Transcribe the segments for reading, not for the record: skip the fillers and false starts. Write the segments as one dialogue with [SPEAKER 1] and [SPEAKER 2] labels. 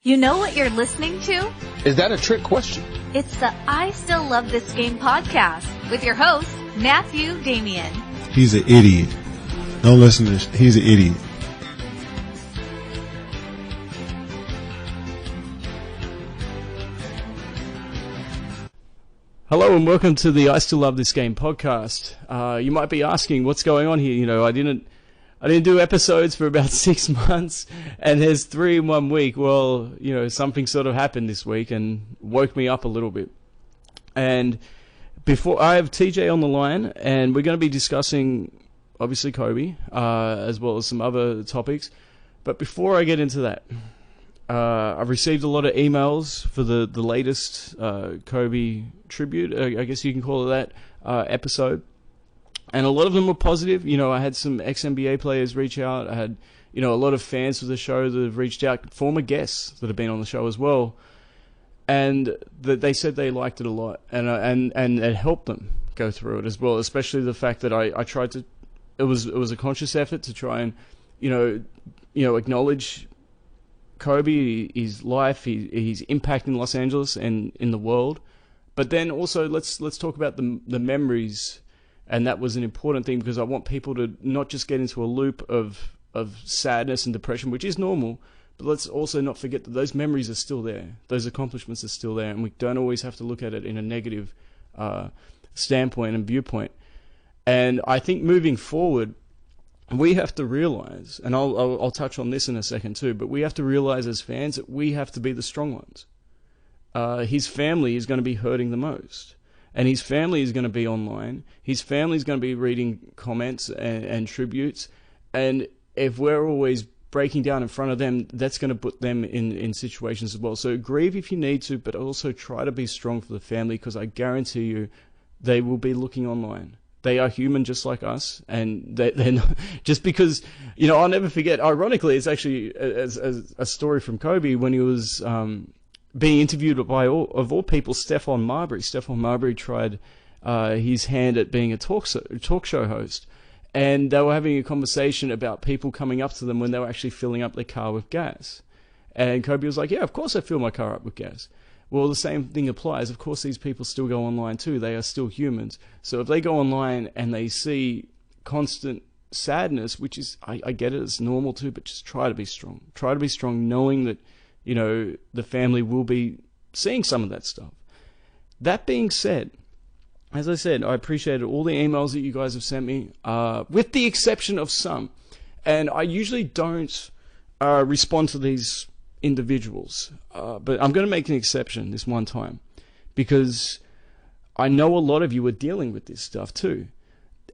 [SPEAKER 1] You know what you're listening to?
[SPEAKER 2] Is that a trick question?
[SPEAKER 1] It's the I Still Love This Game podcast with your host, Matthew Damian.
[SPEAKER 3] He's an idiot. Don't listen to this. He's an idiot.
[SPEAKER 4] Hello and welcome to the I Still Love This Game podcast. You might be asking what's going on here. You know, I didn't do episodes for about 6 months, and there's 3 in 1 week. Well, you know, something sort of happened this week and woke me up a little bit. And before, I have TJ on the line, and we're going to be discussing, obviously, Kobe, as well as some other topics. But before I get into that, I've received a lot of emails for the latest Kobe tribute, I guess you can call it that, episode. And a lot of them were positive. You know, I had some ex-NBA players reach out. I had, you know, a lot of fans of the show that have reached out, former guests that have been on the show as well. And they said they liked it a lot. And it helped them go through it as well, especially the fact that I tried to, it was a conscious effort to try and, you know, acknowledge Kobe, his life, his impact in Los Angeles and in the world. But then also let's talk about the memories. And that was an important thing because I want people to not just get into a loop of sadness and depression, which is normal, but let's also not forget that those memories are still there. Those accomplishments are still there, and we don't always have to look at it in a negative standpoint and viewpoint. And I think moving forward, we have to realize, and I'll touch on this in a second too, but we have to realize as fans that we have to be the strong ones. His family is going to be hurting the most. And his family is going to be online. His family is going to be reading comments and tributes. And if we're always breaking down in front of them, that's going to put them in situations as well. So grieve if you need to, but also try to be strong for the family because I guarantee you they will be looking online. They are human just like us. And they're not, just because, you know, I'll never forget, ironically, it's actually a story from Kobe when he was being interviewed by, of all people, Stephon Marbury. Stephon Marbury tried his hand at being a talk show host. And they were having a conversation about people coming up to them when they were actually filling up their car with gas. And Kobe was like, yeah, of course I fill my car up with gas. Well, the same thing applies. Of course, these people still go online too. They are still humans. So if they go online and they see constant sadness, which is, I get it, it's normal too, but just try to be strong. Try to be strong knowing that, you know, the family will be seeing some of that stuff. That being said, as I said, I appreciated all the emails that you guys have sent me, with the exception of some. And I usually don't respond to these individuals, but I'm going to make an exception this one time because I know a lot of you are dealing with this stuff too.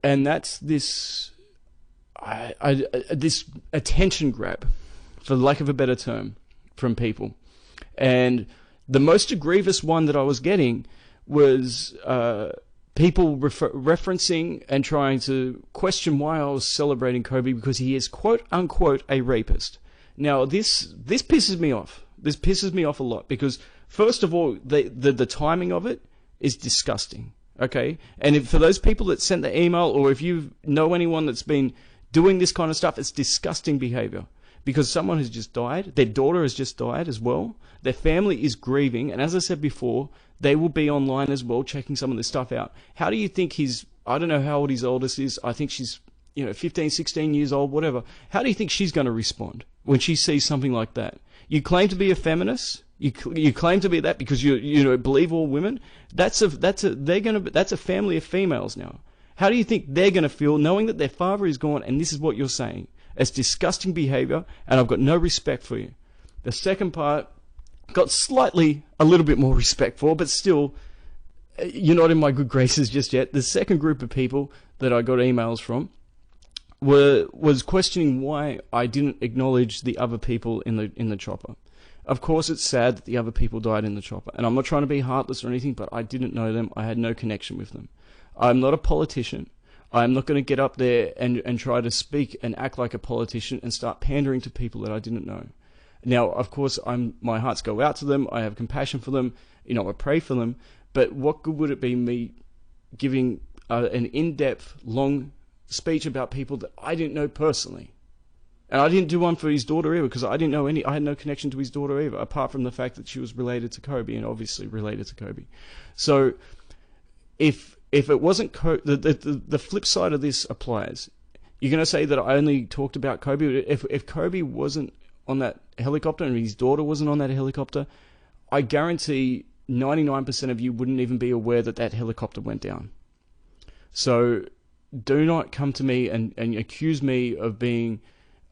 [SPEAKER 4] And that's this attention grab, for lack of a better term, from people. And the most egregious one that I was getting was people referencing and trying to question why I was celebrating Kobe because he is quote unquote a rapist. Now this pisses me off. This pisses me off a lot because first of all the timing of it is disgusting. Okay? And for those people that sent the email, or if you know anyone that's been doing this kind of stuff, it's disgusting behavior. Because someone has just died, their daughter has just died as well, their family is grieving, and as I said before, they will be online as well checking some of this stuff out. How do you think I don't know how old his oldest is, I think she's, you know, 15, 16 years old, whatever. How do you think she's going to respond when she sees something like that? You claim to be a feminist, you claim to be that because you know believe all women. That's a family of females now. How do you think they're going to feel knowing that their father is gone and this is what you're saying? It's disgusting behavior, and I've got no respect for you. The second part, got a little bit more respect for, but still, you're not in my good graces just yet. The second group of people that I got emails from was questioning why I didn't acknowledge the other people in the chopper. Of course, it's sad that the other people died in the chopper, and I'm not trying to be heartless or anything, but I didn't know them. I had no connection with them. I'm not a politician. I'm not going to get up there and try to speak and act like a politician and start pandering to people that I didn't know. Now, of course, my hearts go out to them. I have compassion for them. You know, I pray for them. But what good would it be me giving an in-depth, long speech about people that I didn't know personally? And I didn't do one for his daughter either because I had no connection to his daughter either, apart from the fact that she was related to Kobe and obviously related to Kobe. So if it wasn't the flip side of this applies. You're going to say that I only talked about Kobe. If Kobe wasn't on that helicopter and his daughter wasn't on that helicopter, I guarantee 99% of you wouldn't even be aware that that helicopter went down. So do not come to me and accuse me of being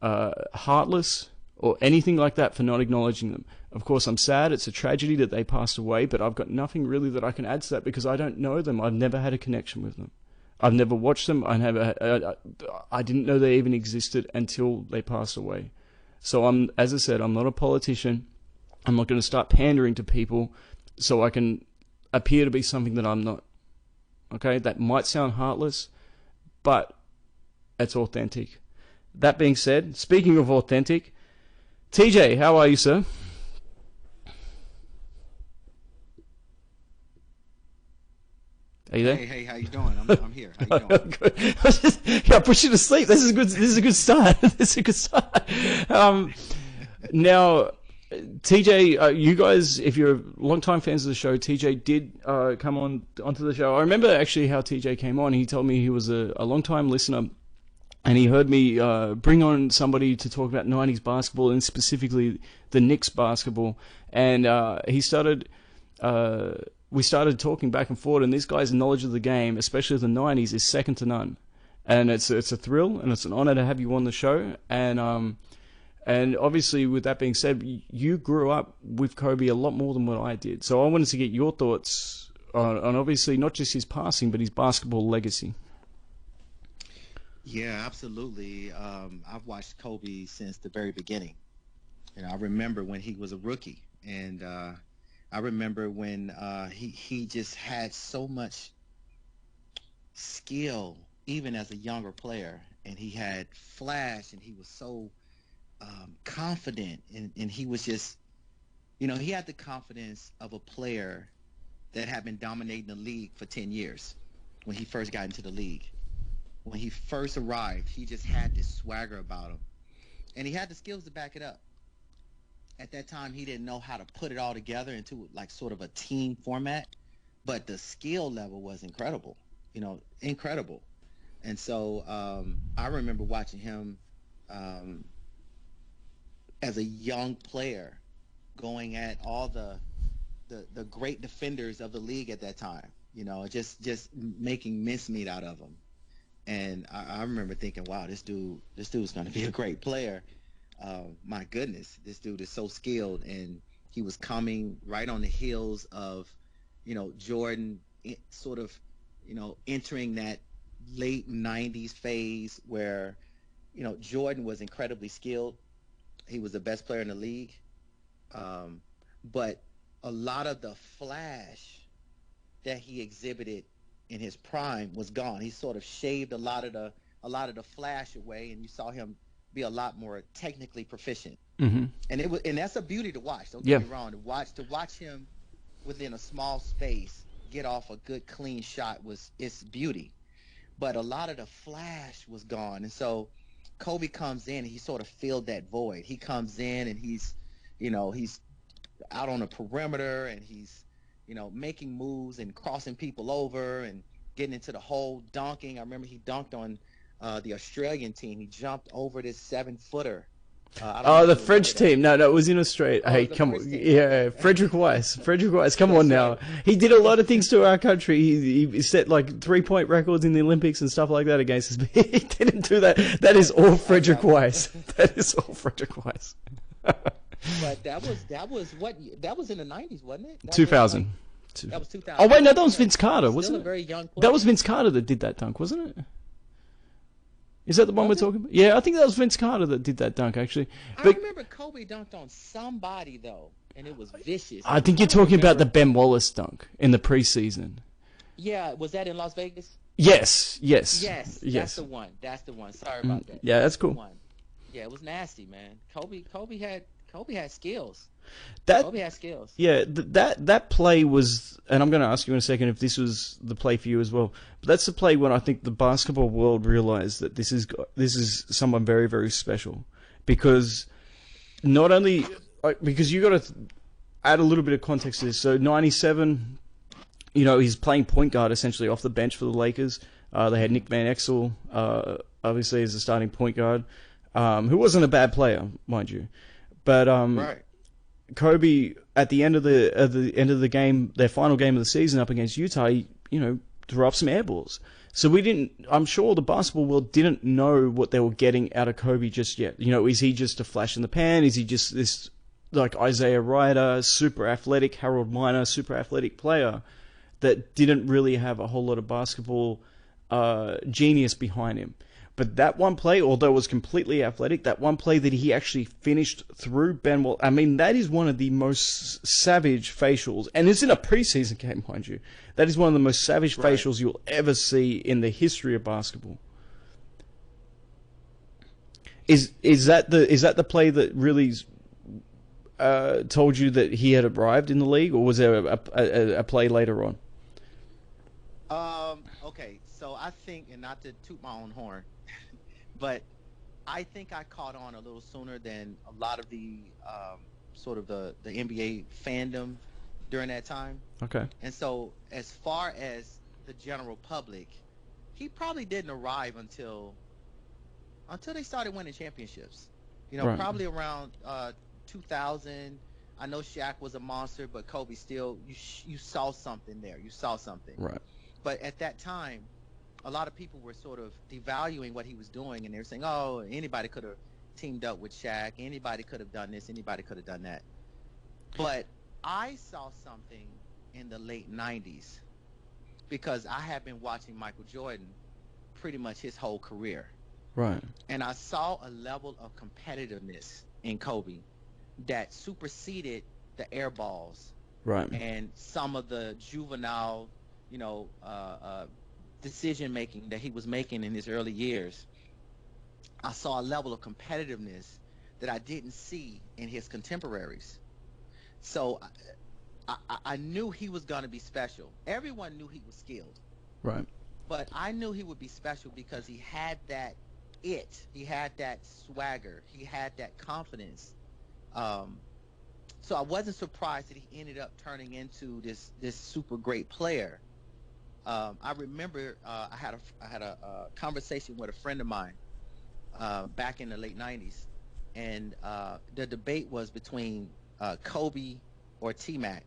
[SPEAKER 4] heartless or anything like that for not acknowledging them. Of course, I'm sad. It's a tragedy that they passed away, but I've got nothing really that I can add to that because I don't know them. I've never had a connection with them. I've never watched them. I didn't know they even existed until they passed away. So as I said, I'm not a politician. I'm not going to start pandering to people so I can appear to be something that I'm not. Okay, that might sound heartless, but it's authentic. That being said, speaking of authentic, TJ, how are you, sir? Are you there?
[SPEAKER 2] Hey, how you doing? I'm here. How you doing?
[SPEAKER 4] Good. I put you to sleep. This is good. This is a good start. This is a good start. Now, TJ, you guys, if you're long-time fans of the show, TJ did come onto the show. I remember actually how TJ came on. He told me he was a long-time listener, and he heard me bring on somebody to talk about 90s basketball, and specifically the Knicks basketball. And we started talking back and forth, and this guy's knowledge of the game, especially of the 90s, is second to none. And it's a thrill, and it's an honor to have you on the show. And obviously, with that being said, you grew up with Kobe a lot more than what I did. So I wanted to get your thoughts on obviously not just his passing, but his basketball legacy.
[SPEAKER 2] Yeah, absolutely. I've watched Kobe since the very beginning. I remember when he was a rookie, and I remember when he just had so much skill, even as a younger player, and he had flash, and he was so confident, and he was just, he had the confidence of a player that had been dominating the league for 10 years when he first got into the league. When he first arrived, he just had this swagger about him, and he had the skills to back it up. At that time, he didn't know how to put it all together into like sort of a team format, but the skill level was incredible, incredible. And so I remember watching him as a young player going at all the great defenders of the league at that time, just making mincemeat out of them. And I remember thinking, wow, this dude's going to be a great player. My goodness, this dude is so skilled, and he was coming right on the heels of, Jordan sort of, entering that late 90s phase where, Jordan was incredibly skilled. He was the best player in the league. But a lot of the flash that he exhibited in his prime was gone. He sort of shaved a lot of the flash away, and you saw him be a lot more technically proficient.
[SPEAKER 4] Mm-hmm.
[SPEAKER 2] And that's a beauty to watch. Don't get me wrong. To watch him within a small space get off a good clean shot it's beauty. But a lot of the flash was gone, and so Kobe comes in and he sort of filled that void. He comes in and he's out on the perimeter, and he's making moves and crossing people over and getting into the hole, dunking. I remember he dunked on the Australian team. He jumped over this 7-footer.
[SPEAKER 4] The French team. No, it was in Australia. Hey, come on. Yeah, Frederick Weiss. Come on now. He did a lot of things to our country. He set like 3-point records in the Olympics and stuff like that against us. He didn't do that. That is all Frederick Weiss. That is all Frederick Weiss.
[SPEAKER 2] But that was in the 90s, wasn't it?
[SPEAKER 4] 2000.
[SPEAKER 2] That was 2000.
[SPEAKER 4] Oh wait, no, that was Vince Carter, wasn't it?
[SPEAKER 2] Still a very young player.
[SPEAKER 4] That was Vince Carter that did that dunk, wasn't it? Is that the one we're talking about? Yeah, I think that was Vince Carter that did that dunk, actually. But
[SPEAKER 2] I remember Kobe dunked on somebody, though, and it was vicious.
[SPEAKER 4] I think you're talking about the Ben Wallace dunk in the preseason.
[SPEAKER 2] Yeah, was that in Las Vegas?
[SPEAKER 4] Yes.
[SPEAKER 2] Yes, that's the one. Sorry about that.
[SPEAKER 4] Yeah, that's cool.
[SPEAKER 2] Yeah, it was nasty, man. Kobe had skills.
[SPEAKER 4] Kobe had skills. Yeah, that play was, and I'm going to ask you in a second if this was the play for you as well. But that's the play when I think the basketball world realized that this is someone very, very special. because not only because you got to add a little bit of context to this. So 97, he's playing point guard essentially off the bench for the Lakers. They had Nick Van Exel, obviously as a starting point guard, who wasn't a bad player, mind you, but
[SPEAKER 2] right.
[SPEAKER 4] Kobe at the end of the game, their final game of the season up against Utah, he, threw up some air balls. So I'm sure the basketball world didn't know what they were getting out of Kobe just yet. Is he just a flash in the pan? Is he just this like Isaiah Ryder, super athletic, Harold Miner, super athletic player that didn't really have a whole lot of basketball genius behind him? But that one play, although it was completely athletic, that one play that he actually finished through Ben Wall, I mean, that is one of the most savage facials. And it's in a preseason game, mind you. That is one of the most savage facials you'll ever see in the history of basketball. Is that the play that really told you that he had arrived in the league, or was there a play later on?
[SPEAKER 2] Okay, so I think, and not to toot my own horn, but I think I caught on a little sooner than a lot of the sort of the NBA fandom during that time.
[SPEAKER 4] Okay.
[SPEAKER 2] And so as far as the general public, he probably didn't arrive until they started winning championships.
[SPEAKER 4] Right.
[SPEAKER 2] Probably around 2000. I know Shaq was a monster, but Kobe still, you saw something there. You saw something.
[SPEAKER 4] Right.
[SPEAKER 2] But at that time, a lot of people were sort of devaluing what he was doing, and they were saying, oh, anybody could have teamed up with Shaq. Anybody could have done this. Anybody could have done that. But I saw something in the late 90s because I had been watching Michael Jordan pretty much his whole career.
[SPEAKER 4] Right.
[SPEAKER 2] And I saw a level of competitiveness in Kobe that superseded the air balls.
[SPEAKER 4] Right.
[SPEAKER 2] And some of the juvenile, decision making that he was making in his early years. I saw a level of competitiveness that I didn't see in his contemporaries. So I knew he was going to be special. Everyone knew he was skilled.
[SPEAKER 4] Right.
[SPEAKER 2] But I knew he would be special because he had that it. He had that swagger. He had that confidence. So I wasn't surprised that he ended up turning into this super great player. I remember I had a conversation with a friend of mine back in the late 90s, and the debate was between Kobe or T-Mac.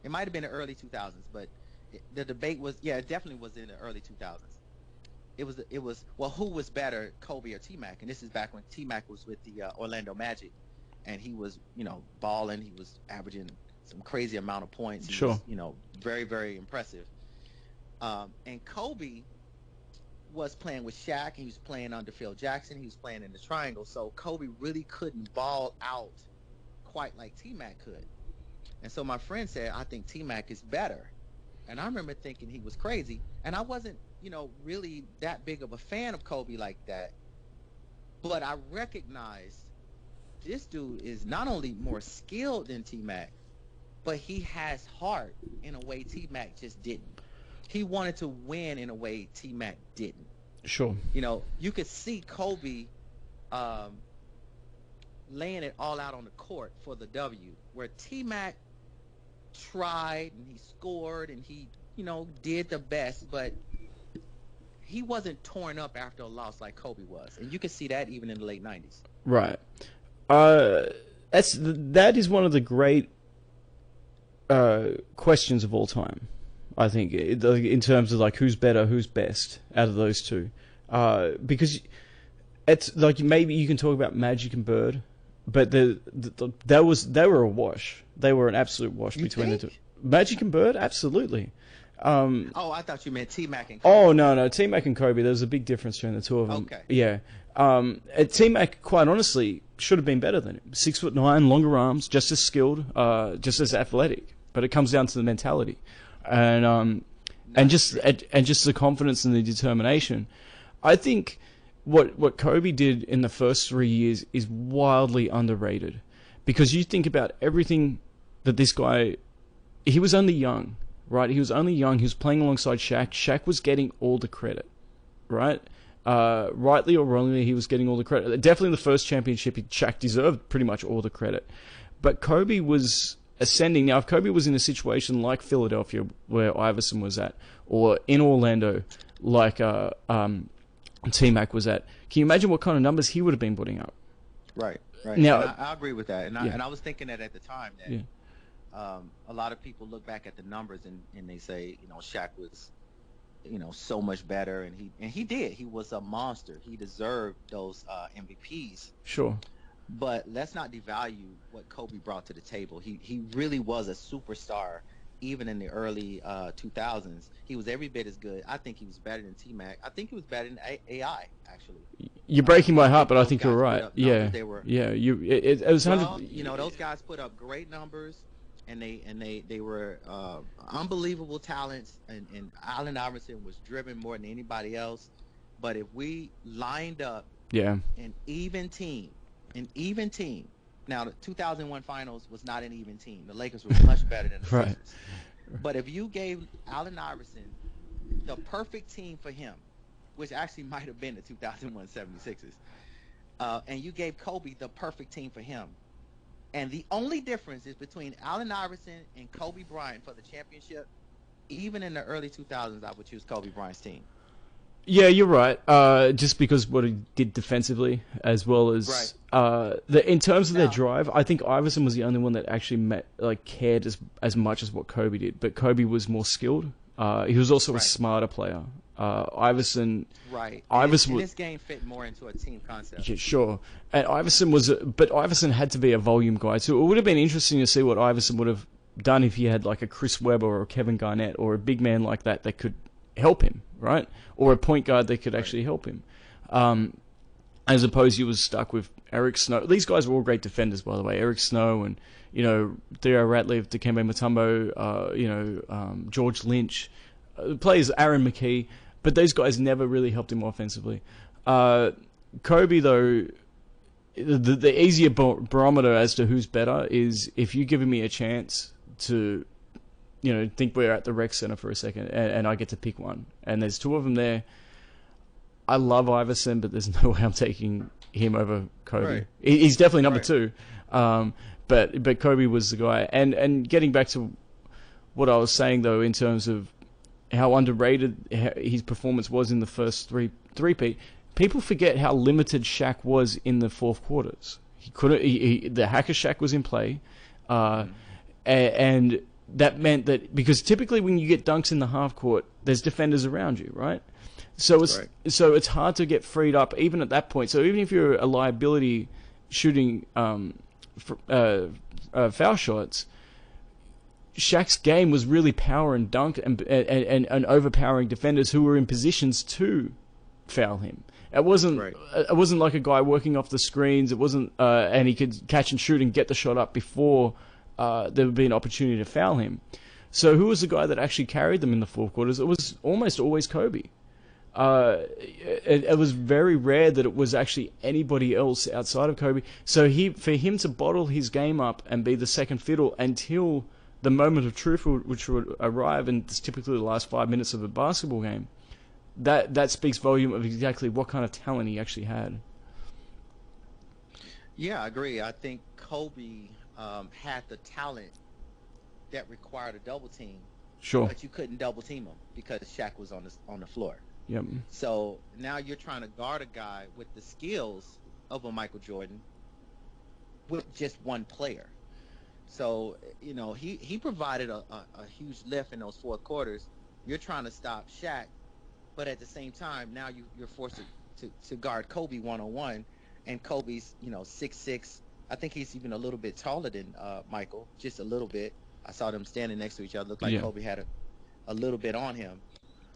[SPEAKER 2] It might have been the early 2000s, but the debate was, it definitely was in the early 2000s. It was well, who was better, Kobe or T-Mac? And this is back when T-Mac was with the Orlando Magic, and he was balling. He was averaging some crazy amount of points. He
[SPEAKER 4] Sure.
[SPEAKER 2] was, very, very impressive. And Kobe was playing with Shaq. He was playing under Phil Jackson. He was playing in the triangle. So Kobe really couldn't ball out quite like T-Mac could. And so my friend said, I think T-Mac is better. And I remember thinking he was crazy. And I wasn't, really that big of a fan of Kobe like that. But I recognized this dude is not only more skilled than T-Mac, but he has heart in a way T-Mac just didn't. He wanted to win in a way T-Mac didn't.
[SPEAKER 4] Sure.
[SPEAKER 2] You could see Kobe laying it all out on the court for the W, where T-Mac tried and he scored and he, did the best, but he wasn't torn up after a loss like Kobe was. And you could see that even in the late 90s.
[SPEAKER 4] Right. That is one of the great questions of all time, I think, in terms of like who's better, who's best out of those two, because it's like maybe you can talk about Magic and Bird, but they were a wash. They were an absolute wash between the two. Magic and Bird, absolutely.
[SPEAKER 2] I thought you meant T-Mac and Kobe.
[SPEAKER 4] Oh no, T-Mac and Kobe. There was a big difference between the two of them.
[SPEAKER 2] Okay.
[SPEAKER 4] Yeah. T-Mac, quite honestly, should have been better than him. 6'9", longer arms, just as skilled, just as athletic. But it comes down to the mentality. And just the confidence and the determination. I think what Kobe did in the first 3 years is wildly underrated, because you think about everything that this guy, he was only young, right? He was only young. He was playing alongside Shaq. Shaq was getting all the credit, right? rightly or wrongly, he was getting all the credit. Definitely the first championship, Shaq deserved pretty much all the credit. But Kobe was ascending. Now, if Kobe was in a situation like Philadelphia, where Iverson was at, or in Orlando, like T-Mac was at, can you imagine what kind of numbers he would have been putting up?
[SPEAKER 2] Right.
[SPEAKER 4] Now,
[SPEAKER 2] and I agree with that. And I was thinking that at the time that a lot of people look back at the numbers and they say, Shaq was, so much better, and he did. He was a monster. He deserved those MVPs.
[SPEAKER 4] Sure.
[SPEAKER 2] But let's not devalue what Kobe brought to the table. He really was a superstar, even in the early 2000s. He was every bit as good. I think he was better than T-Mac. I think he was better than AI, actually.
[SPEAKER 4] You're breaking my heart, but I think you're right. Yeah. It was 100.
[SPEAKER 2] Those guys put up great numbers, and they were unbelievable talents. And Allen Iverson was driven more than anybody else. But if we lined up an even team. Now, the 2001 Finals was not an even team. The Lakers were much better than the Sixers. But if you gave Allen Iverson the perfect team for him, which actually might have been the 2001 76ers, and you gave Kobe the perfect team for him, and the only difference is between Allen Iverson and Kobe Bryant for the championship, even in the early 2000s, I would choose Kobe Bryant's team.
[SPEAKER 4] Yeah, you're right. Just because what he did defensively, as well as in terms of their drive, I think Iverson was the only one that actually cared as much as what Kobe did. But Kobe was more skilled. He was also a smarter player. Iverson,
[SPEAKER 2] this game fit more into a team concept.
[SPEAKER 4] Yeah, sure. And but Iverson had to be a volume guy. So it would have been interesting to see what Iverson would have done if he had like a Chris Webber or a Kevin Garnett or a big man like that could help him, right? Or a point guard that could actually help him. As opposed he was stuck with Eric Snow. These guys were all great defenders, by the way. Eric Snow and, Theo Ratliff, Dikembe Mutombo, George Lynch, players, Aaron McKee, but those guys never really helped him offensively. Kobe, though, the easier barometer as to who's better is if you're giving me a chance to think we're at the rec center for a second and I get to pick one. And there's two of them there. I love Iverson, but there's no way I'm taking him over Kobe.
[SPEAKER 2] Right.
[SPEAKER 4] He's definitely number two. But Kobe was the guy. And getting back to what I was saying, though, in terms of how underrated his performance was in the first three-peat, people forget how limited Shaq was in the fourth quarters. The Hacker Shaq was in play, and that meant that because typically when you get dunks in the half court, there's defenders around you, right? So it's hard to get freed up even at that point. So even if you're a liability shooting foul shots, Shaq's game was really power and dunk and overpowering defenders who were in positions to foul him. It wasn't like a guy working off the screens. It wasn't and he could catch and shoot and get the shot up before there would be an opportunity to foul him. So who was the guy that actually carried them in the fourth quarters? It was almost always Kobe. It was very rare that it was actually anybody else outside of Kobe. So for him to bottle his game up and be the second fiddle until the moment of truth, which would arrive, and it's typically the last 5 minutes of a basketball game, that speaks volume of exactly what kind of talent he actually had.
[SPEAKER 2] Yeah, I agree. I think Kobe had the talent that required a double team.
[SPEAKER 4] Sure.
[SPEAKER 2] But you couldn't double team him because Shaq was on the floor.
[SPEAKER 4] Yep.
[SPEAKER 2] So now you're trying to guard a guy with the skills of a Michael Jordan with just one player. So, he provided a huge lift in those fourth quarters. You're trying to stop Shaq, but at the same time, now you're forced to guard Kobe one-on-one, and Kobe's, 6'6". I think he's even a little bit taller than Michael, just a little bit. I saw them standing next to each other. Looked like Kobe had a little bit on him.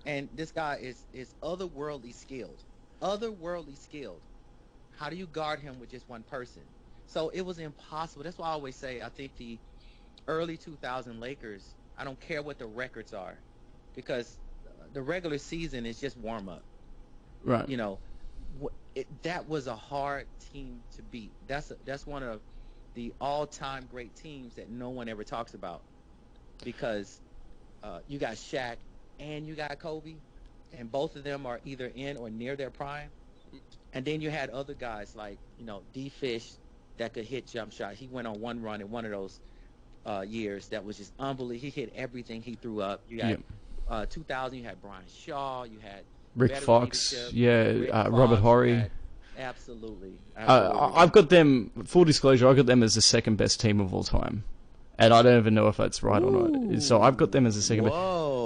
[SPEAKER 2] And this guy is otherworldly skilled. Otherworldly skilled. How do you guard him with just one person? So it was impossible. That's why I always say I think the early 2000 Lakers, I don't care what the records are, because the regular season is just warm-up.
[SPEAKER 4] Right.
[SPEAKER 2] That was a hard team to beat. That's one of the all-time great teams that no one ever talks about, because you got Shaq and you got Kobe, and both of them are either in or near their prime. And then you had other guys like, D Fish that could hit jump shot. He went on one run in one of those years that was just unbelievable. He hit everything he threw up. You had 2000, you had Brian Shaw, you had
[SPEAKER 4] Rick Fox,
[SPEAKER 2] Rick
[SPEAKER 4] Robert
[SPEAKER 2] Fox,
[SPEAKER 4] Horry.
[SPEAKER 2] Absolutely.
[SPEAKER 4] I've got them, full disclosure, I've got them as the second best team of all time. And I don't even know if that's right or not. So I've got them as the second best.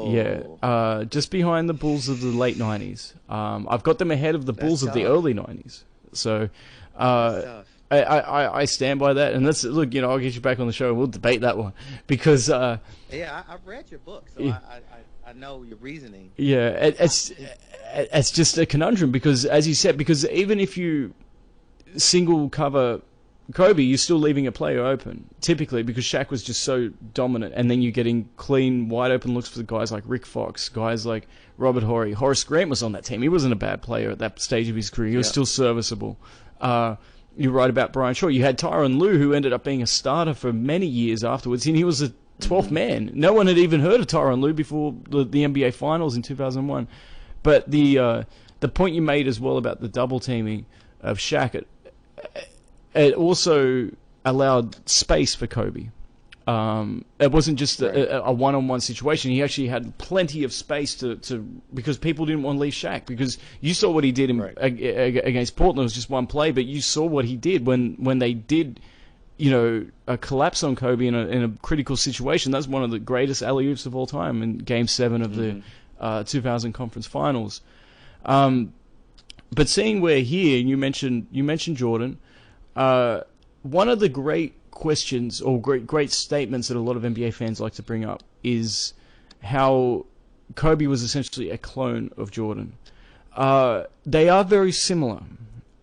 [SPEAKER 4] Yeah. Just behind the Bulls of the late 90s. I've got them ahead of the Bulls of the early 90s. So I stand by that. And look, I'll get you back on the show and we'll debate that one. Because...
[SPEAKER 2] I've read your book, so I know your reasoning.
[SPEAKER 4] Yeah, it's just a conundrum because, as you said, because even if you single cover Kobe, you're still leaving a player open, typically, because Shaq was just so dominant, and then you're getting clean, wide open looks for guys like Rick Fox, guys like Robert Horry. Horace Grant was on that team. He wasn't a bad player at that stage of his career. He was still serviceable. You're right about Brian Shaw. You had Tyronn Lue, who ended up being a starter for many years afterwards, and he was a 12th man. No one had even heard of Tyronn Lue before the NBA Finals in 2001. But the point you made as well about the double teaming of Shaq, it also allowed space for Kobe. It wasn't just a one-on-one situation. He actually had plenty of space to because people didn't want to leave Shaq. Because you saw what he did against Portland. It was just one play, but you saw what he did when they did, a collapse on Kobe in a critical situation. That's one of the greatest alley-oops of all time in Game 7 of the 2000 Conference Finals. But seeing we're here, and you mentioned Jordan. One of the great questions or great statements that a lot of NBA fans like to bring up is how Kobe was essentially a clone of Jordan. They are very similar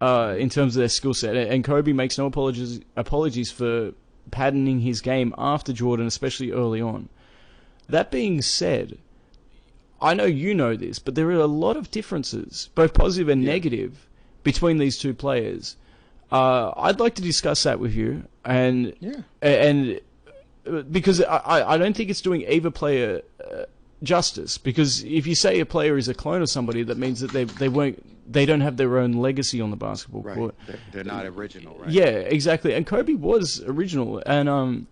[SPEAKER 4] in terms of their skill set, and Kobe makes no apologies for patterning his game after Jordan, especially early on. That being said, I know you know this, but there are a lot of differences, both positive and negative, between these two players. I'd like to discuss that with you, and because I don't think it's doing either player justice. Because if you say a player is a clone of somebody, that means that they don't have their own legacy on the basketball court.
[SPEAKER 2] They're not original, right?
[SPEAKER 4] Yeah, exactly. And Kobe was original, and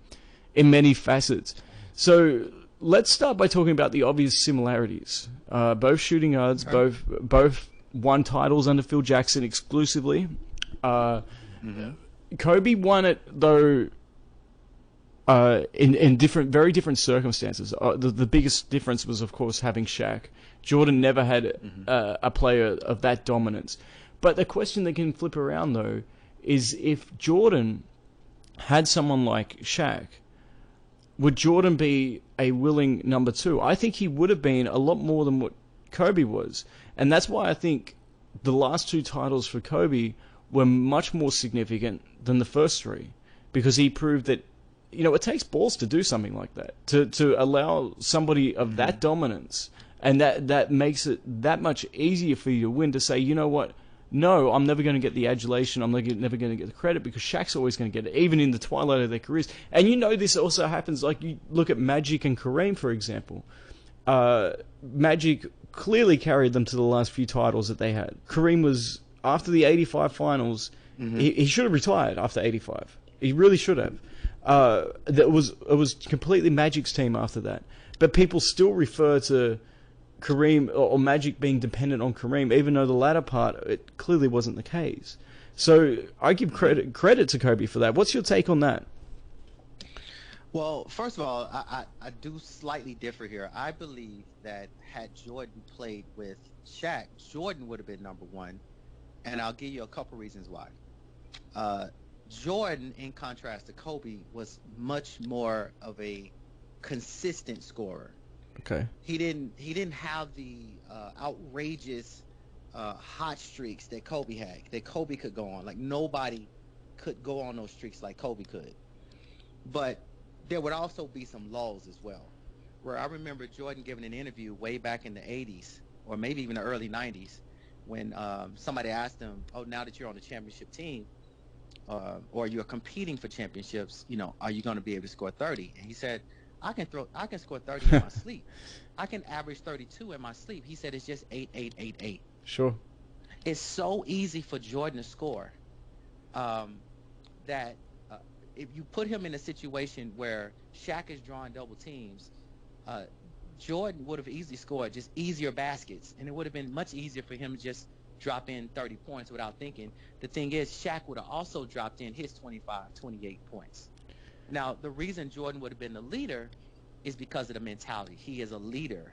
[SPEAKER 4] in many facets. So let's start by talking about the obvious similarities. Both shooting guards, both won titles under Phil Jackson exclusively. Kobe won it though in very different circumstances. The biggest difference was, of course, having Shaq. Jordan never had a player of that dominance. But the question that can flip around though is if Jordan had someone like Shaq, would Jordan be a willing number two? I think he would have been a lot more than what Kobe was, and that's why I think the last two titles for Kobe were much more significant than the first three, because he proved that, it takes balls to do something like that, to allow somebody of that dominance, and that makes it that much easier for you to win, to say, you know what, no, I'm never going to get the adulation, I'm never going to get the credit, because Shaq's always going to get it, even in the twilight of their careers. And this also happens, like you look at Magic and Kareem, for example. Magic clearly carried them to the last few titles that they had. Kareem was, after the 85 finals, he should have retired after 85. He really should have. It was completely Magic's team after that. But people still refer to Kareem or Magic being dependent on Kareem, even though the latter part, it clearly wasn't the case. So I give credit to Kobe for that. What's your take on that?
[SPEAKER 2] Well, first of all, I do slightly differ here. I believe that had Jordan played with Shaq, Jordan would have been number one. And I'll give you a couple reasons why. Jordan, in contrast to Kobe, was much more of a consistent scorer.
[SPEAKER 4] Okay.
[SPEAKER 2] He didn't have the outrageous hot streaks that Kobe had, that Kobe could go on. Like, nobody could go on those streaks like Kobe could. But there would also be some lulls as well, where I remember Jordan giving an interview way back in the 80s, or maybe even the early 90s, when somebody asked him, oh, now that you're on the championship team, or you're competing for championships, are you going to be able to score 30? And he said, I can score 30 in my sleep. I can average 32 in my sleep. He said it's just 8, 8, 8, 8.
[SPEAKER 4] Sure.
[SPEAKER 2] It's so easy for Jordan to score that if you put him in a situation where Shaq is drawing double teams, Jordan would have easily scored just easier baskets, and it would have been much easier for him to just drop in 30 points without thinking. The thing is, Shaq would have also dropped in his 25, 28 points. Now, the reason Jordan would have been the leader is because of the mentality. He is a leader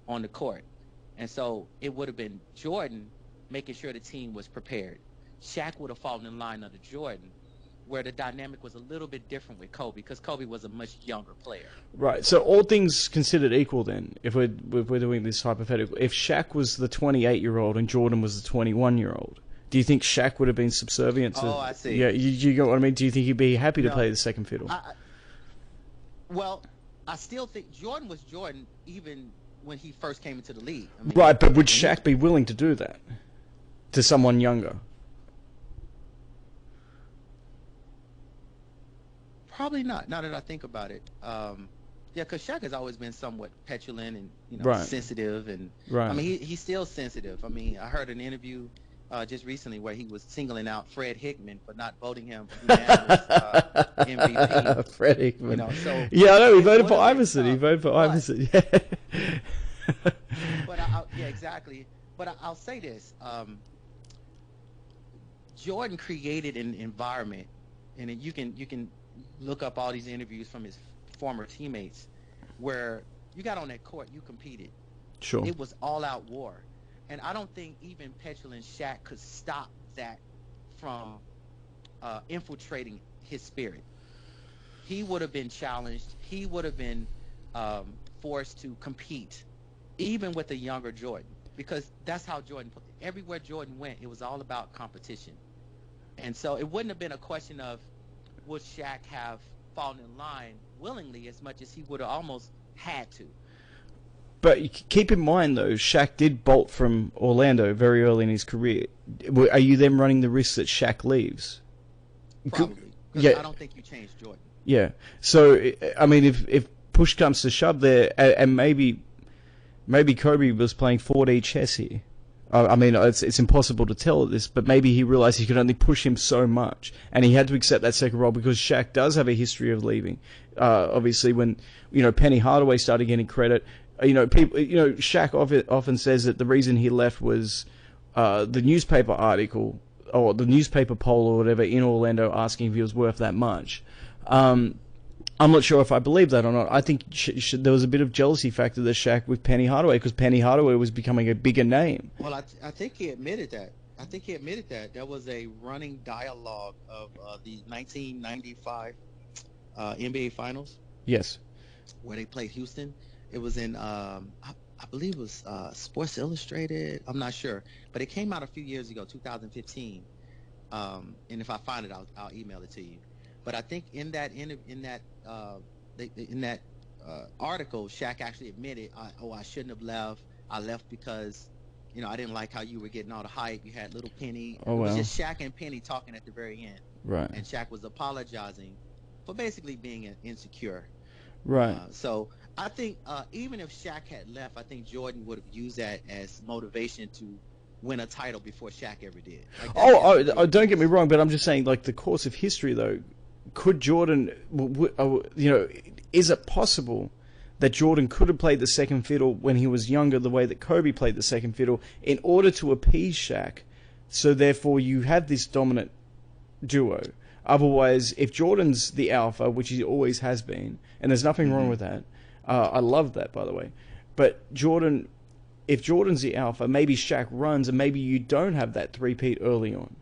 [SPEAKER 2] on the court. And so it would have been Jordan making sure the team was prepared. Shaq would have fallen in line under Jordan, where the dynamic was a little bit different with Kobe, because Kobe was a much younger player.
[SPEAKER 4] Right. So all things considered equal, then, if we're doing this hypothetical, if Shaq was the 28-year-old and Jordan was the 21-year-old, do you think Shaq would have been subservient to?
[SPEAKER 2] Oh, I see.
[SPEAKER 4] Yeah, you get what I mean. Do you think he'd be happy to play the second fiddle?
[SPEAKER 2] Well, I still think Jordan was Jordan even when he first came into the league. I mean,
[SPEAKER 4] right, but would Shaq be willing to do that to someone younger?
[SPEAKER 2] Probably not. Now that I think about it, yeah, because Shaq has always been somewhat petulant and sensitive, and I mean he's still sensitive. I mean, I heard an interview just recently where he was singling out Fred Hickman for not voting him unanimous MVP.
[SPEAKER 4] Fred Hickman.
[SPEAKER 2] So
[SPEAKER 4] yeah, I know he voted for Iverson. He voted for Iverson. Yeah.
[SPEAKER 2] But yeah, exactly. But I'll say this: Jordan created an environment, and you can look up all these interviews from his former teammates where you got on that court, you competed.
[SPEAKER 4] Sure.
[SPEAKER 2] It was all-out war. And I don't think even petulant Shaq could stop that from infiltrating his spirit. He would have been challenged. He would have been forced to compete, even with a younger Jordan, because that's how Jordan, everywhere Jordan went, it was all about competition. And so it wouldn't have been a question of would Shaq have fallen in line willingly as much as he would have almost had to.
[SPEAKER 4] But keep in mind, though, Shaq did bolt from Orlando very early in his career. Are you then running the risk that Shaq leaves?
[SPEAKER 2] Probably. Because I don't think you change Jordan.
[SPEAKER 4] Yeah. So, I mean, if push comes to shove there, and maybe Kobe was playing 4D chess here. I mean, it's impossible to tell this, but maybe he realized he could only push him so much, and he had to accept that second role because Shaq does have a history of leaving. Obviously, when Penny Hardaway started getting credit, people, Shaq often says that the reason he left was the newspaper article or the newspaper poll or whatever in Orlando asking if he was worth that much. I'm not sure if I believe that or not. I think there was a bit of jealousy factor that Shaq with Penny Hardaway, because Penny Hardaway was becoming a bigger name.
[SPEAKER 2] Well, I think he admitted that. There was a running dialogue of the 1995 NBA Finals.
[SPEAKER 4] Yes.
[SPEAKER 2] Where they played Houston. It was in, I believe it was Sports Illustrated. I'm not sure. But it came out a few years ago, 2015. And if I find it, I'll email it to you. But I think in that article, Shaq actually admitted, I shouldn't have left. I left because, I didn't like how you were getting all the hype. You had little Penny.
[SPEAKER 4] Oh, well.
[SPEAKER 2] It was just Shaq and Penny talking at the very end.
[SPEAKER 4] Right.
[SPEAKER 2] And Shaq was apologizing for basically being insecure.
[SPEAKER 4] Right.
[SPEAKER 2] So I think even if Shaq had left, I think Jordan would have used that as motivation to win a title before Shaq ever did.
[SPEAKER 4] Don't get me wrong, but I'm just saying, like, the course of history, though, could Jordan, is it possible that Jordan could have played the second fiddle when he was younger the way that Kobe played the second fiddle in order to appease Shaq, so therefore you have this dominant duo? Otherwise, if Jordan's the alpha, which he always has been, and there's nothing wrong with that, I love that, by the way, but if Jordan's the alpha, maybe Shaq runs, and maybe you don't have that three-peat early on.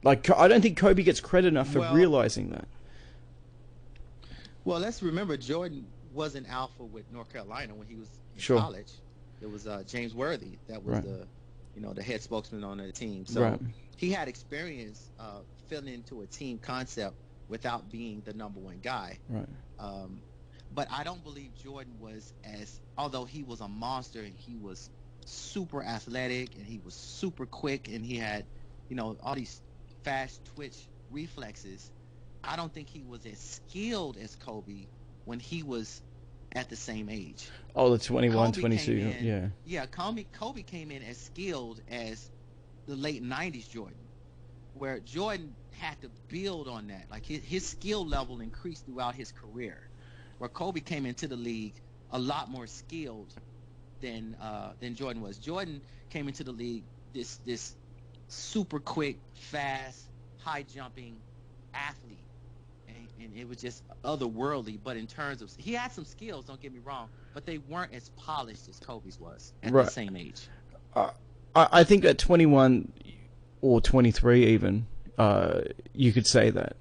[SPEAKER 4] Like, I don't think Kobe gets credit enough for realizing that.
[SPEAKER 2] Well, let's remember Jordan wasn't alpha with North Carolina when he was in college. It was James Worthy that was the head spokesman on the team. So he had experience filling into a team concept without being the number one guy. Right. But I don't believe Jordan was although he was a monster and he was super athletic and he was super quick and he had, all these fast twitch reflexes. I don't think he was as skilled as Kobe when he was at the same age.
[SPEAKER 4] Oh, the 21,
[SPEAKER 2] Kobe
[SPEAKER 4] 22,
[SPEAKER 2] came in,
[SPEAKER 4] yeah.
[SPEAKER 2] Yeah, Kobe came in as skilled as the late 90s Jordan, where Jordan had to build on that. Like his skill level increased throughout his career, where Kobe came into the league a lot more skilled than Jordan was. Jordan came into the league this super quick, fast, high jumping athlete, and it was just otherworldly. But in terms of, he had some skills, don't get me wrong, but they weren't as polished as Kobe's was at the same age.
[SPEAKER 4] I think at 21 or 23 even, you could say that.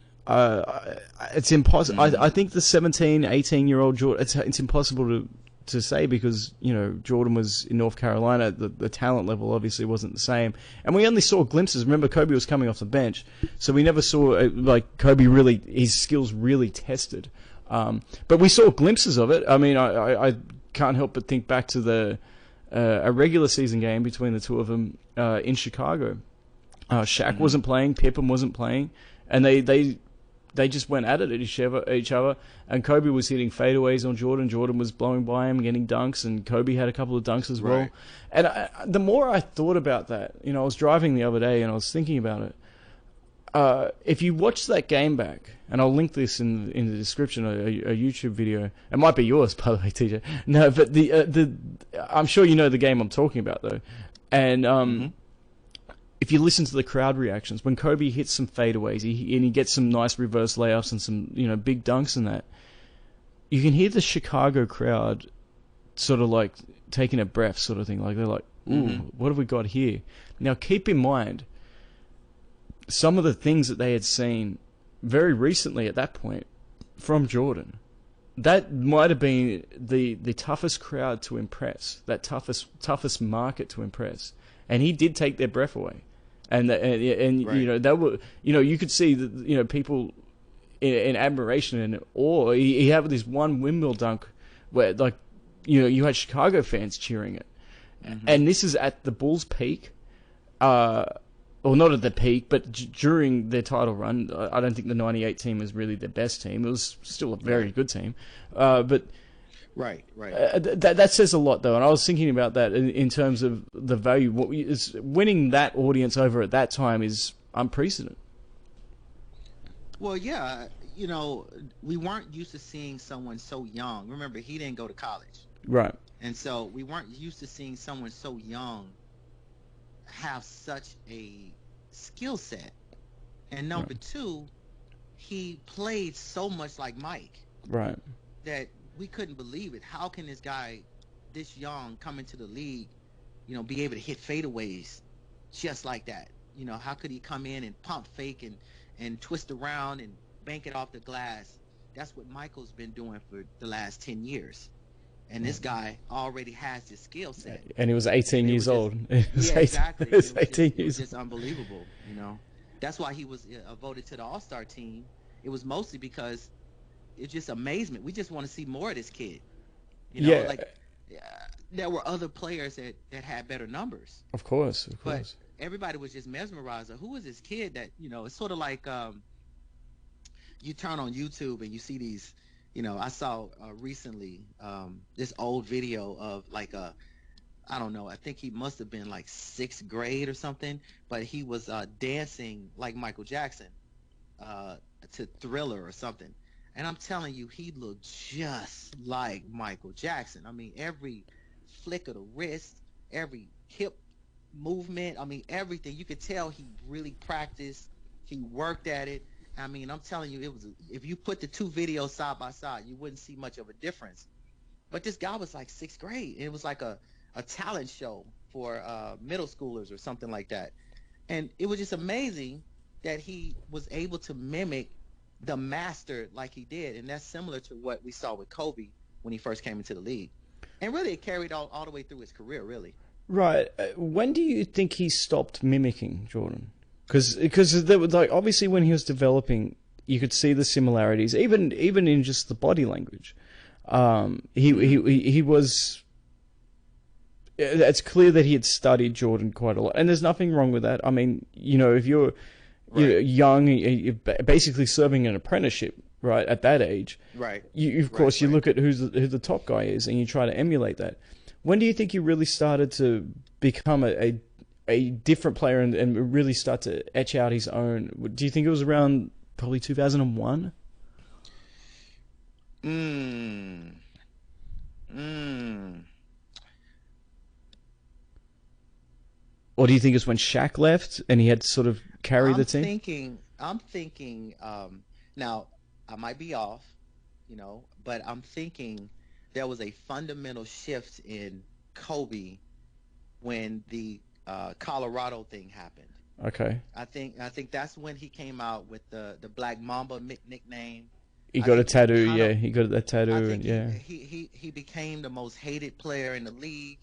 [SPEAKER 4] It's impossible. I think the 17, 18-year-old Jordan, it's impossible to say because, you know, Jordan was in North Carolina. The talent level obviously wasn't the same. And we only saw glimpses. Remember, Kobe was coming off the bench. So we never saw, like, Kobe really, his skills really tested. But we saw glimpses of it. I mean, I can't help but think back to a regular season game between the two of them in Chicago. Shaq wasn't playing, Pippen wasn't playing, and they just went at it at each other, and Kobe was hitting fadeaways on Jordan. Jordan was blowing by him, getting dunks, and Kobe had a couple of dunks as well. And the more I thought about that, you know, I was driving the other day and I was thinking about it. If you watch that game back, and I'll link this in the description, a YouTube video. It might be yours, by the way, TJ. No, but I'm sure you know the game I'm talking about, though. And if you listen to the crowd reactions, when Kobe hits some fadeaways, he gets some nice reverse layups and some, you know, big dunks and that, you can hear the Chicago crowd sort of like taking a breath, sort of thing. Like they're like, "Ooh, what have we got here?" Now, keep in mind some of the things that they had seen very recently at that point from Jordan. That might have been the toughest crowd to impress, that toughest market to impress. And he did take their breath away, and you know, that were, you know, you could see that, you know, people in admiration and awe. He had this one windmill dunk where, like, you know, you had Chicago fans cheering it, and this is at the Bulls' peak, or not at the peak, but during their title run. I don't think the '98 team was really their best team. It was still a very good team, but.
[SPEAKER 2] Right.
[SPEAKER 4] That says a lot, though, and I was thinking about that in terms of the value. What is winning that audience over at that time is unprecedented.
[SPEAKER 2] Well, yeah, you know, we weren't used to seeing someone so young. Remember, he didn't go to college,
[SPEAKER 4] right?
[SPEAKER 2] And so we weren't used to seeing someone so young have such a skill set. And number two, he played so much like Mike,
[SPEAKER 4] right?
[SPEAKER 2] That we couldn't believe it. How can this guy this young come into the league, you know, be able to hit fadeaways just like that? You know, how could he come in and pump fake and twist around and bank it off the glass? That's what Michael's been doing for the last 10 years. And this guy already has this skill set.
[SPEAKER 4] And he was 18 years old.
[SPEAKER 2] Exactly.
[SPEAKER 4] It was 18 years.
[SPEAKER 2] It was just unbelievable, you know. That's why he was voted to the All-Star team. It was mostly because it's just amazement. We just want to see more of this kid. You know, like there were other players that had better numbers.
[SPEAKER 4] Of course.
[SPEAKER 2] But everybody was just mesmerized. Who is this kid that, you know, it's sort of like you turn on YouTube and you see these, you know, I saw recently this old video of like I don't know, I think he must have been like 6th grade or something, but he was dancing like Michael Jackson to Thriller or something. And I'm telling you, he looked just like Michael Jackson. I mean, every flick of the wrist, every hip movement, I mean, everything. You could tell he really practiced. He worked at it. I mean, I'm telling you, it was. If you put the two videos side by side, you wouldn't see much of a difference. But this guy was like 6th grade. And it was like a talent show for middle schoolers or something like that. And it was just amazing that he was able to mimic the master like he did, and that's similar to what we saw with Kobe when he first came into the league, and really it carried all the way through his career, really. Right.
[SPEAKER 4] When do you think he stopped mimicking Jordan? Because there was, like, obviously when he was developing, you could see the similarities, even in just the body language. He was. It's clear that he had studied Jordan quite a lot, and there's nothing wrong with that. I mean, you know, if you're young, you're basically serving an apprenticeship right, at that age.
[SPEAKER 2] Right.
[SPEAKER 4] You of course, you look at who the top guy is, and you try to emulate that. When do you think you really started to become a different player and really start to etch out his own? Do you think it was around probably 2001? Or do you think it's when Shaq left and he had to sort of carry the team?
[SPEAKER 2] I'm thinking. Now I might be off, but I'm thinking there was a fundamental shift in Kobe when the Colorado thing happened.
[SPEAKER 4] Okay.
[SPEAKER 2] I think that's when he came out with the Black Mamba nickname.
[SPEAKER 4] He got a tattoo, yeah. He got that tattoo, and yeah.
[SPEAKER 2] He became the most hated player in the league,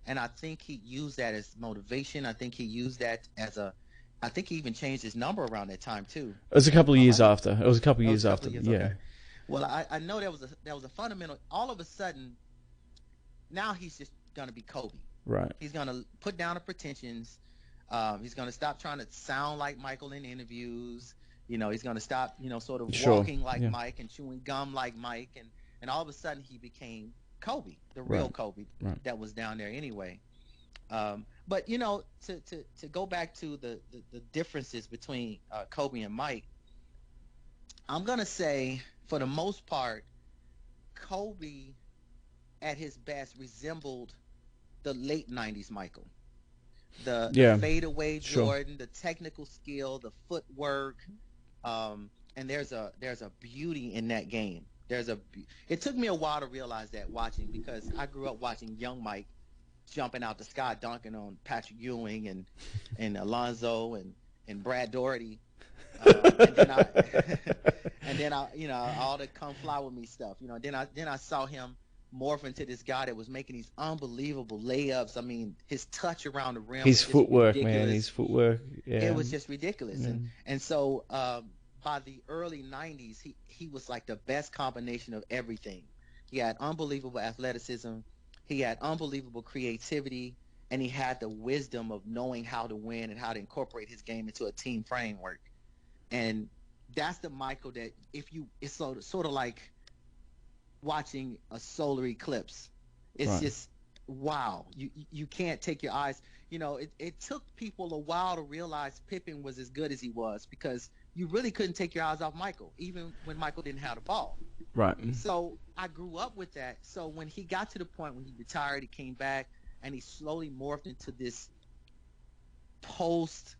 [SPEAKER 2] and I think he used that as motivation. I think he used that as I think he even changed his number around that time too.
[SPEAKER 4] It was a couple of years after. It was a couple of years after. Yeah.
[SPEAKER 2] Okay. Well, I know there was a fundamental. All of a sudden, now he's just gonna be Kobe.
[SPEAKER 4] Right.
[SPEAKER 2] He's gonna put down the pretensions. He's gonna stop trying to sound like Michael in interviews. He's gonna stop, sort of walking like Mike and chewing gum like Mike, and all of a sudden he became Kobe, the real Kobe that was down there anyway. But to go back to the differences between Kobe and Mike, I'm gonna say for the most part, Kobe at his best resembled the late '90s Michael. The fadeaway Jordan, the technical skill, the footwork, and there's a beauty in that game. It took me a while to realize that watching, because I grew up watching young Mike jumping out the sky, dunking on Patrick Ewing and Alonzo and Brad Doherty, and then I all the come fly with me stuff. Then I saw him morph into this guy that was making these unbelievable layups. I mean, his touch around the rim.
[SPEAKER 4] His footwork, man. His footwork. Yeah.
[SPEAKER 2] It was just ridiculous. And so by the early '90s, he was like the best combination of everything. He had unbelievable athleticism. He had unbelievable creativity, and he had the wisdom of knowing how to win and how to incorporate his game into a team framework. And that's the Michael that it's sort of like watching a solar eclipse. It's just wow. You can't take your eyes. It took people a while to realize Pippen was as good as he was, because you really couldn't take your eyes off Michael, even when Michael didn't have the ball.
[SPEAKER 4] Right.
[SPEAKER 2] So I grew up with that. So when he got to the point when he retired, he came back and he slowly morphed into this post,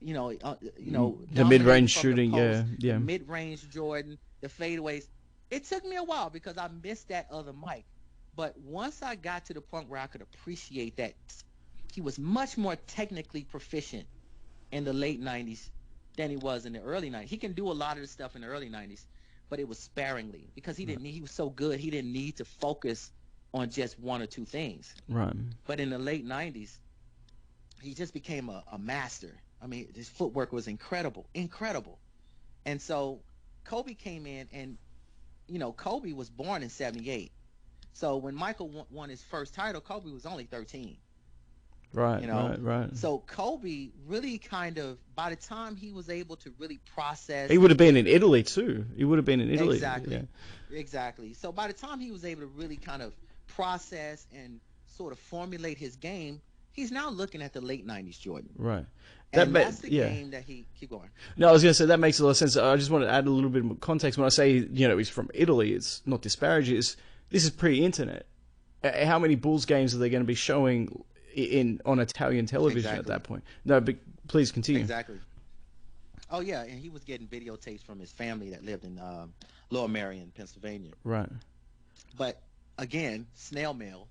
[SPEAKER 4] the mid-range shooting,
[SPEAKER 2] the mid-range Jordan, the fadeaways. It took me a while because I missed that other Mike. But once I got to the point where I could appreciate that he was much more technically proficient in the late '90s than he was in the early '90s. He can do a lot of the stuff in the early '90s, but it was sparingly, because he was so good, he didn't need to focus on just one or two things.
[SPEAKER 4] Right.
[SPEAKER 2] But in the late '90s, he just became a master. I mean, his footwork was incredible. And so Kobe came in, and Kobe was born in '78. So when Michael won his first title, Kobe was only 13.
[SPEAKER 4] Right, right.
[SPEAKER 2] So Kobe really kind of, by the time he was able to really process...
[SPEAKER 4] He would have been in Italy too.
[SPEAKER 2] Exactly. So by the time he was able to really kind of process and sort of formulate his game, he's now looking at the late '90s Jordan.
[SPEAKER 4] Right.
[SPEAKER 2] That's the game that he... Keep going.
[SPEAKER 4] No, I was going to say, that makes a lot of sense. I just want to add a little bit more context. When I say, he's from Italy, it's not disparaging. This is pre-internet. How many Bulls games are they going to be showing on Italian television at that point? No, but please continue.
[SPEAKER 2] Exactly. Oh, yeah, and he was getting videotapes from his family that lived in Lower Merion, Pennsylvania.
[SPEAKER 4] Right.
[SPEAKER 2] But, again, snail mail.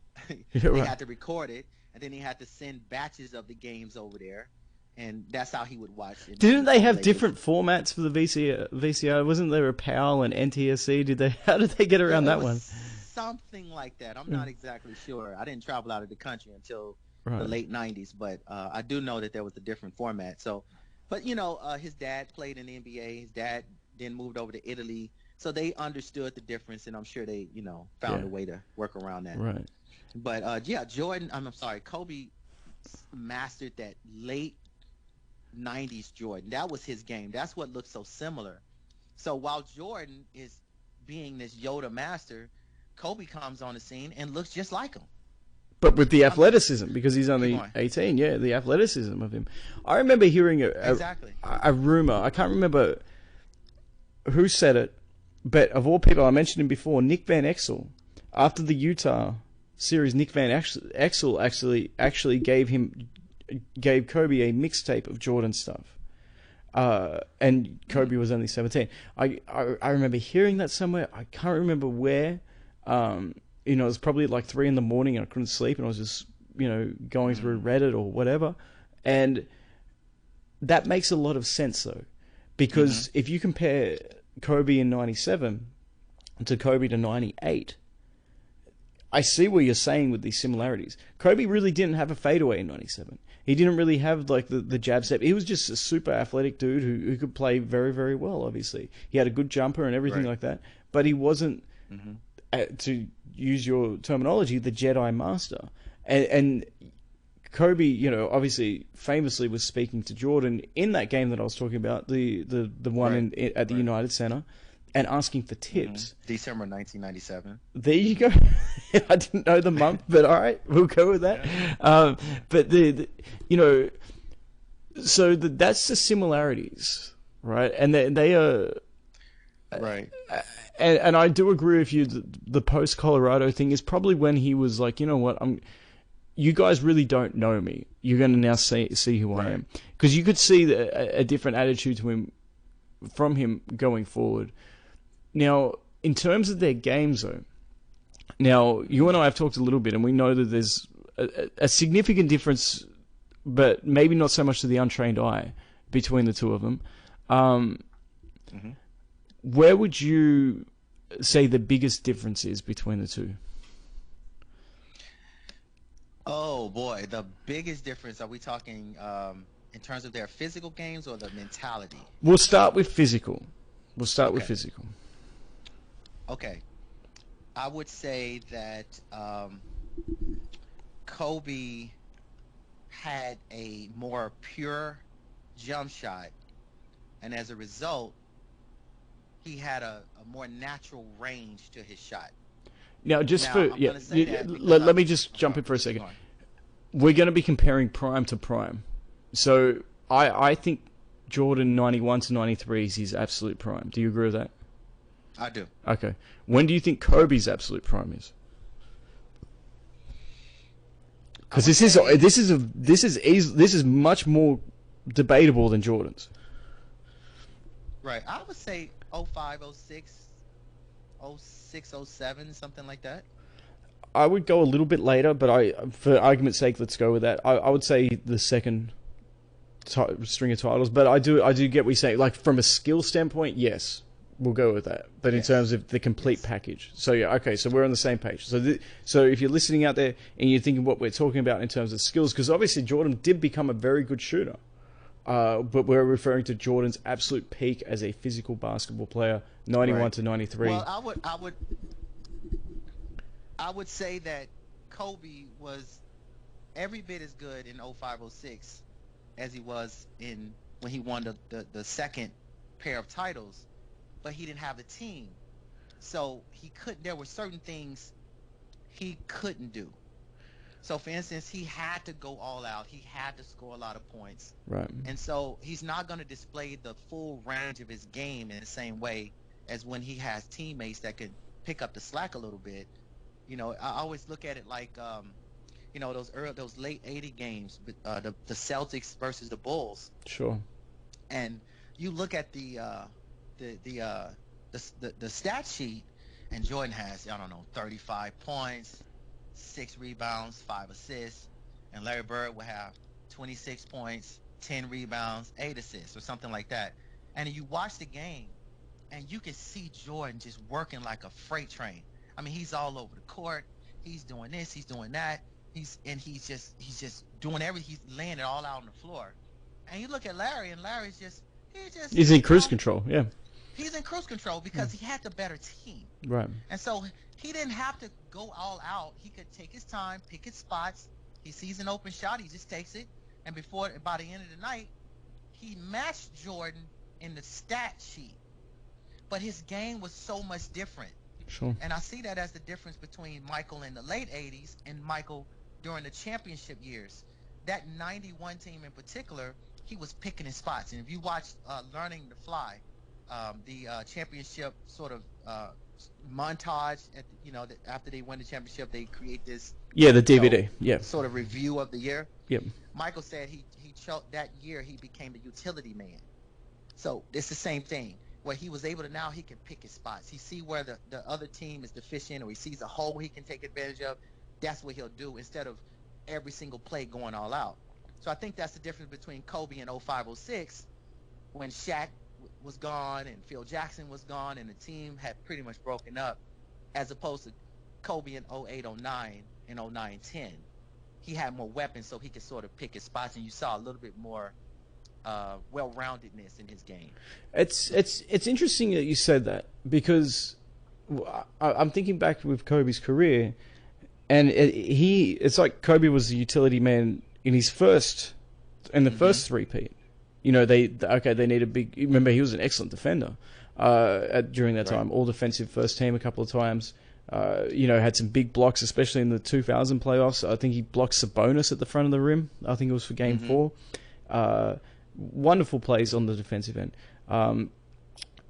[SPEAKER 4] He
[SPEAKER 2] had to record it, and then he had to send batches of the games over there. And that's how he would watch it.
[SPEAKER 4] Didn't they have different formats for the VCR? Wasn't there a PAL and NTSC? How did they get around that one?
[SPEAKER 2] Something like that. I'm not exactly sure. I didn't travel out of the country until the late '90s, but I do know that there was a different format. So, but his dad played in the NBA. His dad then moved over to Italy, so they understood the difference, and I'm sure they found a way to work around that.
[SPEAKER 4] Right.
[SPEAKER 2] But Kobe mastered that late '90s Jordan. That was his game. That's what looked so similar. So while Jordan is being this Yoda master, Kobe comes on the scene and looks just like him.
[SPEAKER 4] But with the athleticism, because he's only
[SPEAKER 2] Keep going.
[SPEAKER 4] 18, yeah, the athleticism of him. I remember hearing
[SPEAKER 2] Exactly.
[SPEAKER 4] a rumor. I can't remember who said it, but of all people, I mentioned him before, Nick Van Exel. After the Utah series, Nick Van Exel actually gave Kobe a mixtape of Jordan stuff. And Kobe was only 17. I remember hearing that somewhere. I can't remember where. It was probably like 3 a.m. and I couldn't sleep, and I was just, going through Reddit or whatever. And that makes a lot of sense, though, because if you compare Kobe in 97 to Kobe to 98, I see what you're saying with these similarities. Kobe really didn't have a fadeaway in 97. He didn't really have like the jab step. He was just a super athletic dude who could play very, very well, obviously. He had a good jumper and everything like that, but he wasn't, to use your terminology, the Jedi Master. And Kobe, obviously famously was speaking to Jordan in that game that I was talking about, the one at the United Center, and asking for tips.
[SPEAKER 2] December 1997.
[SPEAKER 4] There you go. I didn't know the month, but all right, we'll go with that. But that's the similarities, right? And they are
[SPEAKER 2] right.
[SPEAKER 4] And I do agree with you. The post Colorado thing is probably when he was like, you know what, you guys really don't know me. You're going to now see who I am, because you could see a different attitude to him from him going forward. Now, in terms of their games, though, now you and I have talked a little bit, and we know that there's a significant difference, but maybe not so much to the untrained eye, between the two of them. Where would you say the biggest difference is between the two?
[SPEAKER 2] Oh boy, the biggest difference. Are we talking in terms of their physical games or the mentality?
[SPEAKER 4] We'll start with physical.
[SPEAKER 2] Okay. I would say that Kobe had a more pure jump shot, and as a result, he had a more natural range to his shot.
[SPEAKER 4] Now, let me just jump in for a second. We're going to be comparing prime to prime. So I think Jordan 91 to 93 is his absolute prime. Do you agree with that?
[SPEAKER 2] I do.
[SPEAKER 4] Okay. When do you think Kobe's absolute prime is? Because this is much more debatable than Jordan's.
[SPEAKER 2] Right. I would say 05, 06, 06, 07, something like that.
[SPEAKER 4] I would go a little bit later, but for argument's sake, let's go with that. I would say the second string of titles, but I do get what you're saying. Like, from a skill standpoint, yes, we'll go with that. But in terms of the complete package, so yeah, okay, so we're on the same page. So if you're listening out there and you're thinking what we're talking about in terms of skills, because obviously Jordan did become a very good shooter, but we're referring to Jordan's absolute peak as a physical basketball player, 91 to 93.
[SPEAKER 2] Well, I would say that Kobe was every bit as good in 05, 06 as he was when he won the second pair of titles, but he didn't have the team. So there were certain things he couldn't do. So, for instance, he had to go all out. He had to score a lot of points.
[SPEAKER 4] Right. And
[SPEAKER 2] so he's not going to display the full range of his game in the same way as when he has teammates that can pick up the slack a little bit. I always look at it like, those late 80 games, the Celtics versus the Bulls.
[SPEAKER 4] Sure.
[SPEAKER 2] And you look at the stat sheet, and Jordan has, 35 points, 6 rebounds, 5 assists, and Larry Bird will have 26 points, 10 rebounds, 8 assists, or something like that. And you watch the game, and you can see Jordan just working like a freight train. I mean, he's all over the court. He's doing this. He's doing that. He's just doing everything. He's laying it all out on the floor. And you look at Larry, and Larry's he's
[SPEAKER 4] in cruise control. Yeah.
[SPEAKER 2] He's in cruise control because he had the better team.
[SPEAKER 4] Right.
[SPEAKER 2] And so he didn't have to go all out. He could take his time, pick his spots. He sees an open shot, he just takes it. And by the end of the night, he matched Jordan in the stat sheet. but his game was so much different.
[SPEAKER 4] Sure.
[SPEAKER 2] And I see that as the difference between Michael in the late 80s and Michael during the championship years. That 91 team in particular, he was picking his spots. And if you watch Learning to Fly, the championship sort of montage, after they win the championship, they create this
[SPEAKER 4] the DVD,
[SPEAKER 2] sort of review of the year.
[SPEAKER 4] Yep.
[SPEAKER 2] Michael said he chose that year he became the utility man. So it's the same thing. Where he was able to, now he can pick his spots. He see where the other team is deficient, or he sees a hole he can take advantage of. That's what he'll do instead of every single play going all out. So I think that's the difference between Kobe in 05-06 when Shaq was gone and Phil Jackson was gone and the team had pretty much broken up, as opposed to Kobe in 08-09 and 09-10. He had more weapons, so he could sort of pick his spots, and you saw a little bit more well-roundedness in his game.
[SPEAKER 4] It's interesting that you said that, because I'm thinking back with Kobe's career, and it's like Kobe was the utility man in his first three-peat. They need a big. Remember, he was an excellent defender during that time. All defensive first team a couple of times. Had some big blocks, especially in the 2000 playoffs. I think he blocked Sabonis at the front of the rim. I think it was for Game 4. Wonderful plays on the defensive end.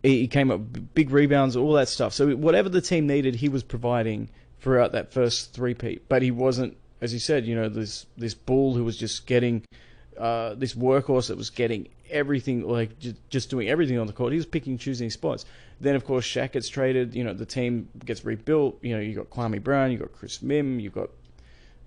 [SPEAKER 4] He came up with big rebounds, all that stuff. So whatever the team needed, he was providing throughout that first three-peat. But he wasn't, as you said, this bull who was just getting this workhorse that was getting everything, like just doing everything on the court. He was picking, choosing spots. Then, of course, Shaq gets traded. The team gets rebuilt. You got Kwame Brown, you got Chris Mim, you got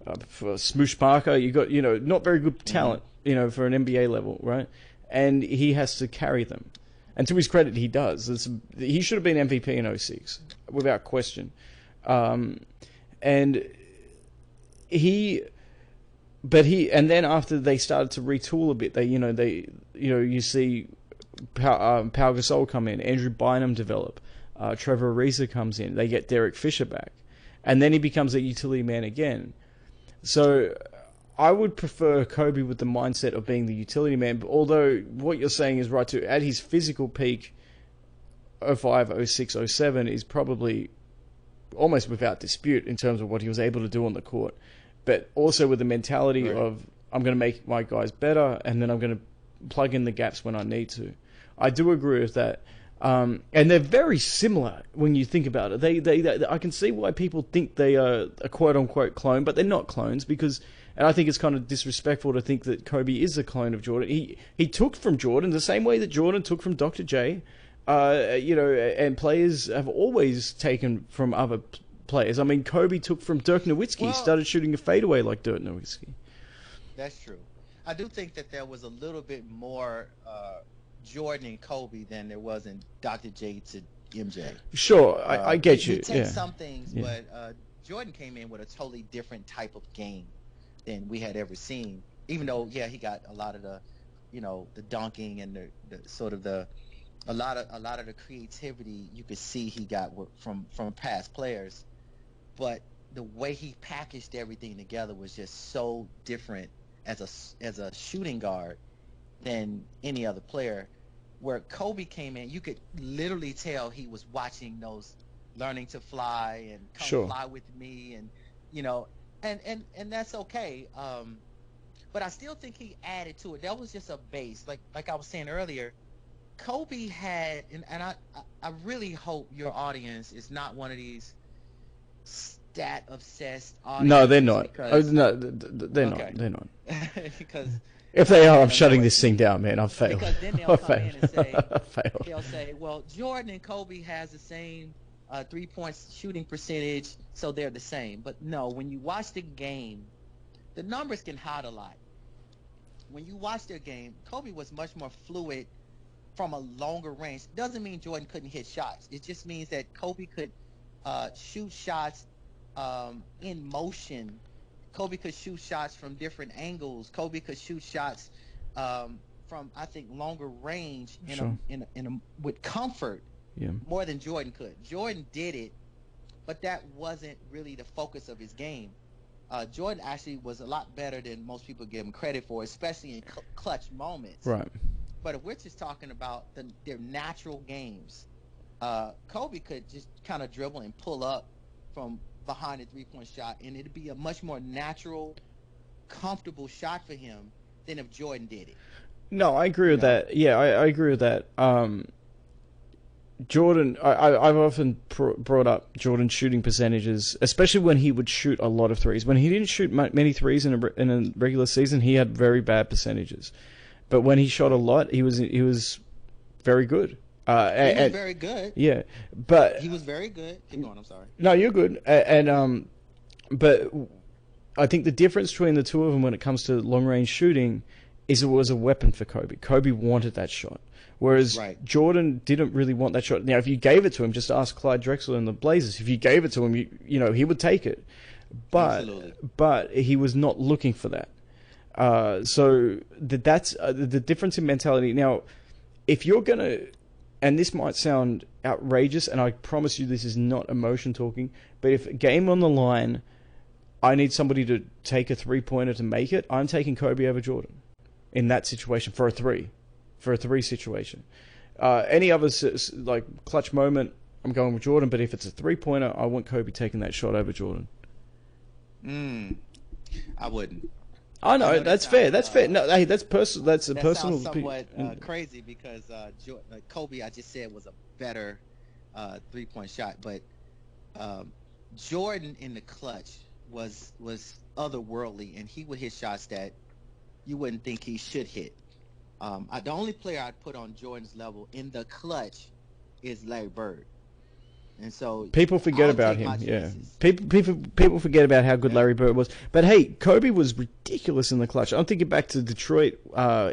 [SPEAKER 4] Smoosh Parker. You got not very good talent. For an NBA level, right? And he has to carry them. And to his credit, he does. He should have been MVP in 06, without question. And then after they started to retool a bit, you see Pau Gasol come in, Andrew Bynum develop, Trevor Ariza comes in, they get Derek Fisher back, and then he becomes a utility man again. So I would prefer Kobe with the mindset of being the utility man, but although what you're saying is right too, at his physical peak, 05, 06, 07 is probably almost without dispute in terms of what he was able to do on the court. But also with the mentality of, I'm going to make my guys better, and then I'm going to plug in the gaps when I need to. I do agree with that. And they're very similar when you think about it. They I can see why people think they are a quote-unquote clone, but they're not clones, because... And I think it's kind of disrespectful to think that Kobe is a clone of Jordan. He took from Jordan the same way that Jordan took from Dr. J. And players have always taken from other players. I mean, Kobe took from Dirk Nowitzki. He started shooting a fadeaway like Dirk Nowitzki.
[SPEAKER 2] That's true. I do think that there was a little bit more Jordan and Kobe than there was in Dr. J to MJ.
[SPEAKER 4] Sure, I get you.
[SPEAKER 2] He takes some things, but Jordan came in with a totally different type of game than we had ever seen. Even though, he got a lot of the, the dunking and the sort of a lot of the creativity you could see he got from past players, but the way he packaged everything together was just so different as a shooting guard than any other player. Where Kobe came in, you could literally tell he was watching those Learning to Fly and Come Fly With Me, and and that's okay. But I still think he added to it. That was just a base. Like I was saying earlier, Kobe had, and I really hope your audience is not one of these stat obsessed audience.
[SPEAKER 4] No, they're not.
[SPEAKER 2] Because,
[SPEAKER 4] they're not. They're not.
[SPEAKER 2] Because
[SPEAKER 4] if they are, I'm shutting this thing down, man. I've failed.
[SPEAKER 2] Because then they'll come in and say,
[SPEAKER 4] failed.
[SPEAKER 2] They'll say, well, Jordan and Kobe has the same 3-point shooting percentage, so they're the same. But no, when you watch the game, the numbers can hide a lot. When you watch their game, Kobe was much more fluid from a longer range. Doesn't mean Jordan couldn't hit shots. It just means that Kobe could shoot shots in motion. Kobe could shoot shots from different angles. Kobe could shoot shots from, I think, longer range with comfort.
[SPEAKER 4] Yeah.
[SPEAKER 2] More than Jordan could. Jordan did it, but that wasn't really the focus of his game. Jordan actually was a lot better than most people give him credit for, especially in clutch moments.
[SPEAKER 4] Right.
[SPEAKER 2] But if we're just talking about their natural games, Kobe could just kind of dribble and pull up from behind a 3-point shot, and it'd be a much more natural, comfortable shot for him than if Jordan did it.
[SPEAKER 4] No, I agree with that. Yeah, I agree with that. Jordan, I've often brought up Jordan's shooting percentages, especially when he would shoot a lot of threes. When he didn't shoot many threes in a regular season, he had very bad percentages. But when he shot a lot, he was very good.
[SPEAKER 2] He was very good.
[SPEAKER 4] Yeah, but
[SPEAKER 2] he was very good. Keep going. I'm sorry.
[SPEAKER 4] No, you're good. But I think the difference between the two of them when it comes to long range shooting is it was a weapon for Kobe. Kobe wanted that shot, whereas Jordan didn't really want that shot. Now, if you gave it to him, just ask Clyde Drexler and the Blazers. If you gave it to him, you know he would take it, but he was not looking for that. So that's the difference in mentality. Now, if you're gonna, and this might sound outrageous, and I promise you this is not emotion talking, but if a game on the line, I need somebody to take a 3-pointer to make it, I'm taking Kobe over Jordan in that situation for a three situation. Any other like clutch moment, I'm going with Jordan, but if it's a 3-pointer, I want Kobe taking that shot over Jordan.
[SPEAKER 2] I wouldn't.
[SPEAKER 4] I know that's fair. That's fair. No, hey, that's personal. That's a personal.
[SPEAKER 2] Sounds somewhat crazy because Kobe, I just said, was a better 3-point shot, but Jordan in the clutch was otherworldly, and he would hit shots that you wouldn't think he should hit. The only player I'd put on Jordan's level in the clutch is Larry Bird. And so
[SPEAKER 4] people forget about him. Yeah, people forget about how good Larry Bird was. But hey, Kobe was ridiculous in the clutch. I'm thinking back to Detroit,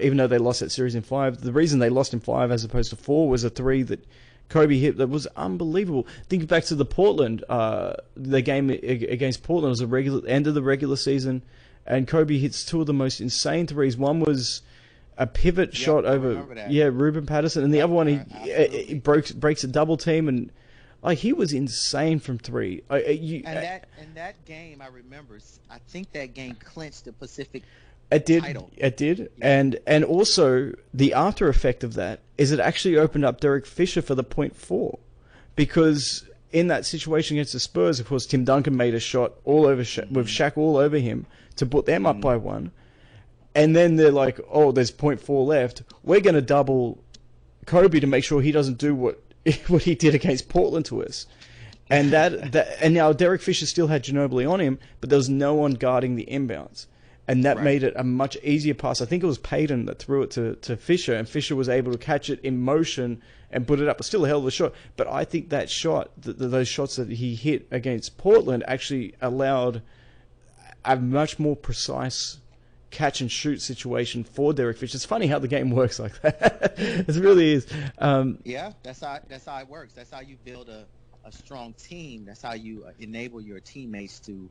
[SPEAKER 4] even though they lost that series in 5. The reason they lost in 5 as opposed to 4 was a 3 that Kobe hit that was unbelievable. Think back to the Portland, the game against Portland was the end of the regular season, and Kobe hits 2 of the most insane threes. One was a pivot shot over Ruben Patterson, and the other one he breaks a double team and. Like, he was insane from 3.
[SPEAKER 2] That game, I remember. I think that game clinched the Pacific title.
[SPEAKER 4] It did. Yeah. And also, the after effect of that is it actually opened up Derek Fisher for the .4. Because in that situation against the Spurs, of course, Tim Duncan made a shot all over with Shaq all over him to put them up by 1. And then they're like, oh, there's .4 left. We're going to double Kobe to make sure he doesn't do what he did against Portland to us. And and now Derek Fisher still had Ginobili on him, but there was no one guarding the inbounds. And that made it a much easier pass. I think it was Payton that threw it to Fisher, and Fisher was able to catch it in motion and put it up. It's still a hell of a shot. But I think that shot, those shots that he hit against Portland actually allowed a much more precise catch and shoot situation for Derek Fisher. It's funny how the game works like that. It really is.
[SPEAKER 2] Yeah, that's how it works. That's how you build a strong team. That's how you enable your teammates to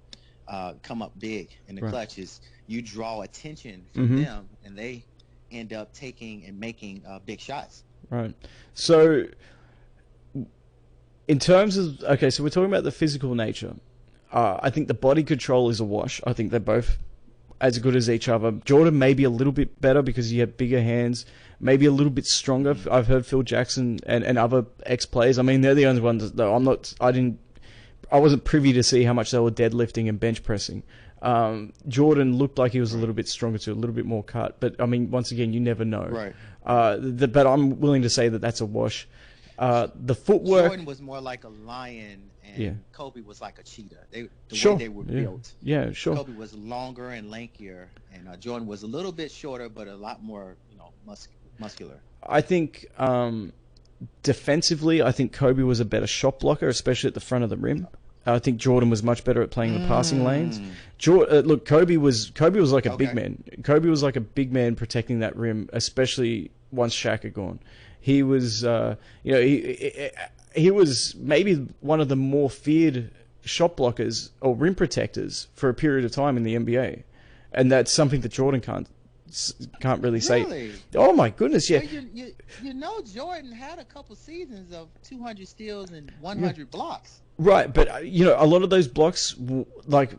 [SPEAKER 2] come up big in the clutch. Is you draw attention from them, and they end up taking and making big shots.
[SPEAKER 4] Right. So, in terms of so we're talking about the physical nature. I think the body control is a wash. I think they're both as good as each other. Jordan may be a little bit better because he had bigger hands, maybe a little bit stronger. I've heard Phil Jackson and other ex-players. I mean, they're the only ones, though. I wasn't privy to see how much they were deadlifting and bench pressing. Jordan looked like he was a little bit stronger too, a little bit more cut. But, I mean, once again, you never know.
[SPEAKER 2] Right.
[SPEAKER 4] But I'm willing to say that that's a wash. The footwork...
[SPEAKER 2] Jordan was more like a lion, and Kobe was like a cheetah. The way they were built.
[SPEAKER 4] Yeah, sure.
[SPEAKER 2] Kobe was longer and lankier, and Jordan was a little bit shorter, but a lot more, muscular.
[SPEAKER 4] I think defensively, I think Kobe was a better shot blocker, especially at the front of the rim. I think Jordan was much better at playing the passing lanes. Look, Kobe was like a big man. Kobe was like a big man protecting that rim, especially once Shaq had gone. He was, he was maybe one of the more feared shot blockers or rim protectors for a period of time in the NBA, and that's something that Jordan can't really say.
[SPEAKER 2] Really?
[SPEAKER 4] Oh my goodness, yeah.
[SPEAKER 2] Well, Jordan had a couple seasons of 200 steals and 100 blocks.
[SPEAKER 4] Right, but a lot of those blocks, like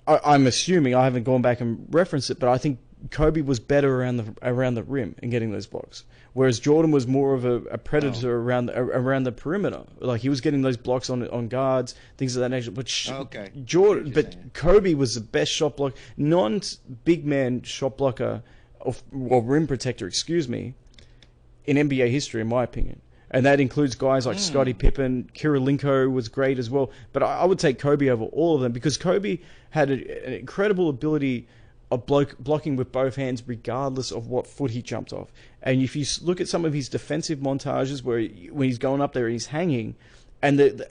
[SPEAKER 4] I'm assuming, I haven't gone back and referenced it, but I think Kobe was better around the rim and getting those blocks, whereas Jordan was more of a predator around the perimeter. Like he was getting those blocks on guards, things of that nature. But Kobe was the best shot blocker, non-big man shot blocker or rim protector, excuse me, in NBA history, in my opinion. And that includes guys like Scottie Pippen. Kirilenko was great as well. But I would take Kobe over all of them because Kobe had an incredible ability of blocking with both hands regardless of what foot he jumped off. And if you look at some of his defensive montages when he's going up there and he's hanging, and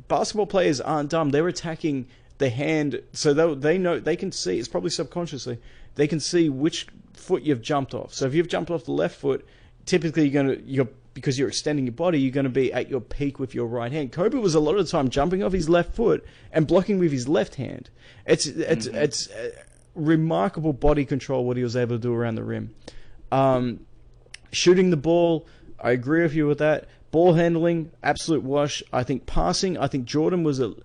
[SPEAKER 4] basketball players aren't dumb. They're attacking the hand, so they know, they can see, it's probably subconsciously, they can see which foot you've jumped off. So if you've jumped off the left foot, typically because you're extending your body, you're going to be at your peak with your right hand. Kobe was a lot of the time jumping off his left foot and blocking with his left hand. It's remarkable body control what he was able to do around the rim. Shooting the ball, I agree with you with that. Ball handling, absolute wash. I think passing, I think Jordan was a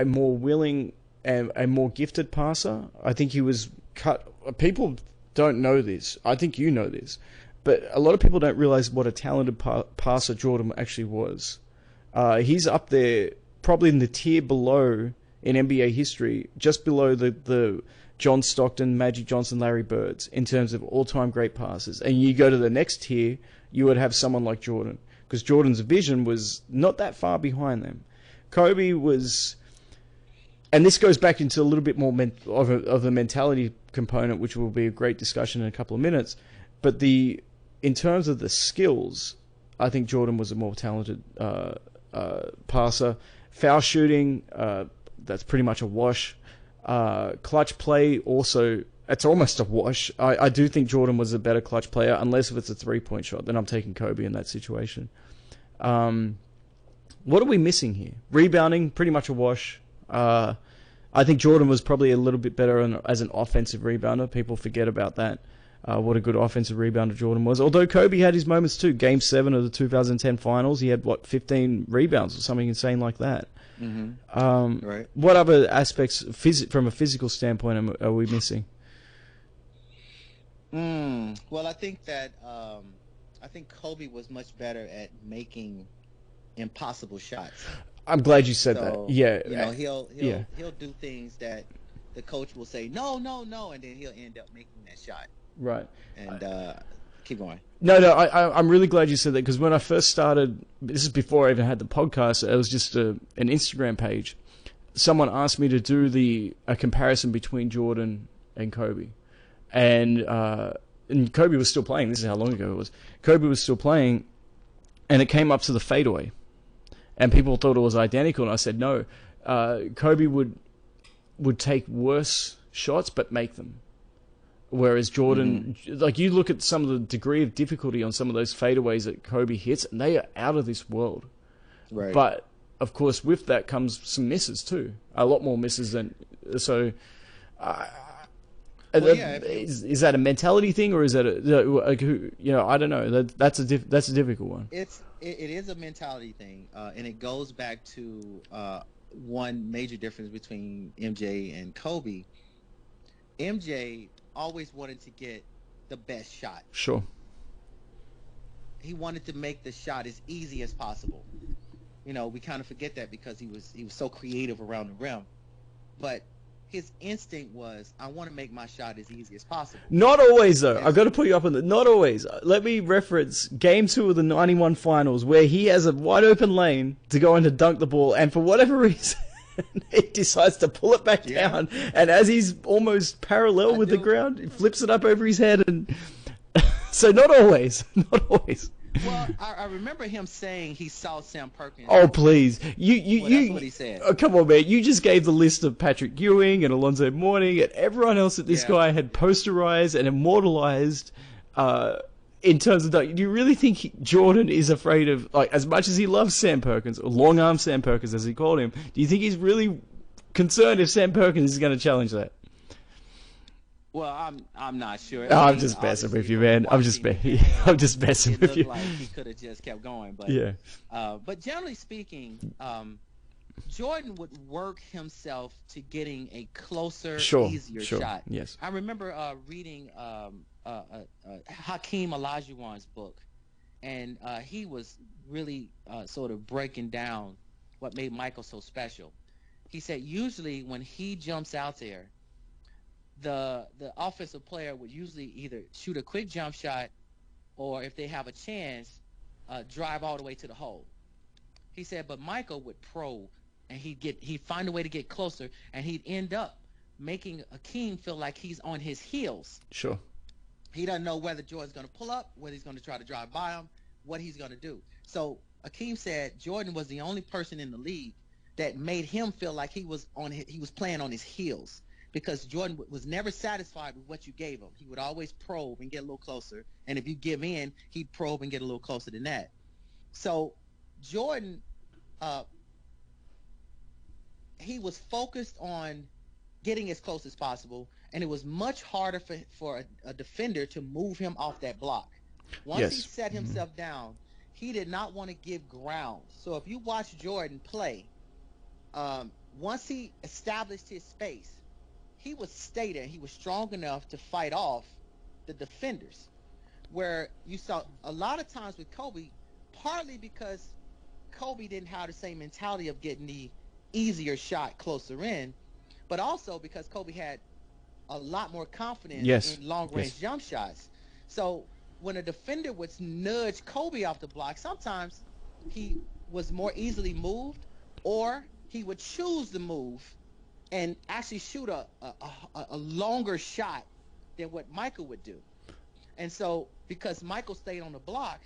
[SPEAKER 4] more willing and a more gifted passer. I think he was cut. People don't know this. I think you know this. But a lot of people don't realize what a talented passer Jordan actually was. He's up there, probably in the tier below in NBA history, just below the John Stockton, Magic Johnson, Larry Birds, in terms of all-time great passers. And you go to the next tier, you would have someone like Jordan, because Jordan's vision was not that far behind them. Kobe was, and this goes back into a little bit more of the mentality component, which will be a great discussion in a couple of minutes. But in terms of the skills, I think Jordan was a more talented passer. Foul shooting, that's pretty much a wash. Clutch play, also, it's almost a wash. I do think Jordan was a better clutch player, unless if it's a three-point shot. Then I'm taking Kobe in that situation. What are we missing here? Rebounding, pretty much a wash. I think Jordan was probably a little bit better as an offensive rebounder. People forget about that. What a good offensive rebounder Jordan was. Although Kobe had his moments too. Game 7 of the 2010 finals, he had, 15 rebounds or something insane like that. Mm-hmm. Right. What other aspects from a physical standpoint are we missing?
[SPEAKER 2] Well, I think that Kobe was much better at making impossible shots.
[SPEAKER 4] I'm glad you said that. Yeah.
[SPEAKER 2] He'll do things that the coach will say no, and then he'll end up making that shot.
[SPEAKER 4] Right.
[SPEAKER 2] And keep going.
[SPEAKER 4] No, I'm really glad you said that, because when I first started, this is before I even had the podcast, it was just an Instagram page. Someone asked me to do a comparison between Jordan and Kobe. And Kobe was still playing. This is how long ago it was. Kobe was still playing, and it came up to the fadeaway. And people thought it was identical, and I said no. Kobe would take worse shots, but make them. Whereas Jordan, like, you look at some of the degree of difficulty on some of those fadeaways that Kobe hits, and they are out of this world. Right. But, of course, with that comes some misses too. A lot more misses than... So, is that a mentality thing, or is that I don't know. That's a difficult one.
[SPEAKER 2] It is a mentality thing, and it goes back to one major difference between MJ and Kobe. MJ always wanted to get the best shot.
[SPEAKER 4] Sure.
[SPEAKER 2] He wanted to make the shot as easy as possible. We kind of forget that because he was so creative around the rim. But his instinct was, I want to make my shot as easy as possible.
[SPEAKER 4] Not always, though. I've got to put you up on that. Not always. Let me reference Game 2 of the 91 finals, where he has a wide open lane to go in to dunk the ball, and for whatever reason, he decides to pull it back down, and as he's almost parallel with the ground, he flips it up over his head, and so not always.
[SPEAKER 2] Well, I remember him saying he saw Sam Perkins.
[SPEAKER 4] Oh, please.
[SPEAKER 2] That's what he said.
[SPEAKER 4] Oh, come on, man. You just gave the list of Patrick Ewing and Alonzo Mourning and everyone else that this guy had posterized and immortalized in terms of dunk. Do you really think Jordan is afraid of, like, as much as he loves Sam Perkins, or long arm Sam Perkins as he called him, do you think he's really concerned if Sam Perkins is going to challenge that?
[SPEAKER 2] Well, I'm not sure.
[SPEAKER 4] I'm just messing with you, man. I'm just messing with you.
[SPEAKER 2] Like he could have just kept going, but
[SPEAKER 4] yeah.
[SPEAKER 2] But generally speaking, Jordan would work himself to getting a closer,
[SPEAKER 4] Sure,
[SPEAKER 2] easier
[SPEAKER 4] sure,
[SPEAKER 2] shot.
[SPEAKER 4] yes.
[SPEAKER 2] I remember reading Hakeem Olajuwon's book, and he was really sort of breaking down what made Michael so special. He said usually when he jumps out there, the offensive player would usually either shoot a quick jump shot, or if they have a chance, drive all the way to the hole. He said, but Michael would probe, and he'd find a way to get closer, and he'd end up making Akeem feel like he's on his heels.
[SPEAKER 4] Sure.
[SPEAKER 2] He doesn't know whether Jordan's going to pull up, whether he's going to try to drive by him, what he's going to do. So Akeem said Jordan was the only person in the league that made him feel like he was playing on his heels, because Jordan was never satisfied with what you gave him. He would always probe and get a little closer, and if you give in, he'd probe and get a little closer than that. So Jordan, he was focused on getting as close as possible, and it was much harder for a defender to move him off that block. Once he set himself down, he did not want to give ground. So if you watch Jordan play, once he established his space, he would stay there. He was strong enough to fight off the defenders, where you saw a lot of times with Kobe, partly because Kobe didn't have the same mentality of getting the easier shot closer in, but also because Kobe had a lot more confidence in long-range jump shots. So when a defender would nudge Kobe off the block, sometimes he was more easily moved, or he would choose the move and actually shoot a longer shot than what Michael would do. And so because Michael stayed on the block,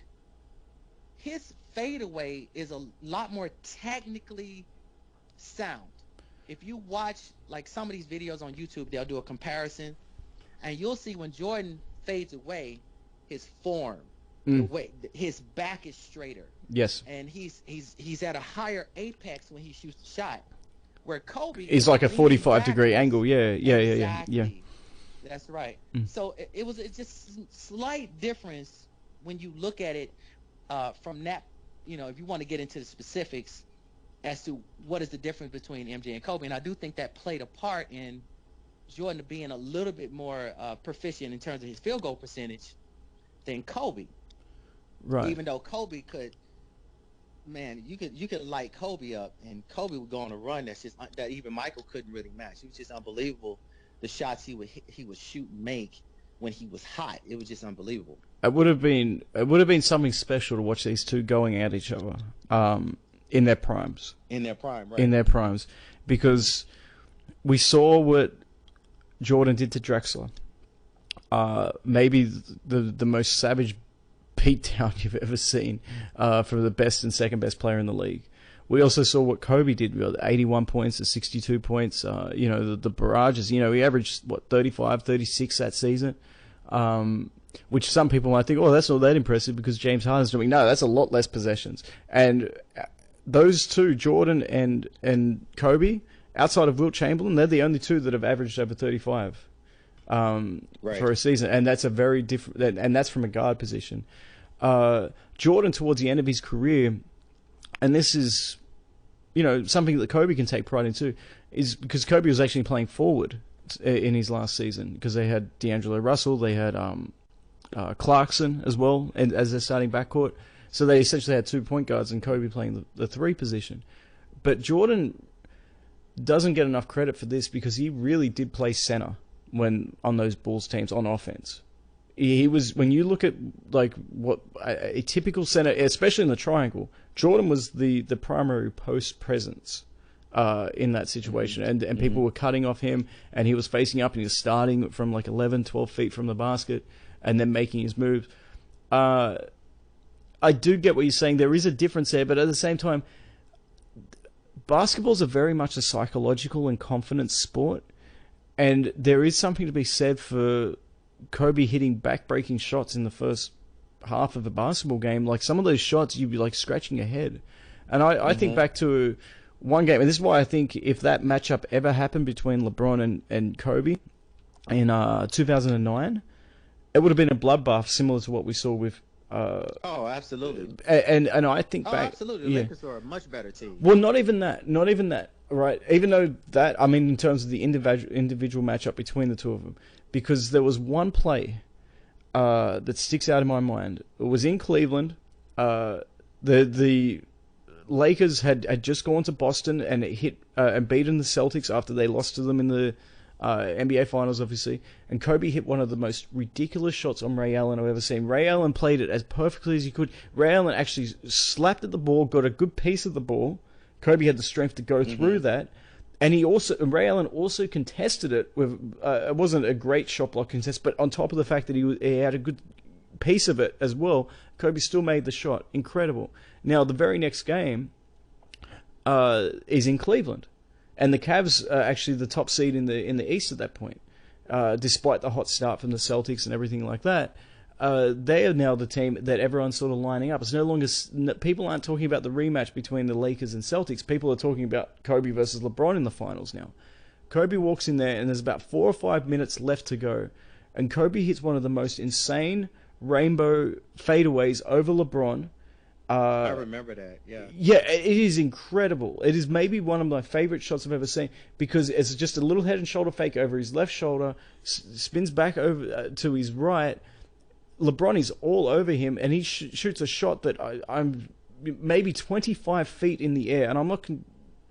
[SPEAKER 2] his fadeaway is a lot more technically sound. If you watch like some of these videos on YouTube, they'll do a comparison, and you'll see when Jordan fades away, his form, the way his back is straighter.
[SPEAKER 4] Yes.
[SPEAKER 2] And he's at a higher apex when he shoots the shot. Where Kobe
[SPEAKER 4] is like a 45-degree angle. Yeah.
[SPEAKER 2] That's right. So it's just slight difference when you look at it from that. If you want to get into the specifics as to what is the difference between MJ and Kobe, and I do think that played a part in Jordan being a little bit more proficient in terms of his field goal percentage than Kobe.
[SPEAKER 4] Right.
[SPEAKER 2] Even though Kobe could. Man, you could light Kobe up, and Kobe would go on a run that even Michael couldn't really match. It was just unbelievable, the shots he would shoot and make when he was hot. It was just unbelievable. It would have
[SPEAKER 4] been something special to watch these two going at each other in their primes.
[SPEAKER 2] In their prime, right?
[SPEAKER 4] In their primes, because we saw what Jordan did to Drexler. Maybe the most savage beatdown you've ever seen for the best and second best player in the league. We also saw what Kobe did with 81 points to 62 points. The barrages, he averaged, 35, 36 that season, which some people might think, oh, that's not that impressive because James Harden's doing. No, that's a lot less possessions. And those two, Jordan and Kobe, outside of Wilt Chamberlain, they're the only two that have averaged over 35 for a season. And that's a very different, and that's from a guard position. Jordan, towards the end of his career, and this is, something that Kobe can take pride in too, is because Kobe was actually playing forward in his last season because they had D'Angelo Russell, they had Clarkson as well as their starting backcourt. So they essentially had 2 point guards and Kobe playing the three position. But Jordan doesn't get enough credit for this because he really did play center when on those Bulls teams on offense. He was, when you look at like what a typical center, especially in the triangle, Jordan was the primary post presence in that situation, and people were cutting off him, and he was facing up, and he was starting from like 11, 12 feet from the basket, and then making his moves. I do get what you're saying. There is a difference there, but at the same time, basketball's a very much a psychological and confidence sport, and there is something to be said for Kobe hitting back-breaking shots in the first half of a basketball game. Like some of those shots, you'd be like scratching your head. And I think back to one game, and this is why I think if that matchup ever happened between LeBron and Kobe in 2009, it would have been a bloodbath similar to what we saw with
[SPEAKER 2] Oh, absolutely.
[SPEAKER 4] And I think
[SPEAKER 2] Oh,
[SPEAKER 4] back,
[SPEAKER 2] absolutely. The
[SPEAKER 4] yeah.
[SPEAKER 2] Lakers are a much better team.
[SPEAKER 4] Well, not even that, right? Even though that, I mean, in terms of the individual matchup between the two of them, because there was one play that sticks out in my mind. It was in Cleveland. The Lakers had just gone to Boston and hit and beaten the Celtics after they lost to them in the NBA Finals, obviously. And Kobe hit one of the most ridiculous shots on Ray Allen I've ever seen. Ray Allen played it as perfectly as he could. Ray Allen actually slapped at the ball, got a good piece of the ball. Kobe had the strength to go through that. And Ray Allen also contested it with, it wasn't a great shot block contest, but on top of the fact that he had a good piece of it as well, Kobe still made the shot. Incredible. Now, the very next game is in Cleveland. And the Cavs are actually the top seed in the East at that point, despite the hot start from the Celtics and everything like that. They are now the team that everyone's sort of lining up. It's no longer people aren't talking about the rematch between the Lakers and Celtics. People are talking about Kobe versus LeBron in the finals now. Kobe walks in there, and there's about 4 or 5 minutes left to go, and Kobe hits one of the most insane rainbow fadeaways over LeBron.
[SPEAKER 2] I remember that, yeah.
[SPEAKER 4] Yeah, it is incredible. It is maybe one of my favorite shots I've ever seen because it's just a little head and shoulder fake over his left shoulder, spins back over to his right. LeBron is all over him, and he shoots a shot that I'm maybe 25 feet in the air, and I'm not.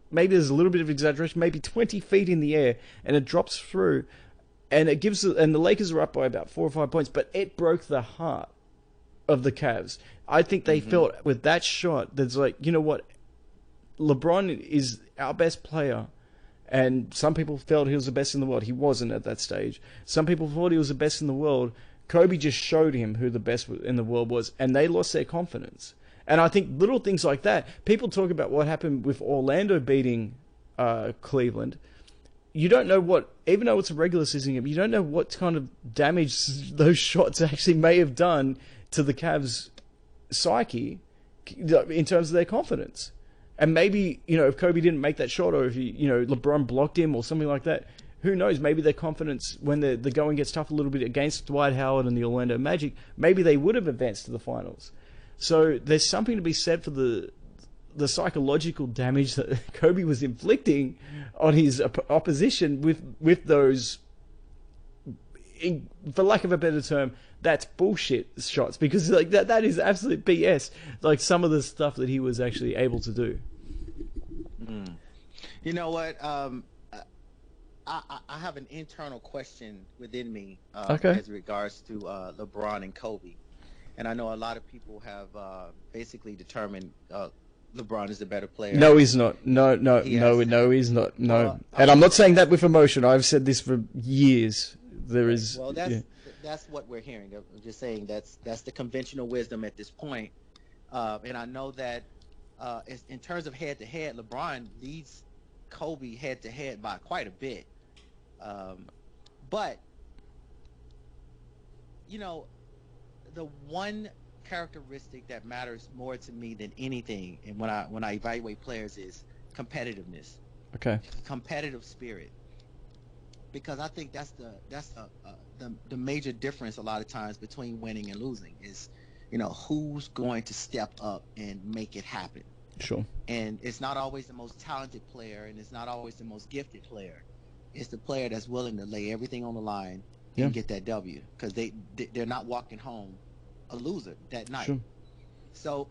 [SPEAKER 4] Maybe there's a little bit of exaggeration, maybe 20 feet in the air, and it drops through, and it gives. And the Lakers are up by about 4 or 5 points, but it broke the heart of the Cavs. I think they felt with that shot, that's like, you know what, LeBron is our best player, and some people felt he was the best in the world. He wasn't at that stage. Some people thought he was the best in the world. Kobe just showed him who the best in the world was, and they lost their confidence. And I think little things like that, people talk about what happened with Orlando beating Cleveland. You don't know what, even though it's a regular season game, you don't know what kind of damage those shots actually may have done to the Cavs' psyche in terms of their confidence. And maybe, if Kobe didn't make that shot, or if LeBron blocked him or something like that, who knows? Maybe their confidence, when the going gets tough a little bit against Dwight Howard and the Orlando Magic, maybe they would have advanced to the finals. So there's something to be said for the psychological damage that Kobe was inflicting on his opposition with those, for lack of a better term, that's bullshit shots, because like that is absolute BS. Like some of the stuff that he was actually able to do.
[SPEAKER 2] You know what? I have an internal question within me as regards to LeBron and Kobe, and I know a lot of people have basically determined LeBron is the better player.
[SPEAKER 4] No, he's not. No, he's not. No, well, and I'm not saying that with emotion. I've said this for years. There is.
[SPEAKER 2] Well, that's what we're hearing. I'm just saying that's the conventional wisdom at this point. And I know that in terms of head-to-head, LeBron leads Kobe head-to-head by quite a bit. But the one characteristic that matters more to me than anything, and when I evaluate players, is competitiveness.
[SPEAKER 4] Okay.
[SPEAKER 2] Competitive spirit. Because I think that's the major difference a lot of times between winning and losing is, who's going to step up and make it happen.
[SPEAKER 4] Sure. And
[SPEAKER 2] it's not always the most talented player, and it's not always the most gifted player. It's the player that's willing to lay everything on the line and get that W, because they're not walking home a loser that night. Sure. So,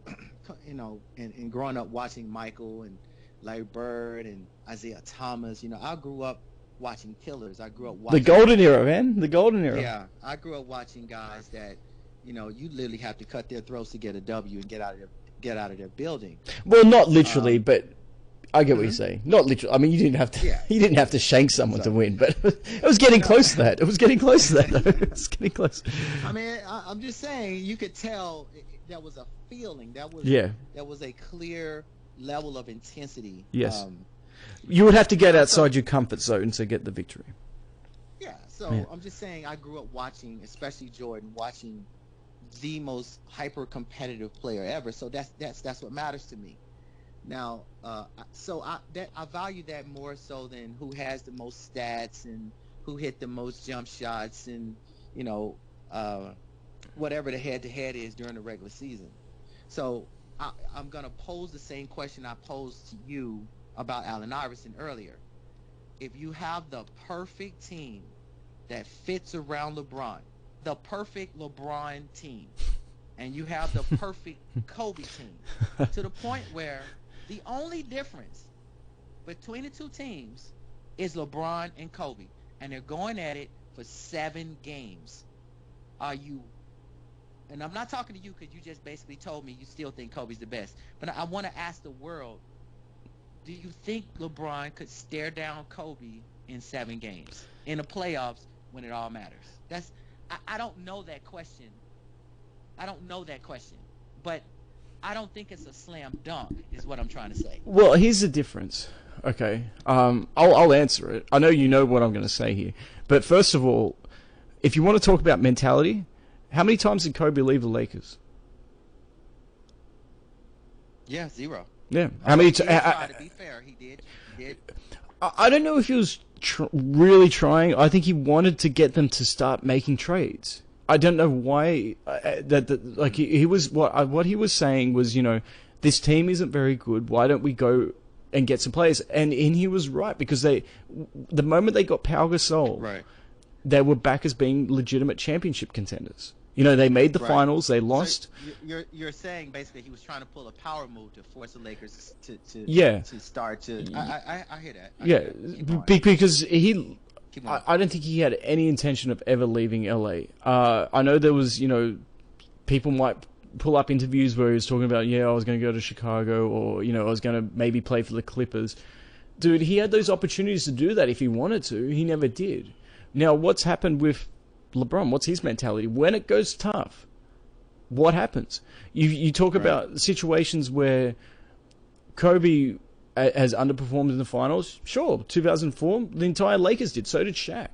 [SPEAKER 2] and growing up watching Michael and Larry Bird and Isaiah Thomas, I grew up watching killers. I grew up watching
[SPEAKER 4] the golden era, man. The golden era.
[SPEAKER 2] Yeah, I grew up watching guys that, you literally have to cut their throats to get a W and get out of their building.
[SPEAKER 4] Well, not literally, but I get what you're saying. Not literally. I mean, you didn't have to. Yeah. You didn't have to shank someone to win, but it was getting close to that. It was getting close to that, though. It was getting close.
[SPEAKER 2] I mean, I'm just saying, you could tell that was a feeling. That was a clear level of intensity.
[SPEAKER 4] Yes. You would have to get outside your comfort zone to get the victory.
[SPEAKER 2] Yeah, so I'm just saying, I grew up watching, especially Jordan, watching the most hyper-competitive player ever. So that's what matters to me. Now, so I value that more so than who has the most stats and who hit the most jump shots and whatever the head-to-head is during the regular season. So I'm going to pose the same question I posed to you about Allen Iverson earlier. If you have the perfect team that fits around LeBron, the perfect LeBron team, and you have the perfect Kobe team, to the point where the only difference between the two teams is LeBron and Kobe, and they're going at it for 7 games. Are you, and I'm not talking to you because you just basically told me you still think Kobe's the best, but I want to ask the world, do you think LeBron could stare down Kobe in 7 games in the playoffs when it all matters? I don't know that question. But I don't think it's a slam dunk is what I'm trying to say.
[SPEAKER 4] Well, here's the difference. Okay, I'll answer it. I know you know what I'm going to say here. But first of all, if you want to talk about mentality, how many times did Kobe leave the Lakers?
[SPEAKER 2] Yeah, 0.
[SPEAKER 4] Yeah. How many
[SPEAKER 2] to be fair, he did.
[SPEAKER 4] I don't know if he was really trying. I think he wanted to get them to start making trades. I don't know why. Like he was what he was saying was, this team isn't very good. Why don't we go and get some players? And he was right, because the moment they got Pau Gasol,
[SPEAKER 2] right,
[SPEAKER 4] they were back as being legitimate championship contenders. They made the finals. They lost.
[SPEAKER 2] So you're saying basically he was trying to pull a power move to force the Lakers to start to. I hear that.
[SPEAKER 4] Because I don't think he had any intention of ever leaving LA. I know there was, people might pull up interviews where he was talking about, I was going to go to Chicago, or, I was going to maybe play for the Clippers. Dude, he had those opportunities to do that if he wanted to. He never did. Now, what's happened with LeBron? What's his mentality? When it goes tough, what happens? You talk about situations where Kobe has underperformed in the finals. Sure, 2004, the entire Lakers did. So did Shaq.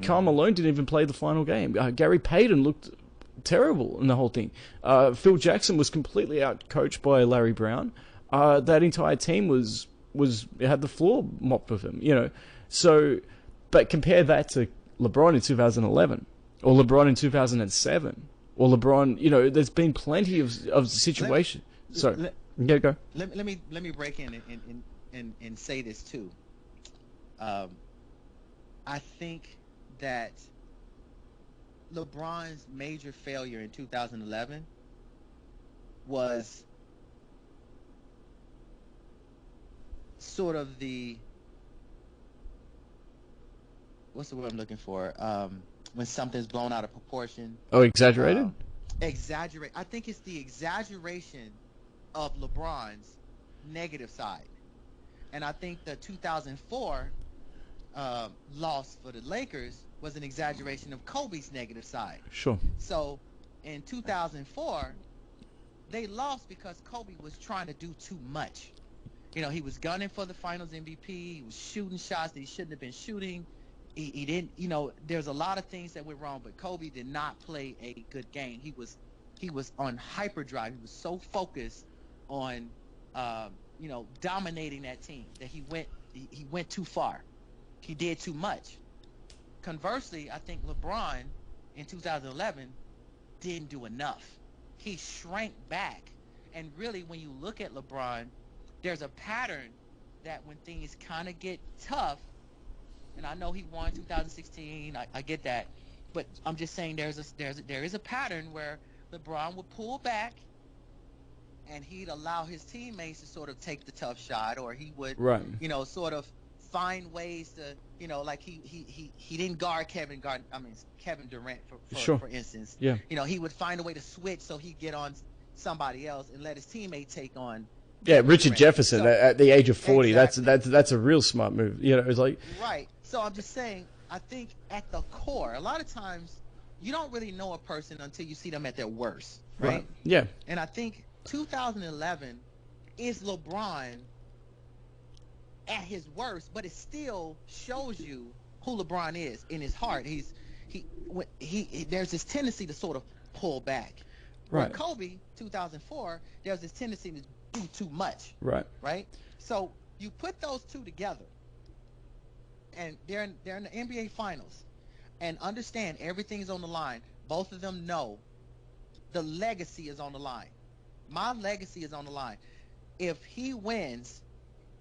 [SPEAKER 4] Karl Malone didn't even play the final game. Gary Payton looked terrible in the whole thing. Phil Jackson was completely out-coached by Larry Brown. That entire team had the floor mopped with him, So, but compare that to LeBron in 2011, or LeBron in 2007, or LeBron, there's been plenty of situations. Sorry. Go.
[SPEAKER 2] Let me break in and say this too. I think that LeBron's major failure in 2011 was sort of what's the word I'm looking for? When something's blown out of proportion.
[SPEAKER 4] Oh, exaggerated?
[SPEAKER 2] Exaggerate. I think it's the exaggeration of LeBron's negative side. And I think the 2004 loss for the Lakers was an exaggeration of Kobe's negative side.
[SPEAKER 4] Sure.
[SPEAKER 2] So in 2004, they lost because Kobe was trying to do too much. He was gunning for the finals MVP. He was shooting shots that he shouldn't have been shooting. He didn't, there's a lot of things that went wrong, but Kobe did not play a good game. He was on hyperdrive. He was so focused on, dominating that team that he went too far. He did too much. Conversely, I think LeBron in 2011 didn't do enough. He shrank back. And really, when you look at LeBron, there's a pattern that when things kind of get tough, and I know he won 2016, I get that, but I'm just saying there is a pattern where LeBron would pull back and he'd allow his teammates to sort of take the tough shot, or he would, sort of find ways to, like he didn't guard Kevin Durant for instance.
[SPEAKER 4] Yeah.
[SPEAKER 2] He would find a way to switch so he'd get on somebody else and let his teammate take on.
[SPEAKER 4] Yeah, Richard Jefferson at the age of 40.
[SPEAKER 2] Exactly.
[SPEAKER 4] That's a real smart move. It's like
[SPEAKER 2] right. So I'm just saying, I think at the core, a lot of times you don't really know a person until you see them at their worst, right?
[SPEAKER 4] Yeah.
[SPEAKER 2] And I think 2011 is LeBron at his worst, but it still shows you who LeBron is in his heart. There's this tendency to sort of pull back.
[SPEAKER 4] Right.
[SPEAKER 2] Where Kobe, 2004, there's this tendency to do too much.
[SPEAKER 4] Right.
[SPEAKER 2] Right. So you put those two together, and they're in the NBA Finals, and understand everything's on the line. both of them know the legacy is on the line. My legacy is on the line. If he wins,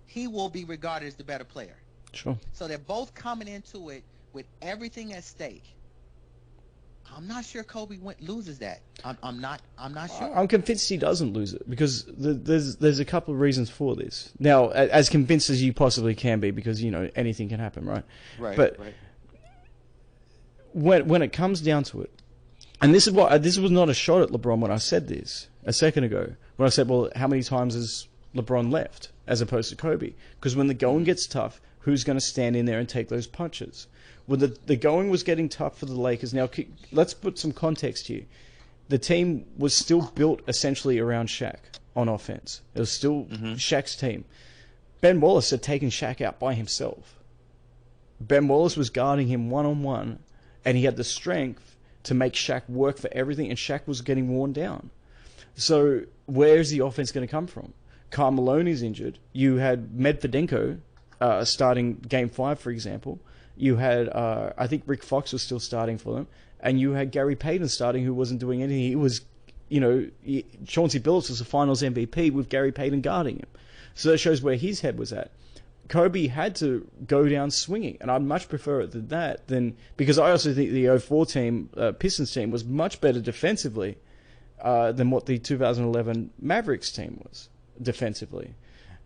[SPEAKER 2] he will be regarded as the better player.
[SPEAKER 4] Sure.
[SPEAKER 2] So they're both coming into it with everything at stake. I'm not sure Kobe loses that. I'm not sure.
[SPEAKER 4] I'm convinced he doesn't lose it because there's a couple of reasons for this. Now, as convinced as you possibly can be, because anything can happen, right?
[SPEAKER 2] Right.
[SPEAKER 4] But when it comes down to it, and this was not a shot at LeBron when I said this a second ago. When I said, well, how many times has LeBron left as opposed to Kobe? Because when the going gets tough, who's going to stand in there and take those punches? When the going was getting tough for the Lakers. Now, let's put some context here. The team was still built essentially around Shaq on offense. It was still Shaq's team. Ben Wallace had taken Shaq out by himself. Ben Wallace was guarding him one-on-one, and he had the strength to make Shaq work for everything, and Shaq was getting worn down. So where's the offense going to come from? Karl Maloney's injured. You had Medvedenko starting Game 5, for example. You had, I think Rick Fox was still starting for them. And you had Gary Payton starting, who wasn't doing anything. He was, Chauncey Billups was the finals MVP with Gary Payton guarding him. So that shows where his head was at. Kobe had to go down swinging. And I'd much prefer it than that. Because I also think the 04 team, Pistons team, was much better defensively than what the 2011 Mavericks team was defensively.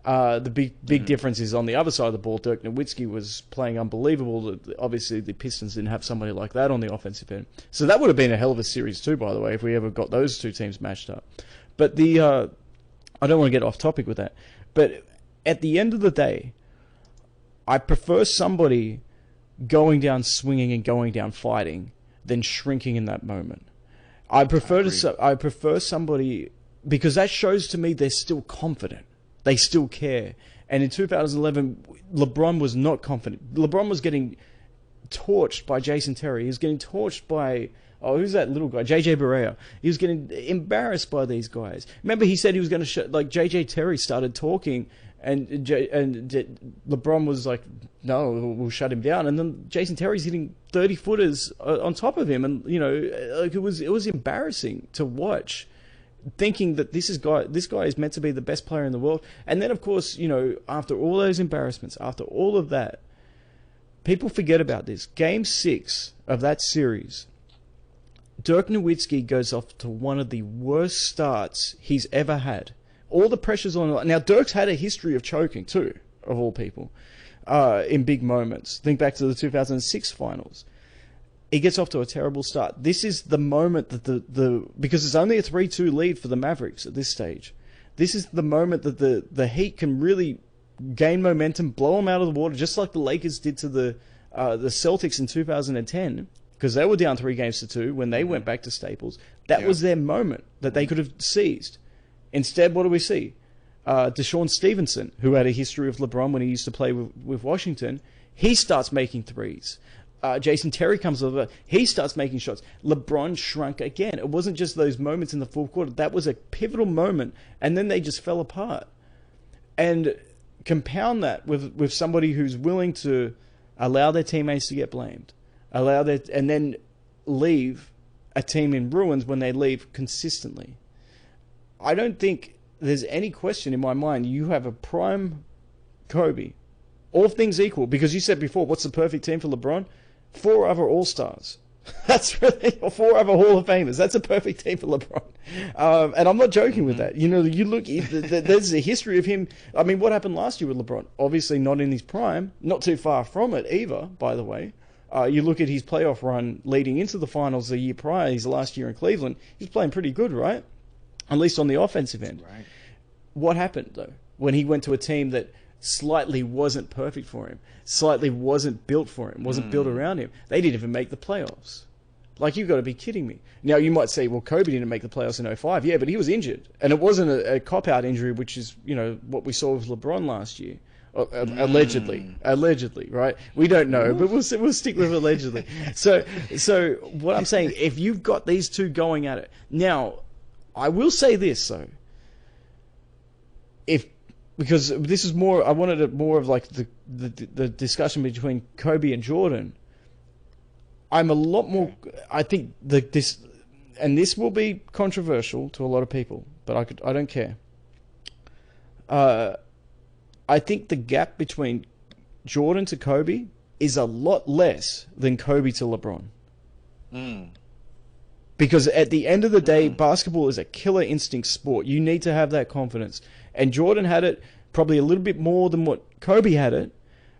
[SPEAKER 4] The big difference is on the other side of the ball. Dirk Nowitzki was playing unbelievable. Obviously, the Pistons didn't have somebody like that on the offensive end. So that would have been a hell of a series too, by the way, if we ever got those two teams matched up. But I don't want to get off topic with that. But at the end of the day, I prefer somebody going down swinging and going down fighting than shrinking in that moment. I prefer somebody, because that shows to me they're still confident. They still care. And in 2011, LeBron was not confident. LeBron was getting torched by Jason Terry. He was getting torched by, who's that little guy? JJ Barea. He was getting embarrassed by these guys. Remember, he said he was going to JJ Terry started talking, and LeBron was like, no, we'll shut him down. And then Jason Terry's hitting 30-footers on top of him. And, it was embarrassing to watch, thinking that this guy is meant to be the best player in the world. And then, of course, after all those embarrassments, after all of that, people forget about this. Game 6 of that series, Dirk Nowitzki goes off to one of the worst starts he's ever had. All the pressure's on. Now, Dirk's had a history of choking too, of all people, in big moments. Think back to the 2006 finals. He gets off to a terrible start. This is the moment that because it's only a 3-2 lead for the Mavericks at this stage. This is the moment that the Heat can really gain momentum, blow them out of the water, just like the Lakers did to the Celtics in 2010, because they were down 3-2 when they went back to Staples. That was their moment that they could have seized. Instead, what do we see? Deshaun Stevenson, who had a history of LeBron when he used to play with Washington, he starts making threes. Jason Terry comes over. He starts making shots. LeBron shrunk again. It wasn't just those moments in the fourth quarter. That was a pivotal moment, and then they just fell apart. And compound that with somebody who's willing to allow their teammates to get blamed, and then leave a team in ruins when they leave consistently. I don't think there's any question in my mind. You have a prime Kobe, all things equal, because you said before, what's the perfect team for LeBron? 4 other All-Stars. That's really, or 4 other Hall of Famers. That's a perfect team for LeBron. And I'm not joking with that. You look, there's a history of him. I mean, what happened last year with LeBron? Obviously not in his prime, not too far from it either, by the way. You look at his playoff run leading into the finals the year prior, his last year in Cleveland, he's playing pretty good, right? At least on the offensive end.
[SPEAKER 2] Right. What
[SPEAKER 4] happened, though, when he went to a team that slightly wasn't perfect for him, slightly wasn't built for him, wasn't built around him? They didn't even make the playoffs. Like, you've got to be kidding me. Now, you might say, well, Kobe didn't make the playoffs in 05. Yeah, but he was injured. And it wasn't a cop-out injury, which is, what we saw with LeBron last year. Allegedly, right? We don't know, but we'll stick with allegedly. So what I'm saying, if you've got these two going at it. Now, I will say this, though. Because this is more, I wanted it more of like the discussion between Kobe and Jordan. I'm a lot more. I think this will be controversial to a lot of people, but I don't care. I think the gap between Jordan to Kobe is a lot less than Kobe to LeBron. Because at the end of the day, basketball is a killer instinct sport. You need to have that confidence. And Jordan had it probably a little bit more than what Kobe had it,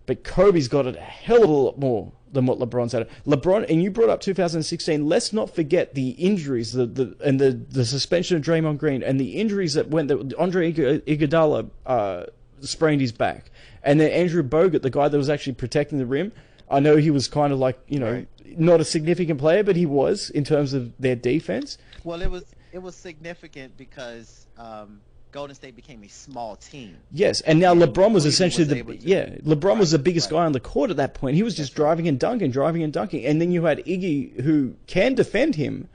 [SPEAKER 4] but Kobe's got it a hell of a lot more than what LeBron's had it. LeBron, and you brought up 2016, let's not forget the injuries the suspension of Draymond Green and the injuries that Andre Iguodala sprained his back. And then Andrew Bogut, the guy that was actually protecting the rim, I know he was kind of like, not a significant player, but he was in terms of their defense.
[SPEAKER 2] Well, it was significant because Golden State became a small team.
[SPEAKER 4] Yes, and now LeBron was essentially LeBron was the biggest guy on the court at that point. He was just driving and dunking, and then you had Iggy, who can defend him,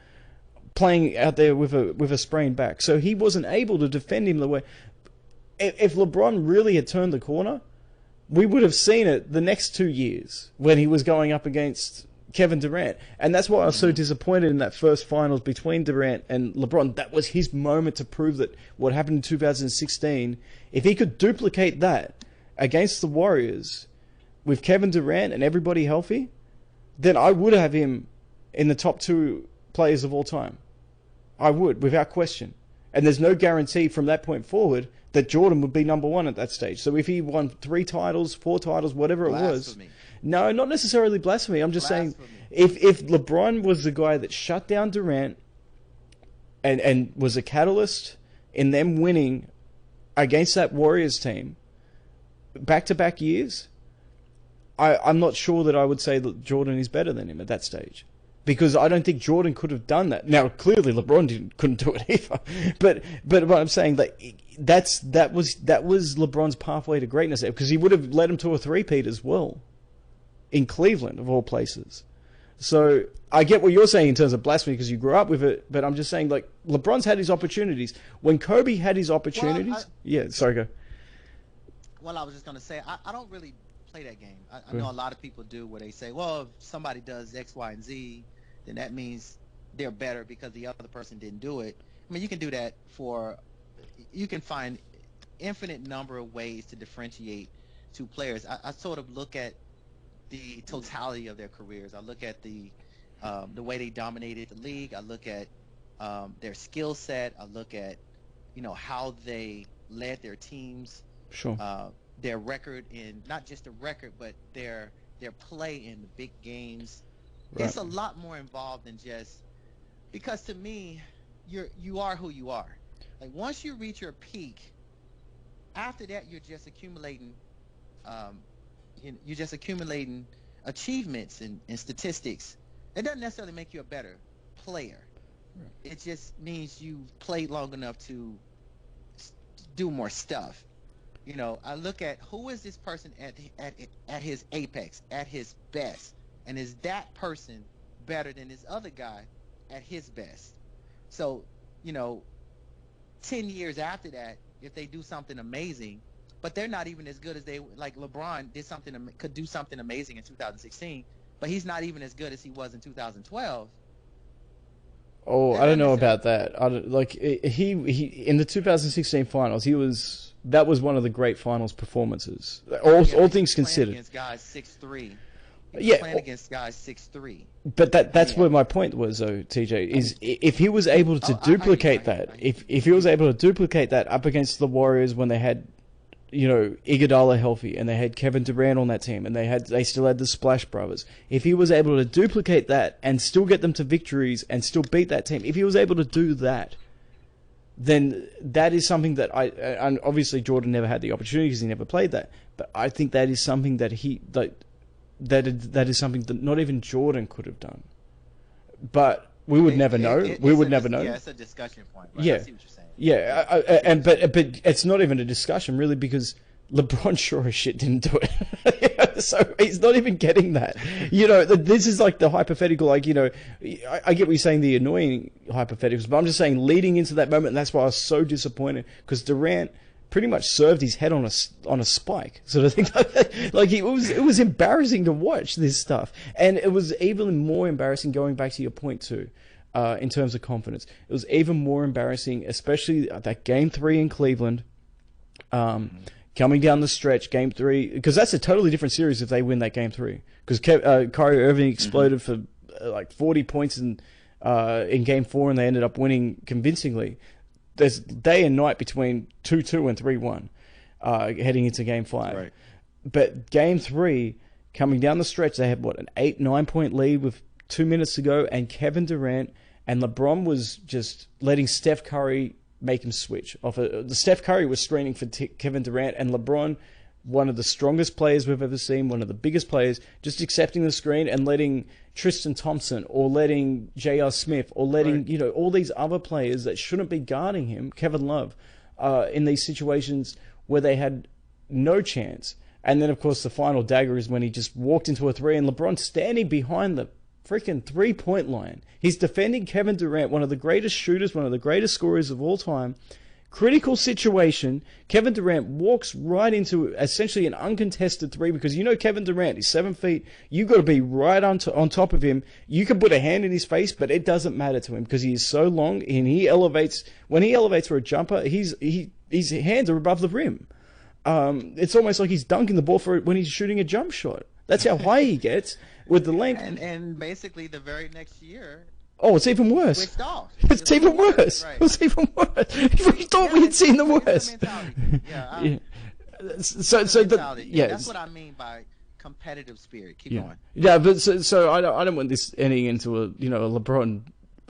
[SPEAKER 4] playing out there with a sprained back, so he wasn't able to defend him the way. If LeBron really had turned the corner, we would have seen it the next 2 years when he was going up against Kevin Durant. And that's why I was so disappointed in that first finals between Durant and LeBron. That was his moment to prove that what happened in 2016, if he could duplicate that against the Warriors with Kevin Durant and everybody healthy, then I would have him in the top 2 players of all time. I would, without question. And there's no guarantee from that point forward that Jordan would be number 1 at that stage. So if he won 3 titles, 4 titles, whatever it was... No, not necessarily blasphemy. I'm just saying, if LeBron was the guy that shut down Durant and was a catalyst in them winning against that Warriors team back-to-back years, I'm not sure that I would say that Jordan is better than him at that stage. Because I don't think Jordan could have done that. Now, clearly LeBron couldn't do it either. But what I'm saying, that was LeBron's pathway to greatness, because he would have led him to a three-peat as well. In Cleveland, of all places. So I get what you're saying in terms of blasphemy because you grew up with it, but I'm just saying, like, LeBron's had his opportunities. When Kobe had his opportunities... go.
[SPEAKER 2] Well, I was just going to say, I don't really play that game. I know a lot of people do where they say, well, if somebody does X, Y, and Z, then that means they're better because the other person didn't do it. I mean, you can do that you can find infinite number of ways to differentiate two players. I sort of look at the totality of their careers. I look at the way they dominated the league. I look at their skill set. I look at how they led their teams.
[SPEAKER 4] Sure.
[SPEAKER 2] Their record in not just the record, but their play in the big games. Right. It's a lot more involved than just because to me, you are who you are. Like once you reach your peak, after that you're just accumulating. You're just accumulating achievements and statistics. It doesn't necessarily make you a better player. Right. It just means you played long enough to do more stuff. I look at who is this person at his apex, at his best, and is that person better than this other guy at his best? So, 10 years after that, if they do something amazing, but they're not even as good as like LeBron could do something amazing in 2016, but he's not even as good as he was in 2012.
[SPEAKER 4] Oh, I don't know about that. He in the 2016 finals, that was one of the great finals performances. All things considered.
[SPEAKER 2] Against guys 6'3". Playing against guys 6'3".
[SPEAKER 4] But that's where my point was, though, TJ, is if he was able to duplicate that, if he was able to duplicate that up against the Warriors when they had Iguodala healthy, and they had Kevin Durant on that team, and they still had the Splash Brothers. If he was able to duplicate that and still get them to victories and still beat that team, if he was able to do that, then that is something that and obviously Jordan never had the opportunity because he never played that. But I think that is something that that is something that not even Jordan could have done. But we would never know. We would never know.
[SPEAKER 2] Yeah, it's a discussion point. Right?
[SPEAKER 4] Yeah.
[SPEAKER 2] I see what you're saying.
[SPEAKER 4] Yeah, but it's not even a discussion really because LeBron sure as shit didn't do it. So he's not even getting that. This is like the hypothetical, I get what you're saying, the annoying hypotheticals, but I'm just saying leading into that moment, and that's why I was so disappointed because Durant pretty much served his head on a spike, sort of thing. Like it was embarrassing to watch this stuff, and it was even more embarrassing going back to your point too, in terms of confidence. It was even more embarrassing, especially that Game 3 in Cleveland, coming down the stretch, Game 3, because that's a totally different series if they win that Game 3, because Kyrie Irving exploded for like 40 points in Game 4, and they ended up winning convincingly. There's day and night between 2-2 and 3-1 heading into Game 5.
[SPEAKER 2] Right.
[SPEAKER 4] But Game 3, coming down the stretch, they had, an 8-9 point lead with 2 minutes to go, and Kevin Durant and LeBron was just letting Steph Curry make him switch. Steph Curry was screening for Kevin Durant, and LeBron, one of the strongest players we've ever seen, one of the biggest players, just accepting the screen and letting Tristan Thompson or letting J.R. Smith or letting, all these other players that shouldn't be guarding him, Kevin Love, in these situations where they had no chance. And then, of course, the final dagger is when he just walked into a three, and LeBron standing behind the freaking three-point line. He's defending Kevin Durant, one of the greatest shooters, one of the greatest scorers of all time. Critical situation. Kevin Durant walks right into essentially an uncontested three, because Kevin Durant is 7 feet. You got to be right on top of him. You can put a hand in his face, but it doesn't matter to him because he is so long, and he elevates. When he elevates for a jumper, his hands are above the rim. It's almost like he's dunking the ball when he's shooting a jump shot. That's how high he gets with the length.
[SPEAKER 2] And basically the very next year.
[SPEAKER 4] Oh, it's even worse.
[SPEAKER 2] Switched off.
[SPEAKER 4] It's even worse.
[SPEAKER 2] Right.
[SPEAKER 4] It's even worse. We thought we had seen the worst.
[SPEAKER 2] Yeah.
[SPEAKER 4] So
[SPEAKER 2] that's what I mean by competitive spirit. Keep going.
[SPEAKER 4] Yeah, but so I don't want this ending into a LeBron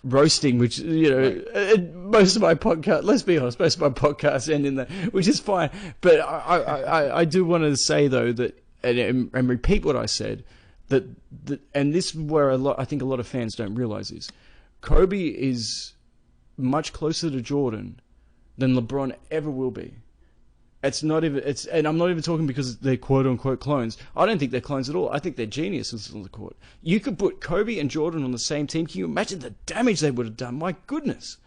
[SPEAKER 4] roasting, which most of my podcast. Let's be honest, most of my podcasts end in that, which is fine. But I do want to say though that and repeat what I said. That and this is where I think a lot of fans don't realize is Kobe is much closer to Jordan than LeBron ever will be. And I'm not even talking because they're quote unquote clones. I don't think they're clones at all. I think they're geniuses on the court. You could put Kobe and Jordan on the same team. Can you imagine the damage they would have done? My goodness.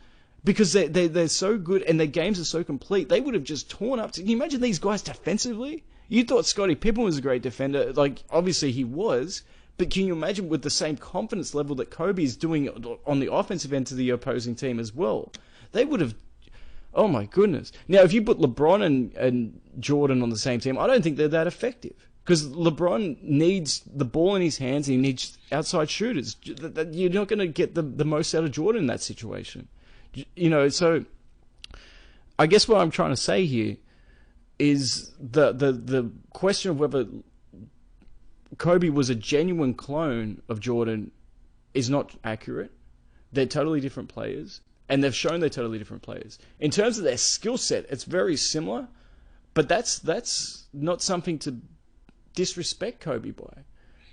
[SPEAKER 4] Because they're so good and their games are so complete. They would have just torn up. Can you imagine these guys defensively? You thought Scottie Pippen was a great defender. Like, obviously he was. But can you imagine with the same confidence level that Kobe is doing on the offensive end to the opposing team as well? They would have... Oh, my goodness. Now, if you put LeBron and Jordan on the same team, I don't think they're that effective. Because LeBron needs the ball in his hands. He needs outside shooters. You're not going to get the most out of Jordan in that situation. So I guess what I'm trying to say here is the question of whether Kobe was a genuine clone of Jordan is not accurate. They're totally different players, and they've shown they're totally different players. In terms of their skill set, it's very similar, but that's not something to disrespect Kobe by.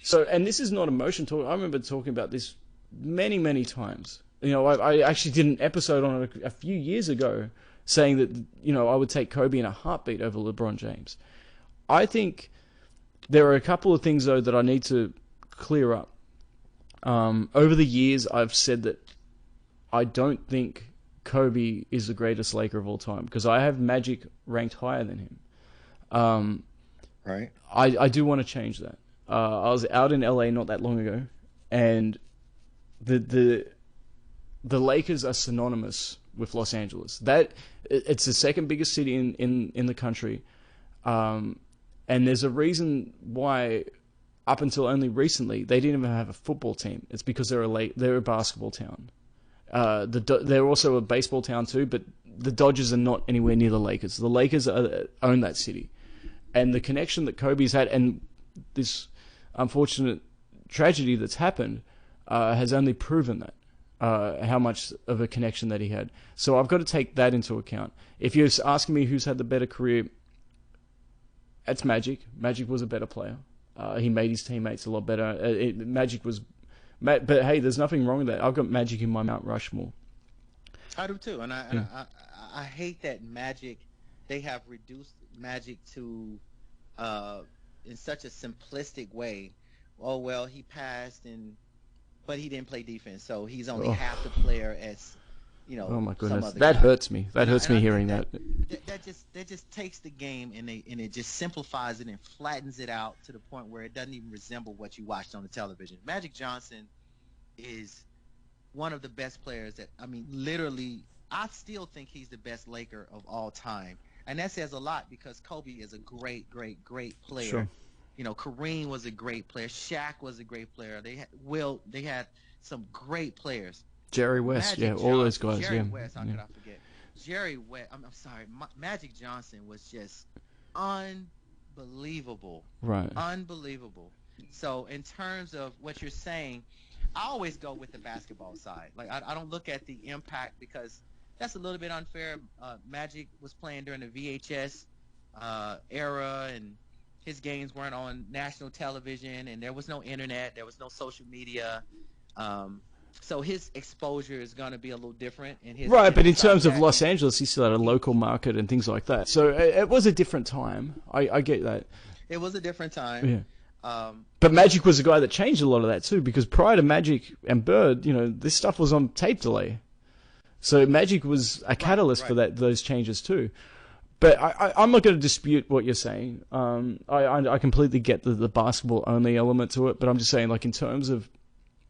[SPEAKER 4] So, and this is not emotion talk. I remember talking about this many, many times. I actually did an episode on it a few years ago, saying that, I would take Kobe in a heartbeat over LeBron James. I think there are a couple of things, though, that I need to clear up. Over the years, I've said that I don't think Kobe is the greatest Laker of all time, because I have Magic ranked higher than him.
[SPEAKER 2] Right.
[SPEAKER 4] I do want to change that. I was out in LA not that long ago, and the Lakers are synonymous with Los Angeles. It's the second biggest city in the country, and there's a reason why up until only recently they didn't even have a football team. It's because they're a basketball town. They're also a baseball town too, but the Dodgers are not anywhere near the Lakers. The Lakers own that city, and the connection that Kobe's had, and this unfortunate tragedy that's happened, has only proven that. How much of a connection that he had. So I've got to take that into account. If you're asking me who's had the better career, it's Magic. Magic was a better player. He made his teammates a lot better. But hey, there's nothing wrong with that. I've got Magic in my Mount Rushmore.
[SPEAKER 2] I do too, and I hate that Magic. They have reduced Magic to in such a simplistic way. Oh well, he passed but he didn't play defense, so he's only half the player as
[SPEAKER 4] Oh my
[SPEAKER 2] some
[SPEAKER 4] goodness,
[SPEAKER 2] other
[SPEAKER 4] that
[SPEAKER 2] guy.
[SPEAKER 4] hurts me. That hurts me
[SPEAKER 2] I
[SPEAKER 4] hearing
[SPEAKER 2] think
[SPEAKER 4] that.
[SPEAKER 2] that just takes the game and it just simplifies it and flattens it out to the point where it doesn't even resemble what you watched on the television. Magic Johnson is one of the best players that, I mean, literally, I still think he's the best Laker of all time. And that says a lot because Kobe is a great, great, great player.
[SPEAKER 4] Sure.
[SPEAKER 2] Kareem was a great player. Shaq was a great player. They had some great players.
[SPEAKER 4] Jerry West,
[SPEAKER 2] Magic
[SPEAKER 4] all those
[SPEAKER 2] Johnson,
[SPEAKER 4] guys,
[SPEAKER 2] Jerry
[SPEAKER 4] yeah.
[SPEAKER 2] West, how could I forget? Jerry West, I'm sorry, Magic Johnson was just unbelievable.
[SPEAKER 4] Right.
[SPEAKER 2] Unbelievable. So in terms of what you're saying, I always go with the basketball side. Like I don't look at the impact because that's a little bit unfair. Magic was playing during the VHS era, and his games weren't on national television, and there was no internet, there was no social media. So his exposure is going to be a little different.
[SPEAKER 4] Right, but in terms of Los Angeles, he still had a local market and things like that. So it was a different time. I get that.
[SPEAKER 2] It was a different time.
[SPEAKER 4] Yeah. But Magic was a guy that changed a lot of that too, because prior to Magic and Bird, this stuff was on tape delay. So Magic was a catalyst for those changes too. But I'm not going to dispute what you're saying. I completely get the basketball only element to it, but I'm just saying, like, in terms of,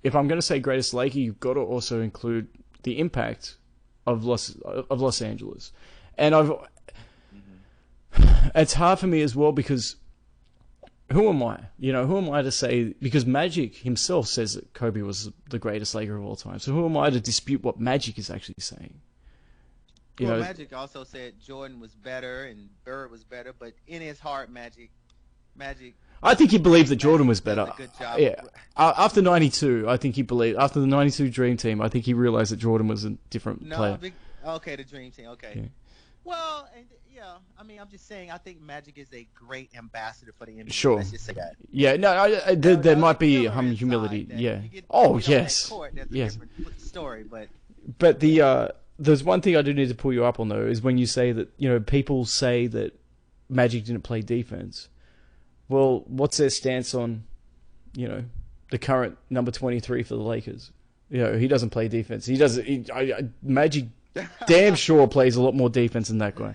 [SPEAKER 4] if I'm going to say greatest Laker, you've got to also include the impact of Los Angeles. And it's hard for me as well because who am I? Who am I to say, because Magic himself says that Kobe was the greatest Laker of all time. So who am I to dispute what Magic is actually saying?
[SPEAKER 2] Magic also said Jordan was better and Bird was better, but in his heart, Magic.
[SPEAKER 4] I think he believed that Jordan was better.
[SPEAKER 2] Does a good job.
[SPEAKER 4] Yeah. After '92, I think he believed. After the '92 Dream Team, I think he realized that Jordan was a different player.
[SPEAKER 2] Okay, the Dream Team. Okay.
[SPEAKER 4] Yeah.
[SPEAKER 2] Well, I mean, I'm just saying, I think Magic is a great ambassador for the NBA.
[SPEAKER 4] Sure.
[SPEAKER 2] Let's just say that.
[SPEAKER 4] Yeah. No, there might be humility. Yeah. Yes. Yes.
[SPEAKER 2] Different story, but.
[SPEAKER 4] But there's one thing I do need to pull you up on though, is when you say that people say that Magic didn't play defense. Well, what's their stance on, the current number 23 for the Lakers? He doesn't play defense. He doesn't. Magic, damn sure plays a lot more defense than that guy.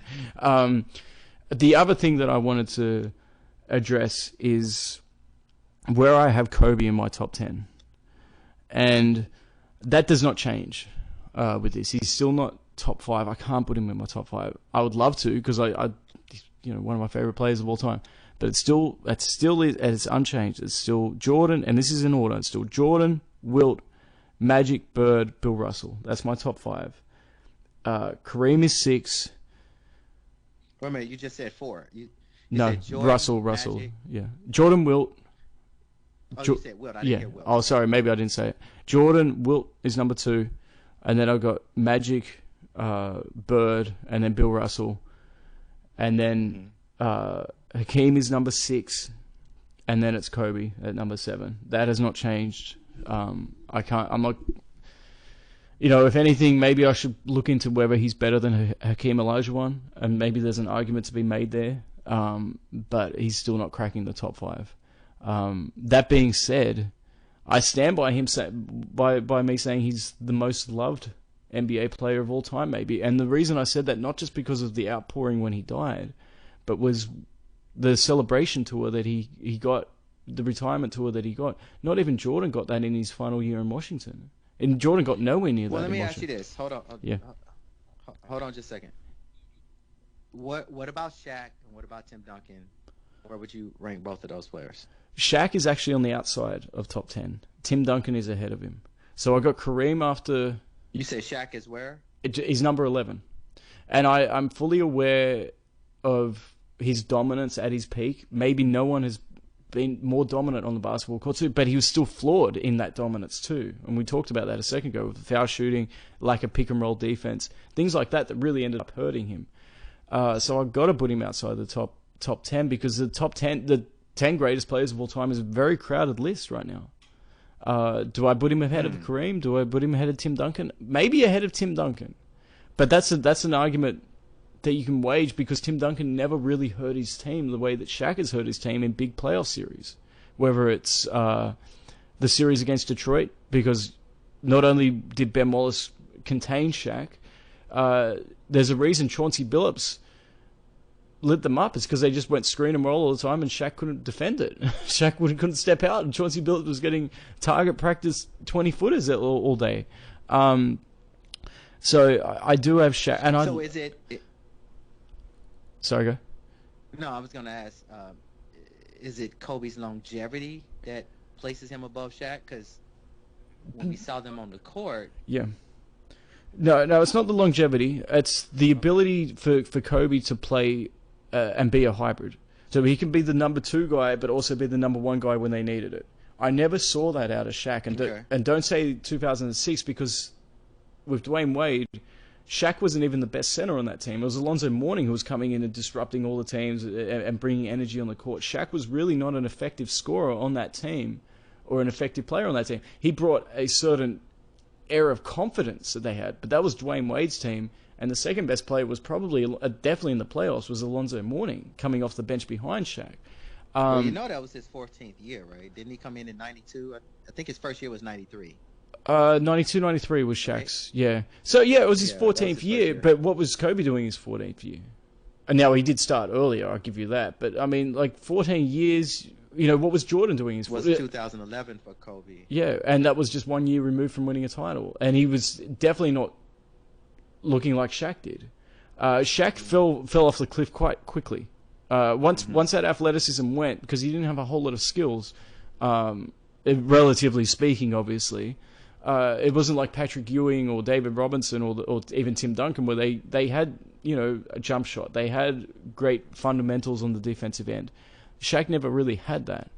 [SPEAKER 4] The other thing that I wanted to address is where I have Kobe in my top 10, and that does not change with this. He's still not top 5. I can't put him in my top 5. I would love to because I one of my favorite players of all time. But it's unchanged. It's still Jordan, and this is in order. It's still Jordan, Wilt, Magic, Bird, Bill Russell. That's my top 5. Kareem is 6.
[SPEAKER 2] Wait a minute, you just said 4. You
[SPEAKER 4] no,
[SPEAKER 2] said Jordan,
[SPEAKER 4] Russell,
[SPEAKER 2] Magic.
[SPEAKER 4] yeah. Jordan, Wilt.
[SPEAKER 2] You said Wilt. I didn't hear Wilt.
[SPEAKER 4] Oh, sorry, maybe I didn't say it. Jordan, Wilt is number 2, and then I've got Magic, Bird, and then Bill Russell, and then. Hakeem is number 6, and then it's Kobe at number 7. That has not changed. I'm not. If anything, maybe I should look into whether he's better than Hakeem Olajuwon, and maybe there's an argument to be made there. But he's still not cracking the top 5. That being said, I stand by him by me saying he's the most loved NBA player of all time, maybe. And the reason I said that, not just because of the outpouring when he died, but was the celebration tour that he got, the retirement tour that he got. Not even Jordan got that in his final year in Washington. And Jordan got nowhere near that.
[SPEAKER 2] Well, let me ask you this. Hold on.
[SPEAKER 4] Yeah.
[SPEAKER 2] Hold on just a second. What about Shaq and what about Tim Duncan? Where would you rank both of those players?
[SPEAKER 4] Shaq is actually on the outside of top 10. Tim Duncan is ahead of him. So I got Kareem after...
[SPEAKER 2] You say Shaq is where?
[SPEAKER 4] He's number 11. And I'm fully aware of his dominance at his peak. Maybe no one has been more dominant on the basketball court too, but he was still flawed in that dominance too. And we talked about that a second ago with the foul shooting, lack of pick and roll defense, things like that really ended up hurting him. So I've got to put him outside the top 10 because the top 10, the 10 greatest players of all time is a very crowded list right now. Do I put him ahead of Kareem? Do I put him ahead of Tim Duncan? Maybe ahead of Tim Duncan. But that's an argument that you can wage because Tim Duncan never really hurt his team the way that Shaq has hurt his team in big playoff series. Whether it's the series against Detroit, because not only did Ben Wallace contain Shaq. There's a reason Chauncey Billups lit them up. It's because they just went screen and roll all the time, and Shaq couldn't defend it. Shaq couldn't step out, and Chauncey Billups was getting target practice 20-footers all day. So I do have Shaq. And
[SPEAKER 2] so is it?
[SPEAKER 4] Sorry, go.
[SPEAKER 2] No, I was going to ask, is it Kobe's longevity that places him above Shaq? Because when we saw them on the court...
[SPEAKER 4] Yeah. No, it's not the longevity. It's the ability for Kobe to play and be a hybrid. So he can be the number 2 guy, but also be the number 1 guy when they needed it. I never saw that out of Shaq. And don't say 2006, because with Dwayne Wade, Shaq wasn't even the best center on that team. It was Alonzo Mourning who was coming in and disrupting all the teams and bringing energy on the court. Shaq was really not an effective scorer on that team or an effective player on that team. He brought a certain air of confidence that they had, but that was Dwayne Wade's team. And the second best player was probably, definitely in the playoffs, was Alonzo Mourning, coming off the bench behind Shaq.
[SPEAKER 2] Well, that was his 14th year, right? Didn't he come in 92? I think his first year was 93.
[SPEAKER 4] 92, 93 was Shaq's, right? Yeah. So, yeah, it was his 14th year, but what was Kobe doing his 14th year? And now he did start earlier, I'll give you that. But, I mean, 14 years, what was Jordan doing his 14th year?
[SPEAKER 2] Was 2011 for Kobe.
[SPEAKER 4] Yeah, and that was just 1 year removed from winning a title. And he was definitely not looking like Shaq did. Shaq fell off the cliff quite quickly. Once that athleticism went, because he didn't have a whole lot of skills, relatively speaking, obviously. It wasn't like Patrick Ewing or David Robinson or even Tim Duncan, where they had a jump shot. They had great fundamentals on the defensive end. Shaq never really had that.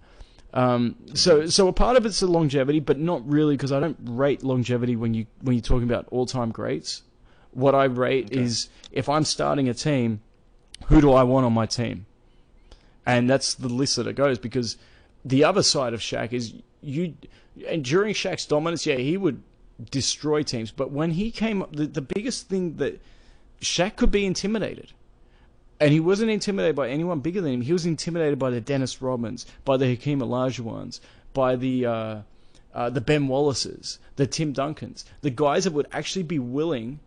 [SPEAKER 4] So a part of it's the longevity, but not really, because I don't rate longevity when you're talking about all-time greats. What I rate is, if I'm starting a team, who do I want on my team? And that's the list that it goes, because the other side of Shaq is and during Shaq's dominance, yeah, he would destroy teams. But when he came up, the biggest thing that Shaq could be intimidated. And he wasn't intimidated by anyone bigger than him. He was intimidated by the Dennis Rodmans, by the Hakeem Olajuwons, by the Ben Wallaces, the Tim Duncans, the guys that would actually be willing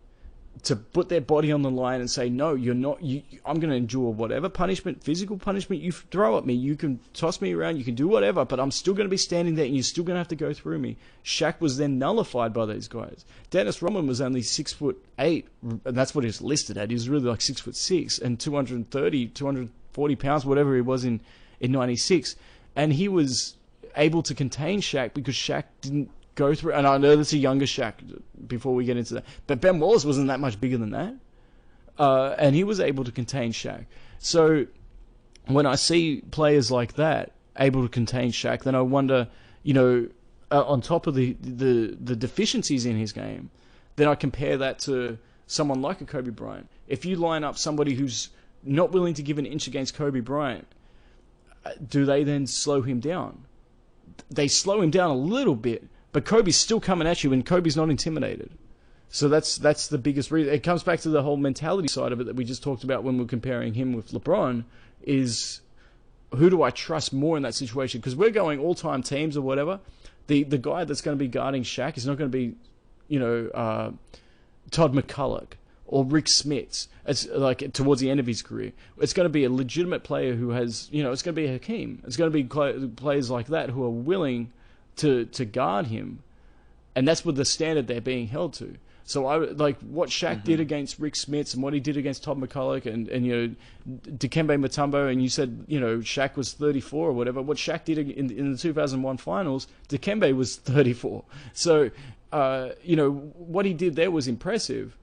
[SPEAKER 4] to put their body on the line and say, no, you're not. I'm going to endure whatever punishment, physical punishment you throw at me. You can toss me around, you can do whatever, but I'm still going to be standing there, and you're still going to have to go through me. Shaq was then nullified by those guys. Dennis Rodman was only 6'8", and that's what he was listed at. He was really like 6'6", and 230, 240 pounds, whatever he was in '96, and he was able to contain Shaq because Shaq didn't go through, and I know that's a younger Shaq before we get into that, but Ben Wallace wasn't that much bigger than that, and he was able to contain Shaq. So when I see players like that able to contain Shaq, then I wonder, on top of the deficiencies in his game, then I compare that to someone like a Kobe Bryant. If you line up somebody who's not willing to give an inch against Kobe Bryant, do they then slow him down? They slow him down a little bit, but Kobe's still coming at you, and Kobe's not intimidated. So that's the biggest reason. It comes back to the whole mentality side of it that we just talked about when we're comparing him with LeBron, is who do I trust more in that situation? Because we're going all-time teams or whatever. The guy that's going to be guarding Shaq is not going to be, Todd McCulloch or Rick Smits. It's like towards the end of his career. It's going to be a legitimate player who has, it's going to be Hakeem. It's going to be players like that who are willing to guard him, and that's what the standard they're being held to. So I like what Shaq did against Rick Smits and what he did against Todd McCulloch and Dikembe Mutombo, and you said Shaq was 34 or whatever. What Shaq did in the 2001 finals, Dikembe was 34. So what he did there was impressive.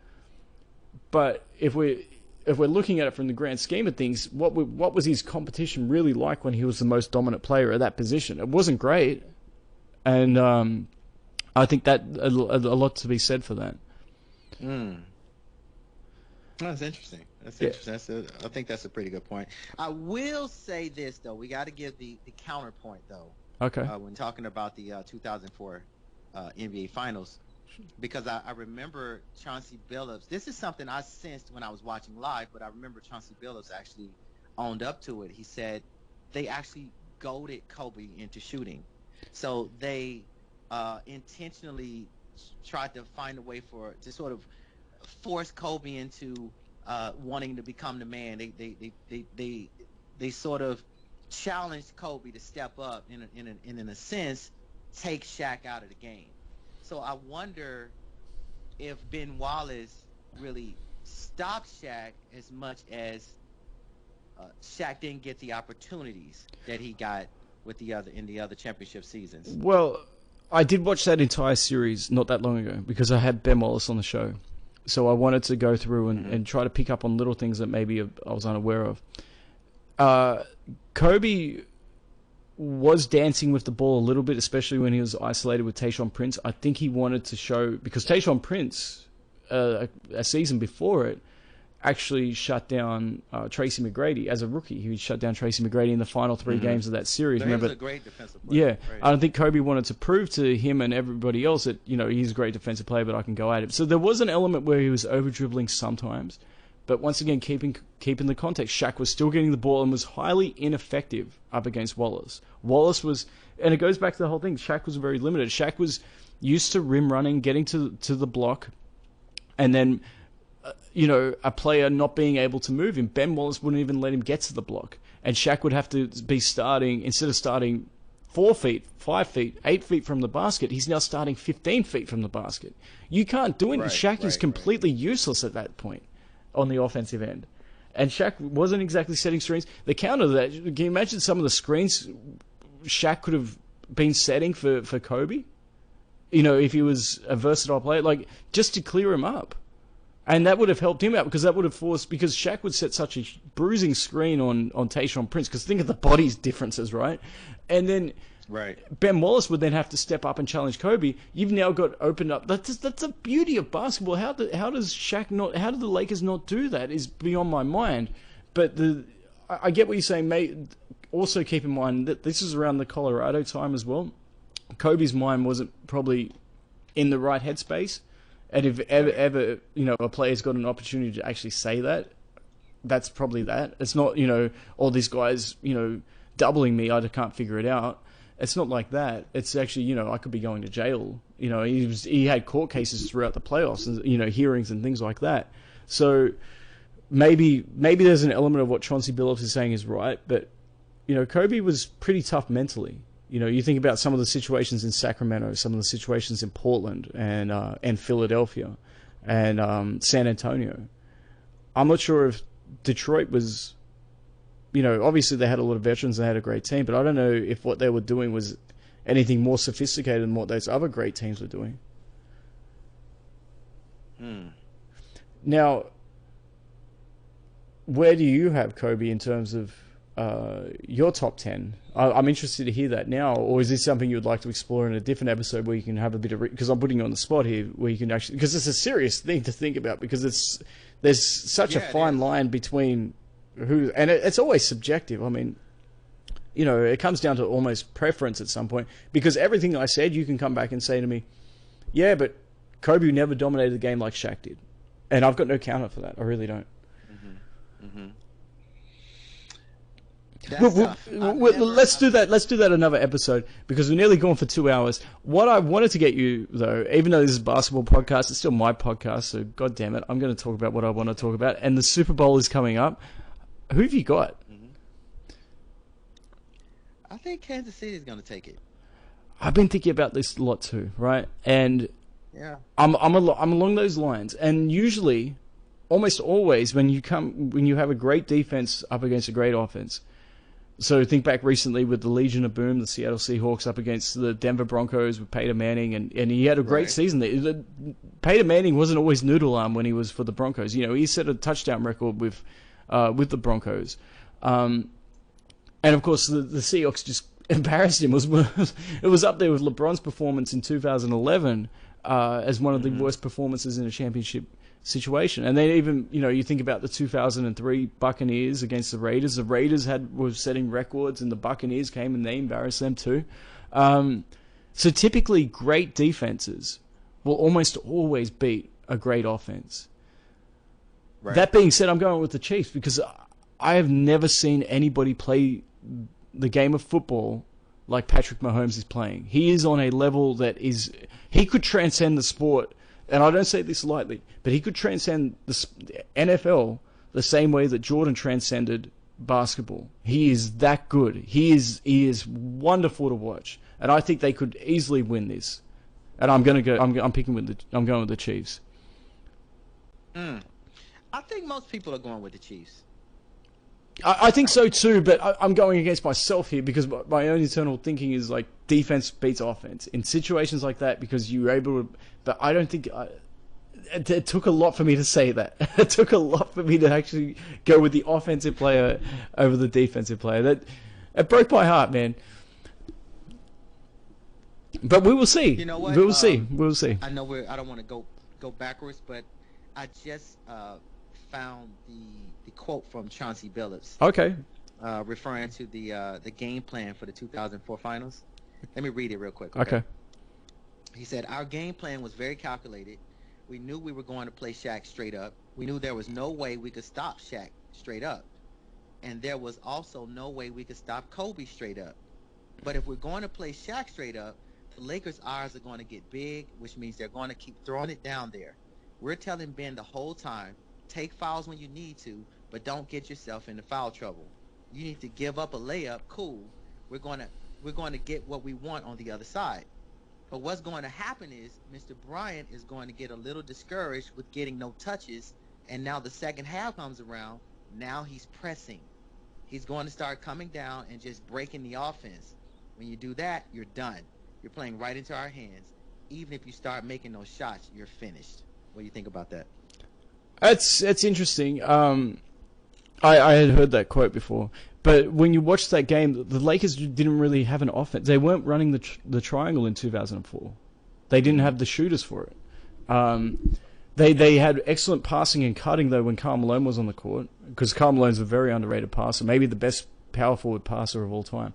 [SPEAKER 4] But if we're looking at it from the grand scheme of things, what was his competition really like when he was the most dominant player at that position? It wasn't great. And I think that a lot to be said for that.
[SPEAKER 2] That's interesting. Interesting. I think that's a pretty good point. I will say this, though. We got to give the counterpoint, though.
[SPEAKER 4] Okay.
[SPEAKER 2] When talking about the 2004 NBA Finals, because I remember Chauncey Billups. This is something I sensed when I was watching live, but I remember Chauncey Billups actually owned up to it. He said they actually goaded Kobe into shooting. So they intentionally tried to find a way to sort of force Kobe into wanting to become the man. They sort of challenged Kobe to step up and in a sense take Shaq out of the game. So I wonder if Ben Wallace really stopped Shaq as much as Shaq didn't get the opportunities that he got with in the other championship seasons.
[SPEAKER 4] Well, I did watch that entire series not that long ago because I had Ben Wallace on the show. So I wanted to go through and try to pick up on little things that maybe I was unaware of. Kobe was dancing with the ball a little bit, especially when he was isolated with Tayshaun Prince. I think he wanted to show, because Tayshaun Prince, a season before it, actually shut down Tracy McGrady as a rookie. He shut down Tracy McGrady in the final three games of that series.
[SPEAKER 2] So he was a great defensive player.
[SPEAKER 4] Yeah, right. I don't think Kobe wanted to prove to him and everybody else that, he's a great defensive player, but I can go at him. So there was an element where he was over-dribbling sometimes. But once again, keeping the context, Shaq was still getting the ball and was highly ineffective up against Wallace. Wallace was, and it goes back to the whole thing, Shaq was very limited. Shaq was used to rim running, getting to the block, and then a player not being able to move him. Ben Wallace wouldn't even let him get to the block. And Shaq would have to be starting, instead of starting 4 feet, 5 feet, 8 feet from the basket, he's now starting 15 feet from the basket. You can't do it.
[SPEAKER 2] Right,
[SPEAKER 4] Shaq is completely useless at that point on the offensive end. And Shaq wasn't exactly setting screens. The counter to that, can you imagine some of the screens Shaq could have been setting for Kobe? If he was a versatile player, like just to clear him up. And that would have helped him out because that would have forced, because Shaq would set such a bruising screen on Tayshaun Prince, because think of the body's differences, right? And then Ben Wallace would then have to step up and challenge Kobe. You've now got opened up. That's the beauty of basketball. How does Shaq not? How do the Lakers not do that? Is beyond my mind. But I get what you're saying, mate. Also keep in mind that this is around the Colorado time as well. Kobe's mind wasn't probably in the right headspace. And if ever a player's got an opportunity to actually say that, that's probably that. It's not, all these guys, doubling me, I can't figure it out. It's not like that. It's actually, I could be going to jail. He had court cases throughout the playoffs and, hearings and things like that. So maybe there's an element of what Chauncey Billups is saying is right, but, Kobe was pretty tough mentally. You think about some of the situations in Sacramento, some of the situations in Portland and Philadelphia and San Antonio. I'm not sure if Detroit was, obviously they had a lot of veterans, they had a great team, but I don't know if what they were doing was anything more sophisticated than what those other great teams were doing. Now, where do you have Kobe in terms of your top 10? I'm interested to hear that now, or is this something you would like to explore in a different episode where you can have a bit of, because I'm putting you on the spot here, where you can actually, because it's a serious thing to think about, because there's such a fine line between who, and it's always subjective. I mean, it comes down to almost preference at some point, because everything I said, you can come back and say to me, yeah, but Kobe never dominated the game like Shaq did, and I've got no counter for that. I really don't. Let's do that. Let's do that another episode, because we're nearly gone for 2 hours. What I wanted to get you, though, even though this is a basketball podcast, it's still my podcast, so God damn it, I'm going to talk about what I want to talk about. And the Super Bowl is coming up. Who have you got?
[SPEAKER 2] I think Kansas City is going to take it.
[SPEAKER 4] I've been thinking about this a lot too, right? And
[SPEAKER 2] yeah,
[SPEAKER 4] I'm along those lines. And usually, almost always, when you have a great defense up against a great offense. So think back recently with the Legion of Boom, the Seattle Seahawks up against the Denver Broncos with Peyton Manning, and he had a great season there. Peyton Manning wasn't always noodle arm when he was for the Broncos. He set a touchdown record with the Broncos. And of course the Seahawks just embarrassed him. It was up there with LeBron's performance in 2011 as one of the worst performances in a championship situation. And then even, you think about the 2003 Buccaneers against the Raiders. The Raiders were setting records, and the Buccaneers came and they embarrassed them too. So typically great defenses will almost always beat a great offense. Right. That being said, I'm going with the Chiefs because I have never seen anybody play the game of football like Patrick Mahomes is playing. He is on a level that is... he could transcend the sport, and I don't say this lightly, but he could transcend the NFL the same way that Jordan transcended basketball. He is that good. He is wonderful to watch, and I think they could easily win this. And I'm going with the Chiefs.
[SPEAKER 2] I think most people are going with the Chiefs.
[SPEAKER 4] I think so too, but I'm going against myself here because my own internal thinking is like defense beats offense in situations like that because you're able to. But I don't think it took a lot for me to say that. It took a lot for me to actually go with the offensive player over the defensive player. It broke my heart, man. But we will see.
[SPEAKER 2] You know what?
[SPEAKER 4] We will see. We will see.
[SPEAKER 2] I know I don't want to go backwards, but I just found the quote from Chauncey Billups.
[SPEAKER 4] Okay.
[SPEAKER 2] Referring to the game plan for the 2004 finals. Let me read it real quick.
[SPEAKER 4] Okay.
[SPEAKER 2] He said, "Our game plan was very calculated. We knew we were going to play Shaq straight up. We knew there was no way we could stop Shaq straight up. And there was also no way we could stop Kobe straight up. But if we're going to play Shaq straight up, the Lakers' eyes are going to get big, which means they're going to keep throwing it down there. We're telling Ben the whole time, take fouls when you need to, but don't get yourself into foul trouble. You need to give up a layup, cool. We're going to get what we want on the other side. But what's going to happen is Mr. Bryant is going to get a little discouraged with getting no touches, and now the second half comes around. Now he's pressing. He's going to start coming down and just breaking the offense. When you do that, you're done. You're playing right into our hands. Even if you start making those shots, you're finished." What do you think about that?
[SPEAKER 4] That's interesting. I had heard that quote before, but when you watch that game, the Lakers didn't really have an offense. They weren't running the triangle in 2004. They didn't have the shooters for it. They had excellent passing and cutting though when Karl Malone was on the court, because Karl Malone's a very underrated passer, maybe the best power forward passer of all time.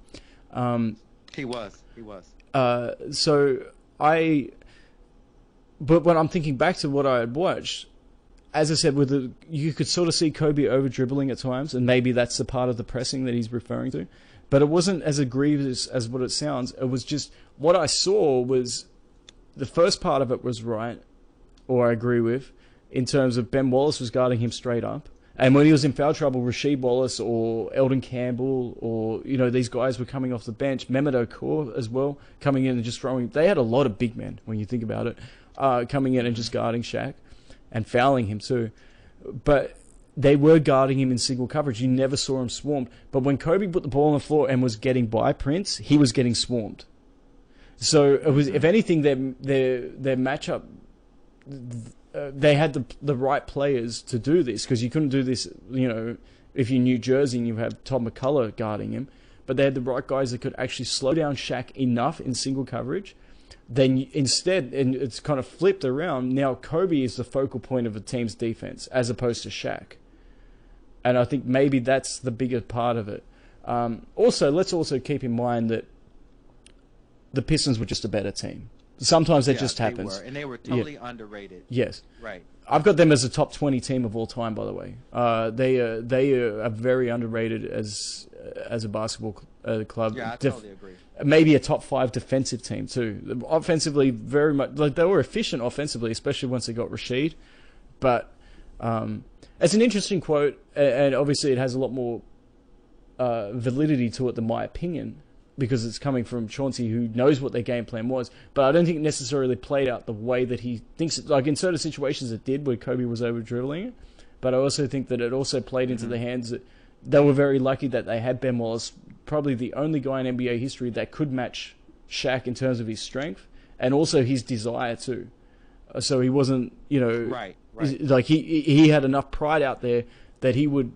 [SPEAKER 2] He was.
[SPEAKER 4] But when I'm thinking back to what I had watched, as I said, you could sort of see Kobe over dribbling at times, and maybe that's the part of the pressing that he's referring to. But it wasn't as egregious as what it sounds. It was just what I saw was the first part of it was right, or I agree with, in terms of Ben Wallace was guarding him straight up. And when he was in foul trouble, Rasheed Wallace or Eldon Campbell or, these guys were coming off the bench. Mehmet Okur as well, coming in and just throwing. They had a lot of big men, when you think about it, coming in and just guarding Shaq and fouling him too. But they were guarding him in single coverage. You never saw him swarmed. But when Kobe put the ball on the floor and was getting by Prince, he was getting swarmed. So it was, if anything, their matchup, they had the right players to do this, because you couldn't do this, if you're New Jersey and you have Todd McCullough guarding him. But they had the right guys that could actually slow down Shaq enough in single coverage. Then instead, and it's kind of flipped around, now Kobe is the focal point of a team's defense as opposed to Shaq. And I think maybe that's the bigger part of it. Let's also keep in mind that the Pistons were just a better team. Sometimes that just happens.
[SPEAKER 2] They were, and they were totally underrated.
[SPEAKER 4] Yes.
[SPEAKER 2] Right.
[SPEAKER 4] I've got them as a top 20 team of all time, by the way. They are very underrated as a basketball club.
[SPEAKER 2] Yeah, I totally agree.
[SPEAKER 4] Maybe a top 5 defensive team too. Offensively, very much they were efficient offensively, especially once they got Rasheed. But it's an interesting quote, and obviously it has a lot more validity to it than my opinion, because it's coming from Chauncey, who knows what their game plan was. But I don't think it necessarily played out the way that he thinks it. Like in certain situations it did, where Kobe was over dribbling it. But I also think that it also played into the hands that they were very lucky that they had Ben Wallace, probably the only guy in NBA history that could match Shaq in terms of his strength and also his desire too. So he wasn't,
[SPEAKER 2] right.
[SPEAKER 4] Like he had enough pride out there that he would,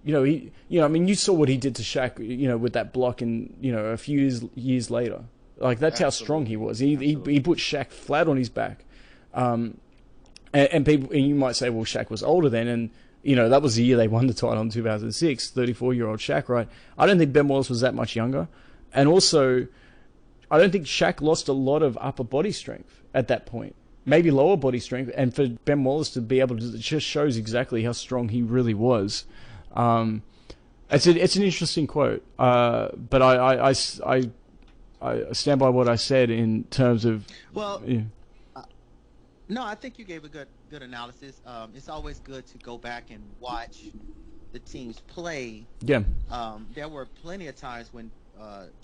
[SPEAKER 4] you saw what he did to Shaq, with that block, and a few years later, like that's how strong he was. He put Shaq flat on his back, and you might say, well, Shaq was older then, and that was the year they won the title in 2006. 34-year-old Shaq, right? I don't think Ben Wallace was that much younger, and also, I don't think Shaq lost a lot of upper body strength at that point. Maybe lower body strength, and for Ben Wallace to be able to, it just shows exactly how strong he really was. It's an interesting quote, but I stand by what I said in terms of.
[SPEAKER 2] Well,
[SPEAKER 4] yeah.
[SPEAKER 2] No, I think you gave a good analysis. It's always good to go back and watch the teams play.
[SPEAKER 4] Yeah.
[SPEAKER 2] There were plenty of times when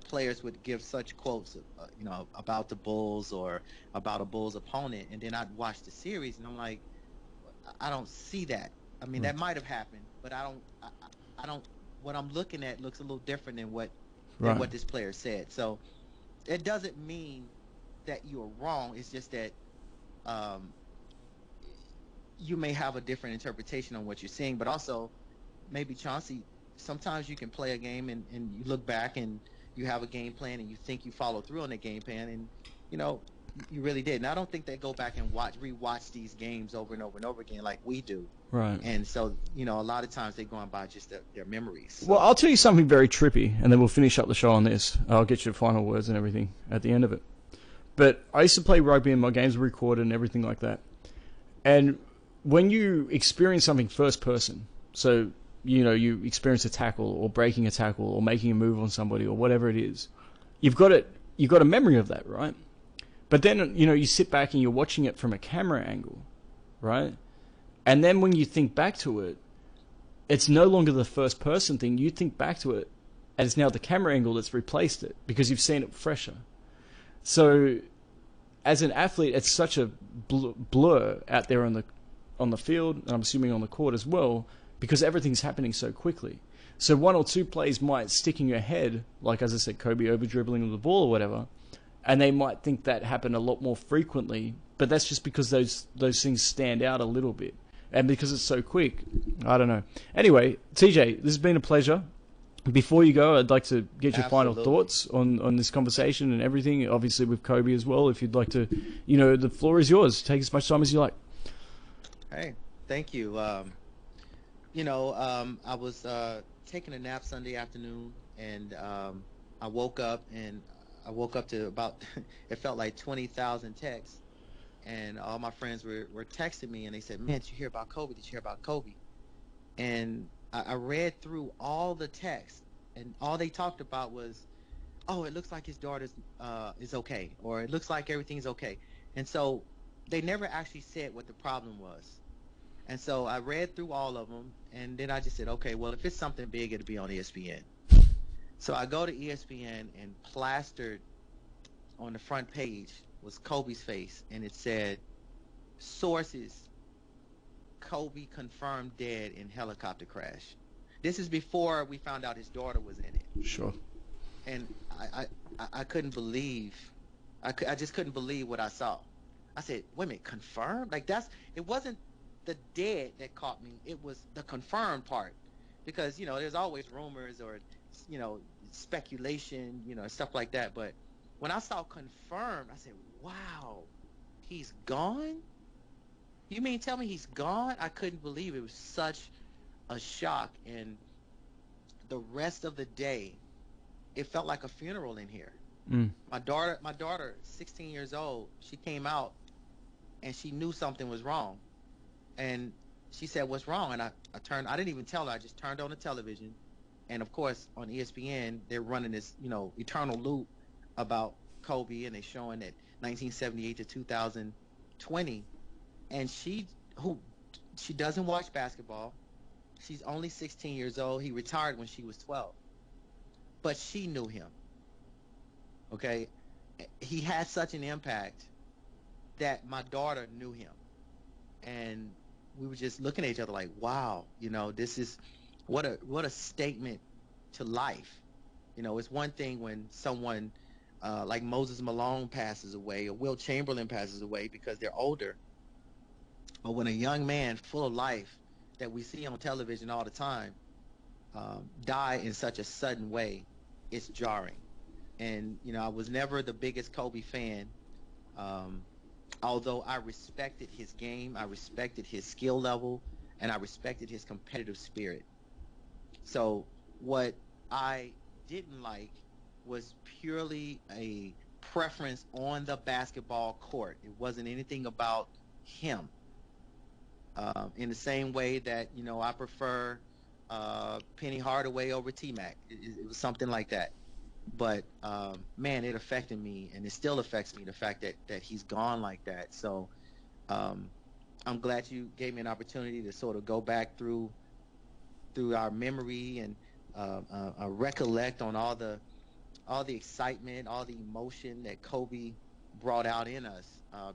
[SPEAKER 2] players would give such quotes, about the Bulls or about a Bulls opponent, and then I'd watch the series, and I'm like, I don't see that. I mean,
[SPEAKER 4] Mm.
[SPEAKER 2] that might have happened, but I don't. I don't. What I'm looking at looks a little different than
[SPEAKER 4] Right.
[SPEAKER 2] what this player said. So it doesn't mean that you're wrong. It's just that um, you may have a different interpretation on what you're seeing, but also maybe Chauncey, sometimes you can play a game and you look back and you have a game plan and you think you follow through on the game plan and you know you really did. And I don't think they go back and rewatch these games over and over and over again like we do.
[SPEAKER 4] Right.
[SPEAKER 2] And so, a lot of times they're going by just their memories. So.
[SPEAKER 4] Well, I'll tell you something very trippy, and then we'll finish up the show on this. I'll get you the final words and everything at the end of it. But I used to play rugby and my games were recorded and everything like that. And when you experience something first person, so, you experience a tackle or breaking a tackle or making a move on somebody or whatever it is, you've got a memory of that, right? But then, you sit back and you're watching it from a camera angle, right? And then when you think back to it, it's no longer the first person thing. You think back to it, and it's now the camera angle that's replaced it because you've seen it fresher. So, as an athlete, it's such a blur out there on the field, and I'm assuming on the court as well, because everything's happening so quickly. So one or two plays might stick in your head, like as I said, Kobe over dribbling with the ball or whatever, and they might think that happened a lot more frequently. But that's just because those things stand out a little bit. And because it's so quick, I don't know. Anyway, TJ, this has been a pleasure. Before you go, I'd like to get your final thoughts on this conversation and everything, obviously with Kobe as well. If you'd like to, the floor is yours. Take as much time as you like.
[SPEAKER 2] Hey, thank you. I was taking a nap Sunday afternoon, and I woke up to about, it felt like 20,000 texts. And all my friends were texting me, and they said, "Man, did you hear about Kobe? Did you hear about Kobe?" And I read through all the texts, and all they talked about was, "Oh, it looks like his daughter is okay," or "It looks like everything's okay." And so they never actually said what the problem was. And so I read through all of them, and then I just said, "Okay, well, if it's something big, it'll be on ESPN." So I go to ESPN, and plastered on the front page was Kobe's face, and it said, "Sources: Kobe confirmed dead in helicopter crash." This is before we found out his daughter was in it.
[SPEAKER 4] Sure.
[SPEAKER 2] And I couldn't believe, I just couldn't believe what I saw. I said, "Wait a minute, confirmed?" Like it wasn't the dead that caught me. It was the confirmed part, because there's always rumors or speculation, stuff like that. But when I saw confirmed, I said, "Wow, he's gone? You mean tell me he's gone?" I couldn't believe it. It was such a shock. And the rest of the day, it felt like a funeral in here. My daughter, 16 years old, she came out and she knew something was wrong. And she said, "What's wrong?" And I didn't even tell her. I just turned on the television. And of course, on ESPN, they're running this, eternal loop about Kobe, and they're showing that 1978 to 2020. And she doesn't watch basketball. She's only 16 years old. He retired when she was 12. But she knew him. Okay? He had such an impact that my daughter knew him. And we were just looking at each other like, wow, this is what a statement to life. It's one thing when someone like Moses Malone passes away, or Will Chamberlain passes away because they're older. But when a young man full of life that we see on television all the time die in such a sudden way, it's jarring. And, I was never the biggest Kobe fan, although I respected his game, I respected his skill level, and I respected his competitive spirit. So what I didn't like was purely a preference on the basketball court. It wasn't anything about him. In the same way that, I prefer Penny Hardaway over T-Mac. It was something like that. But, man, it affected me, and it still affects me, the fact that he's gone like that. So I'm glad you gave me an opportunity to sort of go back through our memory and recollect on all the excitement, all the emotion that Kobe brought out in us.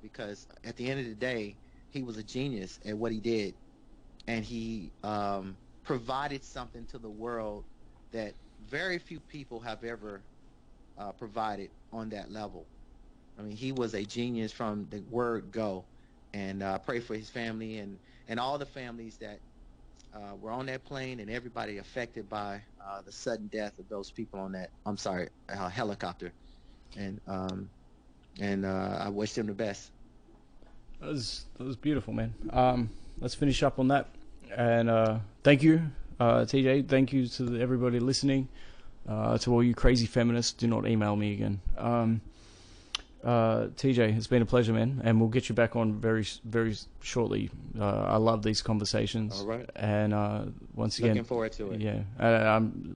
[SPEAKER 2] Because at the end of the day, he was a genius at what he did, and he provided something to the world that very few people have ever provided on that level. I mean, he was a genius from the word go, and I pray for his family and all the families that were on that plane and everybody affected by the sudden death of those people on that, helicopter. And I wish them the best.
[SPEAKER 4] That was beautiful, man. Let's finish up on that. And thank you, TJ. Thank you to everybody listening. To all you crazy feminists, do not email me again. TJ, it's been a pleasure, man, and we'll get you back on very, very shortly. I love these conversations.
[SPEAKER 2] All right.
[SPEAKER 4] And once again,
[SPEAKER 2] looking forward to it.
[SPEAKER 4] Yeah, I'm